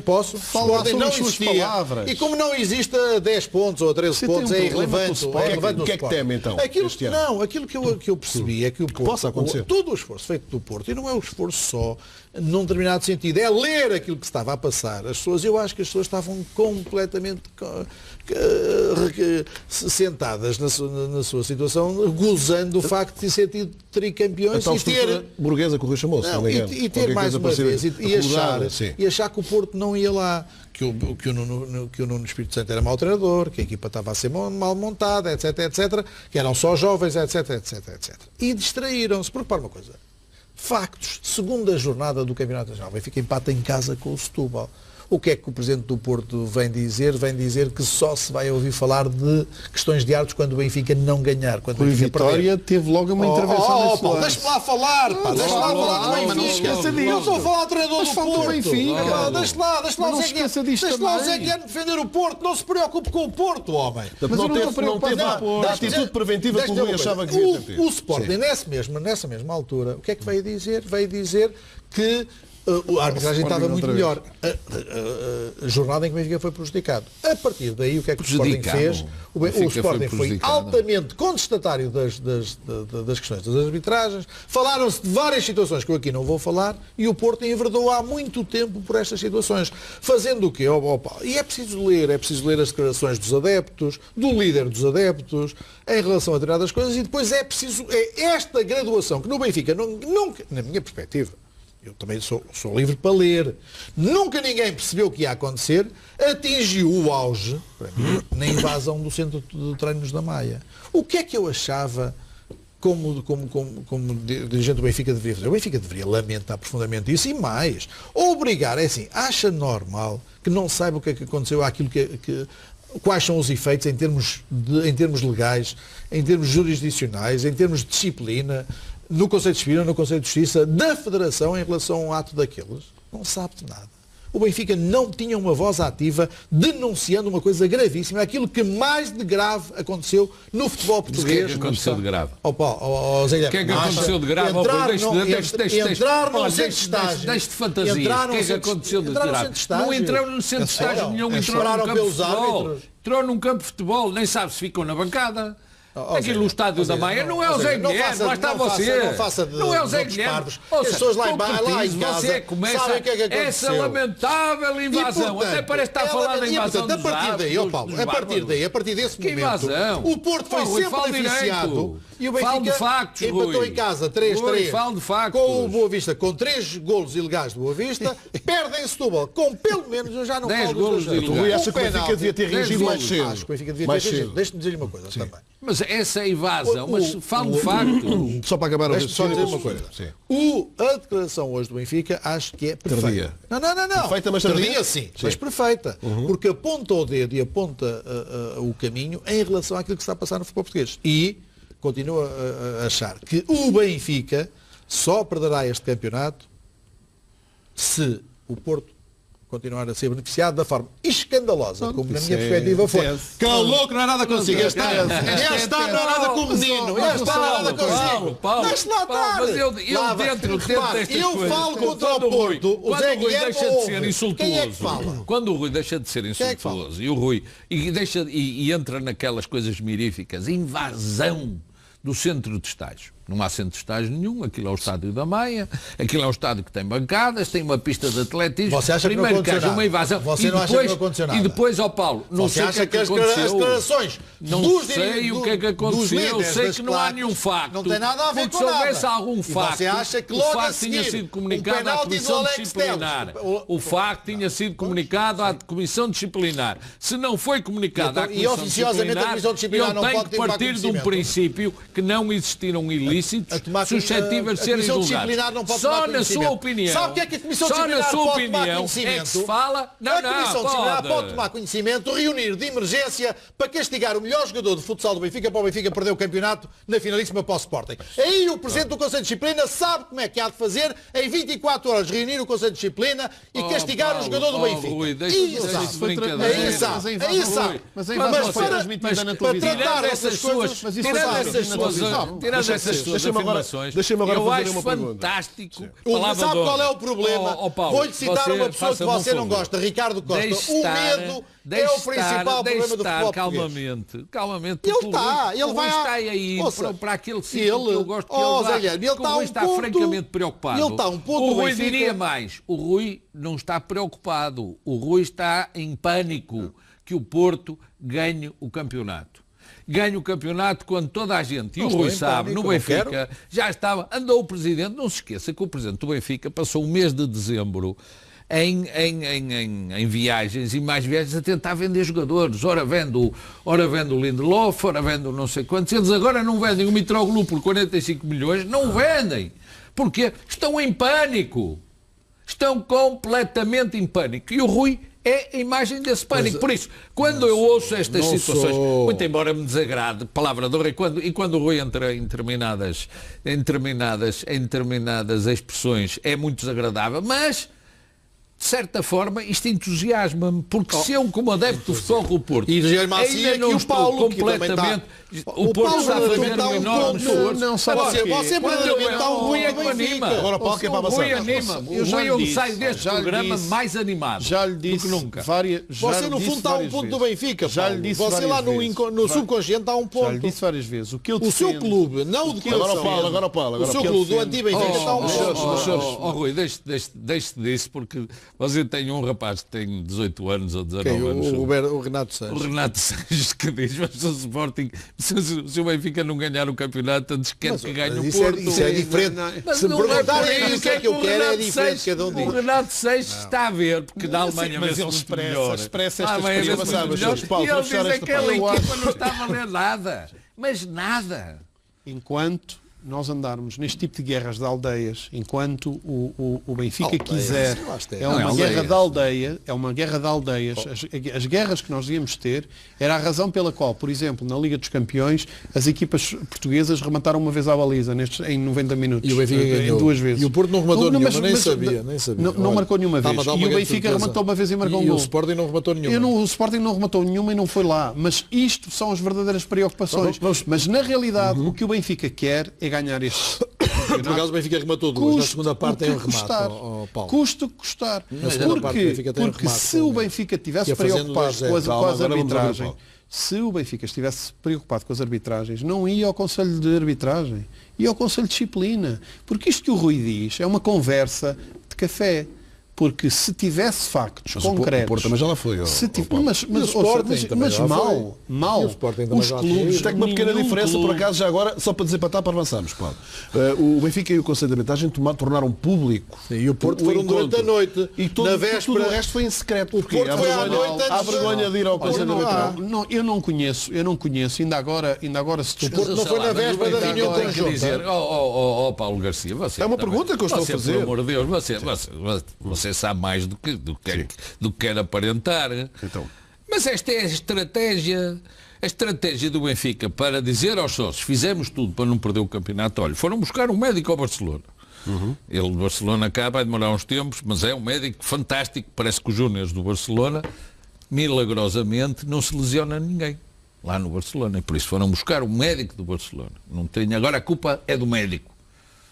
Posso? O Sporting não existia. E como não existe a 10 pontos ou a 13 pontos, é irrelevante. O que é que teme então? Aquilo que eu percebi é que o Porto, possa acontecer. Todo o esforço feito do Porto, e não é o esforço só num determinado sentido, é ler aquilo que se estava a passar. Eu acho que as pessoas estavam completamente sentadas na sua situação, gozando o facto de ser tido tricampeões e ter burguesa que o Rui chamou, e ter mais uma vez e achar que o Porto não ia lá, que o Nuno Espírito Santo era mau treinador, que a equipa estava a ser mal montada, etc, que eram só jovens, etc. E distraíram-se, porque para uma coisa, factos, segunda jornada do Campeonato Nacional, o Benfica empata em casa com o Setúbal. O que é que o Presidente do Porto vem dizer? Vem dizer que só se vai ouvir falar de questões de árbitros quando o Benfica não ganhar. Quando o Vitória teve logo uma intervenção nesse lance. Deixa-me lá falar, pá. Deixa-me lá falar do Benfica. Eu estou a falar do treinador do Porto. Deixa lá o Zé Guilherme defender o Porto. Não se preocupe com o Porto, homem. Mas não teve a atitude preventiva que o Rui achava que devia ter. O Sporting, nessa mesma altura, o que é que veio dizer? Veio dizer que a arbitragem estava muito melhor. A jornada em que o Benfica foi prejudicado. A partir daí, o que é que o Sporting fez? O Sporting foi altamente contestatário das questões das arbitragens. Falaram-se de várias situações que eu aqui não vou falar e o Porto enverdou há muito tempo por estas situações. Fazendo o quê? E é preciso ler as declarações dos adeptos, do líder dos adeptos, em relação a determinadas coisas, e depois é preciso esta graduação que no Benfica, nunca, na minha perspectiva, eu também sou livre para ler. Nunca ninguém percebeu o que ia acontecer, atingiu o auge, para mim, na invasão do centro de treinos da Maia. O que é que eu achava como dirigente do Benfica deveria fazer? O Benfica deveria lamentar profundamente isso e mais. Obrigar, acha normal que não saiba o que é que aconteceu àquilo quais são os efeitos em termos legais, em termos jurisdicionais, em termos de disciplina, no Conselho de Disciplina, no Conselho de Justiça, da Federação em relação a um ato daqueles? Não sabe de nada. O Benfica não tinha uma voz ativa denunciando uma coisa gravíssima, aquilo que mais de grave aconteceu no futebol português. O que é que aconteceu de grave? O que é que aconteceu de grave? Entrar no centro de estágio. Deixe de fantasia. O que é que aconteceu de grave? Não entrou no centro de estágio nenhum, entrou num campo de futebol. Entrou num campo de futebol, nem sabe se ficou na bancada. Aquilo no estádio da Maia não é o Zé Guilherme, lá está você. Não é o Zé Guilherme. As pessoas lá em casa você começa essa lamentável invasão. Até parece estar a falar da invasão dos árbitros. A partir desse momento, o Porto foi sempre beneficiado. E o Benfica empatou em casa 3-3 com o Boa Vista, com 3 golos ilegais do Boa Vista. Perdem Setúbal com pelo menos, eu já não falo dos golos. O Rui acha que o Benfica devia ter reagido mais cedo. Acho que o Benfica devia ter reagido. Deixe-me dizer-lhe uma coisa também. Mas essa invasão, mas falo de facto. Só para acabar só dizer uma coisa. A declaração hoje do Benfica acho que é perfeita. Não. Perfeita, mas tardia sim, mas perfeita. Porque aponta o dedo e aponta o caminho em relação àquilo que está a passar no futebol português. E continuo a achar que o Benfica só perderá este campeonato se o Porto continuar a ser beneficiado da forma escandalosa, como na minha perspectiva foi. Calou que não é nada consigo. Este ano não é nada com o menino. Este ano não é nada consigo. Deixa lá estar. Mas eu dentro destas eu coisas. falo contra o Porto. O Zé Guilherme deixa de ser insultuoso. Quem é que fala? Quando o Rui deixa de ser insultuoso e o Rui e entra naquelas coisas miríficas, invasão do centro de estágio. Não há centro de estágio nenhum, aquilo é o estádio da Maia, aquilo é um estádio que tem bancadas, tem uma pista de atletismo. Você acha primeiro que haja uma invasão você não acha que não aconteceu nada? E depois, Paulo, não sei o que é que aconteceu. As declarações não sei o que é que aconteceu, eu sei que não há nenhum facto. Não tem nada a ver com nada. Se houvesse algum facto, você acha que o facto tinha sido comunicado à Comissão Disciplinar. O facto tinha sido comunicado à Comissão Disciplinar. Se não foi comunicado à Comissão Disciplinar, eu tenho que partir de um princípio que não existiram ilícitos suscetíveis de serem julgados. Só na sua opinião. Sabe o que é que a Comissão Disciplinar pode tomar conhecimento? É que se fala? A Comissão Disciplinar pode tomar conhecimento, reunir de emergência para castigar o melhor jogador de futsal do Benfica para o Benfica perder o campeonato na finalíssima para o Sporting. Aí o Presidente do Conselho de Disciplina sabe como é que há de fazer em 24 horas reunir o Conselho de Disciplina e castigar o jogador do Benfica. Aí sabe. Mas a invasão foi transmitida na televisão. Tirando essas suas afirmações, eu acho fantástico. Sabe qual é o problema? Vou-lhe citar uma pessoa que você não gosta, Ricardo Costa. O medo é o principal problema do futebol português. Calmamente. Ele vai está aí para aquele sítio que eu gosto que ele vá. O Rui está francamente preocupado. Ele está o Rui diria mais. O Rui não está preocupado. O Rui está em pânico que o Porto ganhe o campeonato. Ganha o campeonato quando toda a gente, e o Rui sabe, no Benfica, já estava, andou o Presidente, não se esqueça que o Presidente do Benfica passou o mês de dezembro em viagens e mais viagens a tentar vender jogadores. Ora vende o Lindelof, ora vende o não sei quantos. Eles agora não vendem o Mitroglou por 45 milhões, não vendem. Porque estão em pânico. Estão completamente em pânico. E o Rui é a imagem desse pânico. Por isso, quando eu ouço estas situações, muito embora me desagrade, palavra de honra, e quando o Rui entra em determinadas expressões, é muito desagradável, mas de certa forma, isto entusiasma-me, porque se eu, como adepto do Futebol do Porto, ainda não estou completamente... O Porto está a fazer um enorme esforço. Não sabe você está um Rui é que me anima. Agora o Paulo que é para avançar. O Rui anima. O Rui sai deste programa mais animado já lhe disse do que nunca. Você no fundo está a um ponto do Benfica. Já lhe disse você lá no subconsciente está a um ponto. Já lhe disse várias vezes. O seu clube, não o de Agora o Paulo. O seu clube do anti-Benfica está a um ponto. Rui, deixe disso, porque você tem um rapaz que tem 18 anos ou 19 anos. O Renato Sanches. O Renato Sanches que diz, mas o Sporting, se o Benfica não ganhar o campeonato, antes quer que ganhe o Porto. Isso é diferente. Se me perguntarem o que é que eu quero, é diferente cada um diz. O Renato Sanches está a ver, porque na Alemanha mas ele expressa estas coisas. E ele diz que aquela equipa não está a valer nada. Mas nada. Enquanto nós andarmos neste tipo de guerras de aldeias, enquanto o Benfica quiser, é uma guerra de aldeia, é uma guerra de aldeias. As guerras que nós devíamos ter era a razão pela qual, por exemplo, na Liga dos Campeões, as equipas portuguesas remataram uma vez à baliza em 90 minutos. E o Benfica ganhou. 2 vezes. E o Porto não rematou nenhuma, nem sabia. Não marcou nenhuma vez. E o Benfica rematou uma vez e marcou um gol. E o Sporting não rematou nenhuma. O Sporting não rematou nenhuma e não foi lá. Mas isto são as verdadeiras preocupações. Mas na realidade, o que o Benfica quer é ganhar este. Por acaso o Benfica rematou 2, na segunda parte tem um remate, Paulo. Custa o que custar. Porque se o Benfica estivesse preocupado com as arbitragens, se o Benfica estivesse preocupado com as arbitragens, não ia ao Conselho de Arbitragem, ia ao Conselho de Disciplina. Porque isto que o Rui diz é uma conversa de café. Porque se tivesse factos concretos... O Porto também já lá foi. Mas mal. Os clubes... Tem uma pequena diferença, por acaso, já agora, só para desempatar, para avançarmos, Paulo. O Benfica e o Conselho de Arbitragem tornaram público. Sim, e o Porto foram durante a noite. E tudo o resto foi em secreto. O Porto foi à noite. Há vergonha de ir ao Conselho de Arbitragem. Eu não conheço. Ainda agora se o Porto não foi na véspera da reunião conjunta. Paulo Garcia, você... É uma pergunta que eu estou a fazer. Por amor de Deus, você sabe mais do que quer aparentar. Então. Mas esta é a estratégia do Benfica para dizer aos sócios, fizemos tudo para não perder o campeonato. Olha, foram buscar um médico ao Barcelona. Ele do Barcelona acaba, vai demorar uns tempos, mas é um médico fantástico. Parece que os júniores do Barcelona, milagrosamente, não se lesiona ninguém lá no Barcelona. E por isso foram buscar o médico do Barcelona. Agora a culpa é do médico.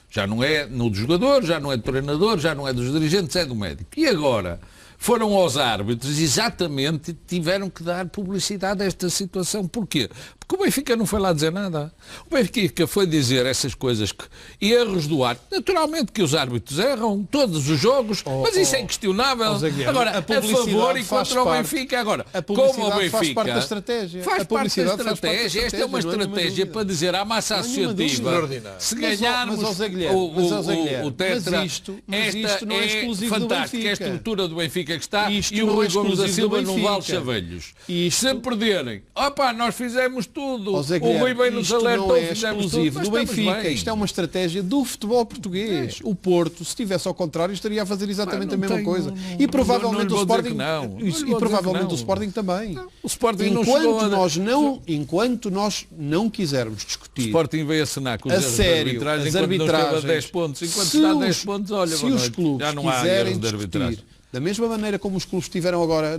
Já não é do jogador, já não é do treinador, já não é dos dirigentes, é do médico. E agora foram aos árbitros, exatamente, tiveram que dar publicidade a esta situação. Porquê? Porque o Benfica não foi lá dizer nada. O Benfica foi dizer essas coisas, erros do árbitro. Naturalmente que os árbitros erram, todos os jogos, mas isso é inquestionável. Agora, a favor e contra o Benfica. Agora, como o Benfica... faz parte da estratégia. Faz parte da estratégia. Esta é uma estratégia para dizer à massa associativa, se ganharmos o Tetra, esta é fantástica, é a estrutura do Benfica que está, e o Rui Gomes da Silva não vale chavelhos. Se perderem, nós fizemos tudo. O Rui bem nos alertou, não é exclusivo do Benfica. Isto é uma estratégia do futebol português. O Porto, se estivesse ao contrário, estaria a fazer exatamente a mesma coisa. E provavelmente o Sporting o Sporting também. O Sporting enquanto nós não quisermos discutir. O Sporting veio assinar com as arbitragens enquanto não esteve a 10 pontos. Enquanto está a 10 pontos, olha, se os clubes já não há quiserem de arbitragem. Da mesma maneira como os clubes tiveram agora,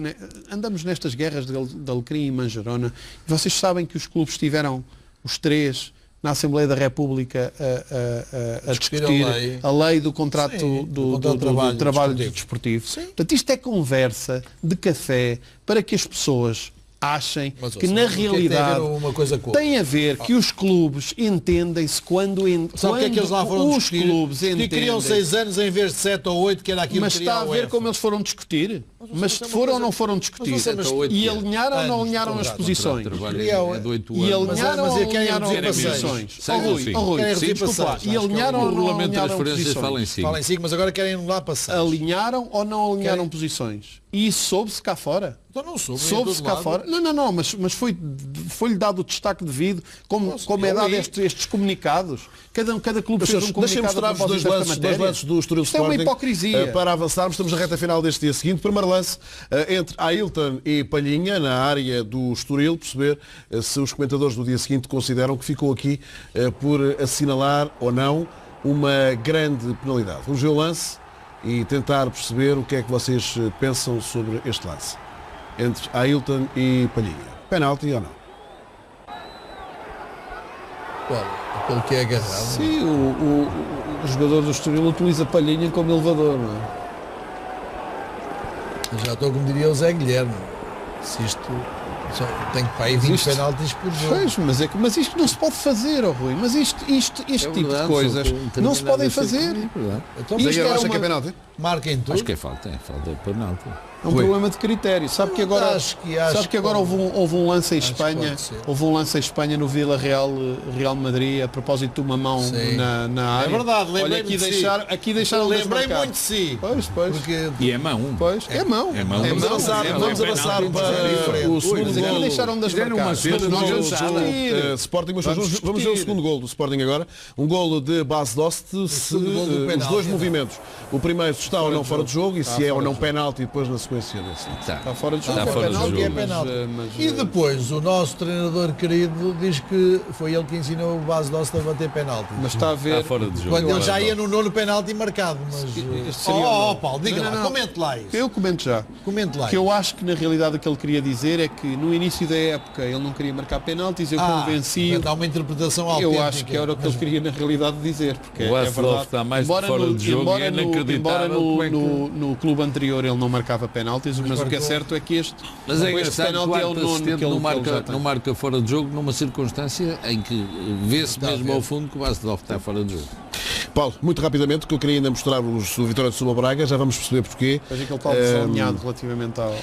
andamos nestas guerras de Alecrim e Manjerona, e vocês sabem que os clubes tiveram, os 3, na Assembleia da República a discutir a lei do contrato do trabalho desportivo. Portanto, isto é conversa de café para que as pessoas achem que na realidade tem a ver que os clubes entendem-se quando sabe o que é que eles lá foram os clubes entendem. E queriam 6 anos em vez de 7 ou 8, que era aquilo que queria. Mas está a ver como eles foram discutir? Mas foram ou não foram discutir? E alinharam ou não alinharam as posições? E alinharam ou não alinharam as posições? Desculpa, e alinharam ou não alinharam as posições? Fala em si, mas agora querem lá passar. Alinharam ou não alinharam posições? E isso soube-se cá fora. Então não soube-se cá fora. Não, mas foi-lhe dado o destaque devido, como é dado estes comunicados. Cada clube fez um comunicado. Deixem-me mostrar-vos dois lances do Estoril Sporting. Isto é uma hipocrisia. Para avançarmos, estamos na reta final deste dia seguinte. Primeiro lance entre Ailton e Palhinha, na área do Estoril, perceber se os comentadores do dia seguinte consideram que ficou aqui por assinalar ou não uma grande penalidade. Vamos ver o lance e tentar perceber o que é que vocês pensam sobre este lance entre Ailton e Palhinha. Penalti ou não? Aquele que é agarrado. Sim, o jogador do Estoril utiliza Palhinha como elevador, não é? Já estou como diria o Zé Guilherme. Se isto tem que para aí 20 penaltis por jogo. Pois, mas isto não se pode fazer, Rui. Mas este tipo de coisas não se podem fazer. Então, isto acha que é penalti? Marquem tudo. Acho que é falta de penalti. É um problema de critério. Sabe que agora houve um lance em Espanha, no Vila Real Madrid, a propósito de uma mão na área. É verdade, lembrei aqui deixaram lembrei muito de si. Pois. E é mão. Pois, é mão. Vamos avançar para o segundo gol. Aqui deixaram das marcadas. Sporting, mas vamos ver o segundo gol do Sporting agora. Um golo de Bas Dost, os dois movimentos. O primeiro está ou não fora de jogo, e se é ou não penalti depois na sequência desse. Está fora de jogo. É penalti. E depois o nosso treinador querido diz que foi ele que ensinou o Bas Dost a bater penalti. Mas está a ver. Está fora de jogo. Quando ele já ia no 9º penalti marcado. Mas Paulo, diga lá, comente lá isso. Eu comento já. Comente lá. Que eu acho que na realidade o que ele queria dizer é que no início da época ele não queria marcar penaltis, eu convenci. Dá uma interpretação autêntica. Eu acho que era o que ele queria na realidade dizer. Porque o verdade. Está mais fora de jogo e é inacreditável. No clube anterior ele não marcava penaltis, mas o que é certo é que este penalti é o nono que ele não marca fora de jogo numa circunstância em que vê-se mesmo ao fundo que o Basdorf está fora de jogo. Paulo, muito rapidamente, que eu queria ainda mostrar o Vitória de Setúbal Braga, já vamos perceber porquê. Veja que ele está desalinhado relativamente ao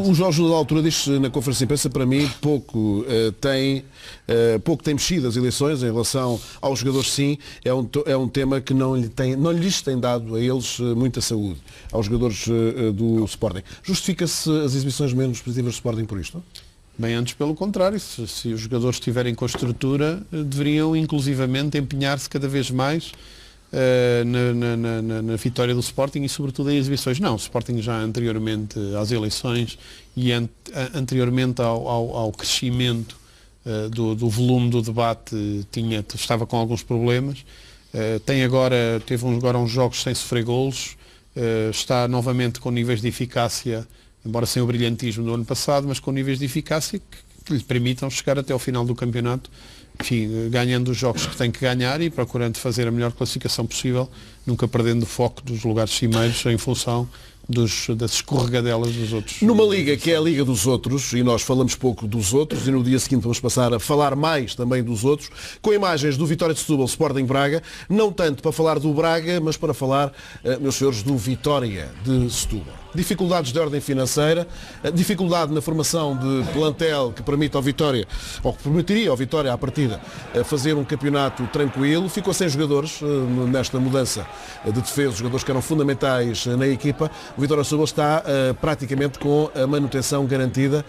o Jorge da altura disse na conferência de imprensa, para mim, pouco tem mexido as eleições em relação aos jogadores, sim, é um tema que não lhes tem dado a eles muita saúde, aos jogadores do Sporting. Justifica-se as exibições menos positivas do Sporting por isto? Bem, antes pelo contrário, se os jogadores estiverem com a estrutura, deveriam inclusivamente empenhar-se cada vez mais na vitória do Sporting e sobretudo em exibições. Não, o Sporting já anteriormente às eleições e anteriormente ao crescimento do volume do debate estava com alguns problemas. Teve agora uns jogos sem sofrer golos, está novamente com níveis de eficácia, embora sem o brilhantismo do ano passado, mas com níveis de eficácia que lhe permitam chegar até ao final do campeonato, enfim, ganhando os jogos que tem que ganhar e procurando fazer a melhor classificação possível, nunca perdendo o foco dos lugares cimeiros em função das escorregadelas dos outros. Numa liga que é a Liga dos Outros, e nós falamos pouco dos outros, e no dia seguinte vamos passar a falar mais também dos outros, com imagens do Vitória de Setúbal, Sporting Braga, não tanto para falar do Braga, mas para falar, meus senhores, do Vitória de Setúbal. Dificuldades de ordem financeira, dificuldade na formação de plantel que permite ao Vitória, ou que permitiria ao Vitória à partida, fazer um campeonato tranquilo. Ficou sem jogadores nesta mudança de defesa, jogadores que eram fundamentais na equipa. O Vitória de Setúbal está praticamente com a manutenção garantida.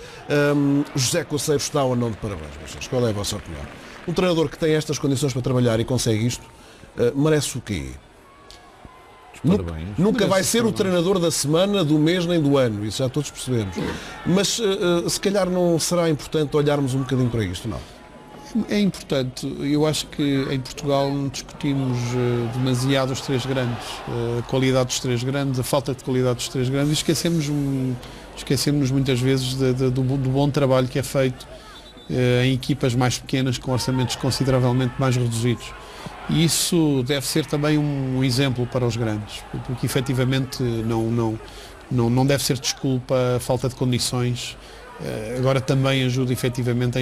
José Coceiro está ou não de parabéns, vocês? Qual é a vossa opinião? Um treinador que tem estas condições para trabalhar e consegue isto, merece o quê? Nunca vai ser o treinador da semana, do mês nem do ano, isso já todos percebemos. Mas se calhar não será importante olharmos um bocadinho para isto, não? É importante. Eu acho que em Portugal discutimos demasiado os três grandes, a qualidade dos três grandes, a falta de qualidade dos três grandes, e esquecemos muitas vezes do bom trabalho que é feito em equipas mais pequenas com orçamentos consideravelmente mais reduzidos. E isso deve ser também um exemplo para os grandes, porque efetivamente não deve ser desculpa a falta de condições. Agora também ajuda efetivamente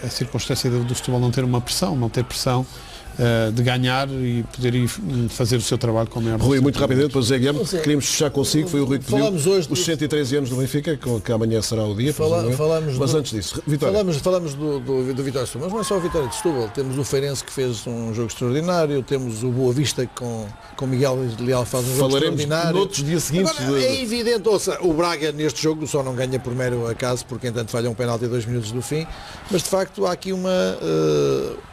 a circunstância do Setúbal não ter pressão de ganhar e poder ir fazer o seu trabalho com a maior. Rui, muito rapidamente, depois José Guilherme, queríamos fechar consigo, foi o Rui que pediu os 113 anos do Benfica, que amanhã será o dia, mas antes disso, Vitória. Falamos do Vitória de Setúbal, mas não é só o Vitória de Setúbal, temos o Feirense que fez um jogo extraordinário, temos o Boa Vista que com Miguel Leal faz um jogo extraordinário. Noutros dias seguintes. Agora, é evidente, ouça, o Braga neste jogo só não ganha por mero acaso, porque entanto falha um penalti a 2 minutos do fim, mas de facto há aqui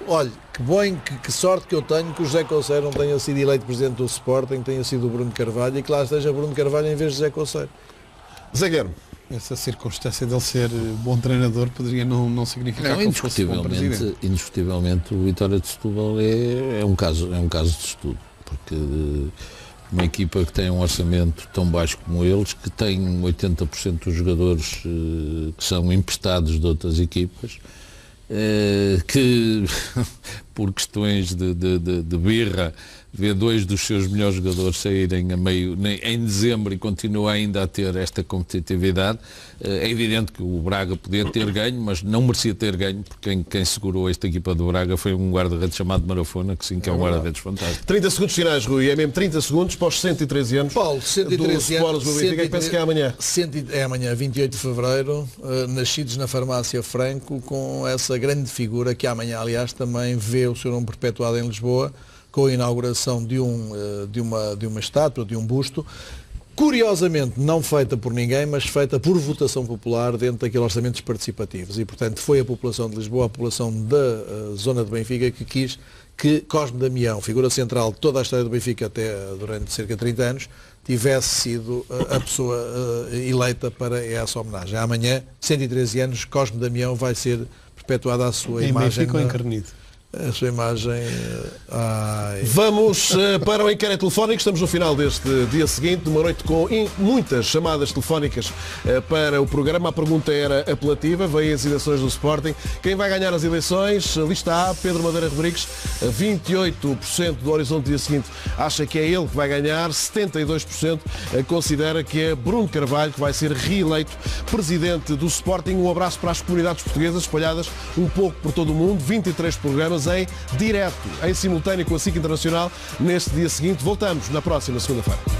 olha, que bom, que sorte que eu tenho que o José Conceiro não tenha sido eleito presidente do Sporting, tenha sido o Bruno Carvalho e que lá esteja Bruno Carvalho em vez de José Conceiro. Zé Guilherme. Essa circunstância dele ser bom treinador poderia não significar que fosse bom presidente. Indiscutivelmente o Vitória de Setúbal é um caso de estudo, porque uma equipa que tem um orçamento tão baixo como eles, que tem 80% dos jogadores que são emprestados de outras equipas, que por questões de birra vê 2 dos seus melhores jogadores saírem em dezembro e continua ainda a ter esta competitividade. É evidente que o Braga podia ter ganho, mas não merecia ter ganho, porque quem segurou esta equipa do Braga foi um guarda-redes chamado Marafona, que sim, que é um guarda-redes fantástico. 30 segundos finais, Rui, é mesmo 30 segundos para os 113 anos. Paulo, 113 anos. Penso que é amanhã. É amanhã, 28 de fevereiro, nascidos na Farmácia Franco, com essa grande figura que amanhã, aliás, também vê o seu nome perpetuado em Lisboa, com a inauguração de uma estátua, de um busto, curiosamente não feita por ninguém, mas feita por votação popular dentro daqueles orçamentos participativos. E, portanto, foi a população de Lisboa, a população da zona de Benfica, que quis que Cosme Damião, figura central de toda a história do Benfica até durante cerca de 30 anos, tivesse sido a pessoa eleita para essa homenagem. Amanhã, 113 anos, Cosme Damião vai ser perpetuada a sua imagem. Ficou encarnido. A sua imagem... Vamos para o inquérito telefónico. Estamos no final deste dia seguinte, uma noite com muitas chamadas telefónicas para o programa. A pergunta era apelativa. Vêm as eleições do Sporting. Quem vai ganhar as eleições? Lista A, Pedro Madeira Rodrigues. 28% do Horizonte do dia seguinte acha que é ele que vai ganhar. 72% considera que é Bruno Carvalho que vai ser reeleito presidente do Sporting. Um abraço para as comunidades portuguesas espalhadas um pouco por todo o mundo. 23 programas em direto, em simultâneo com a SIC Internacional, neste dia seguinte. Voltamos na próxima segunda-feira.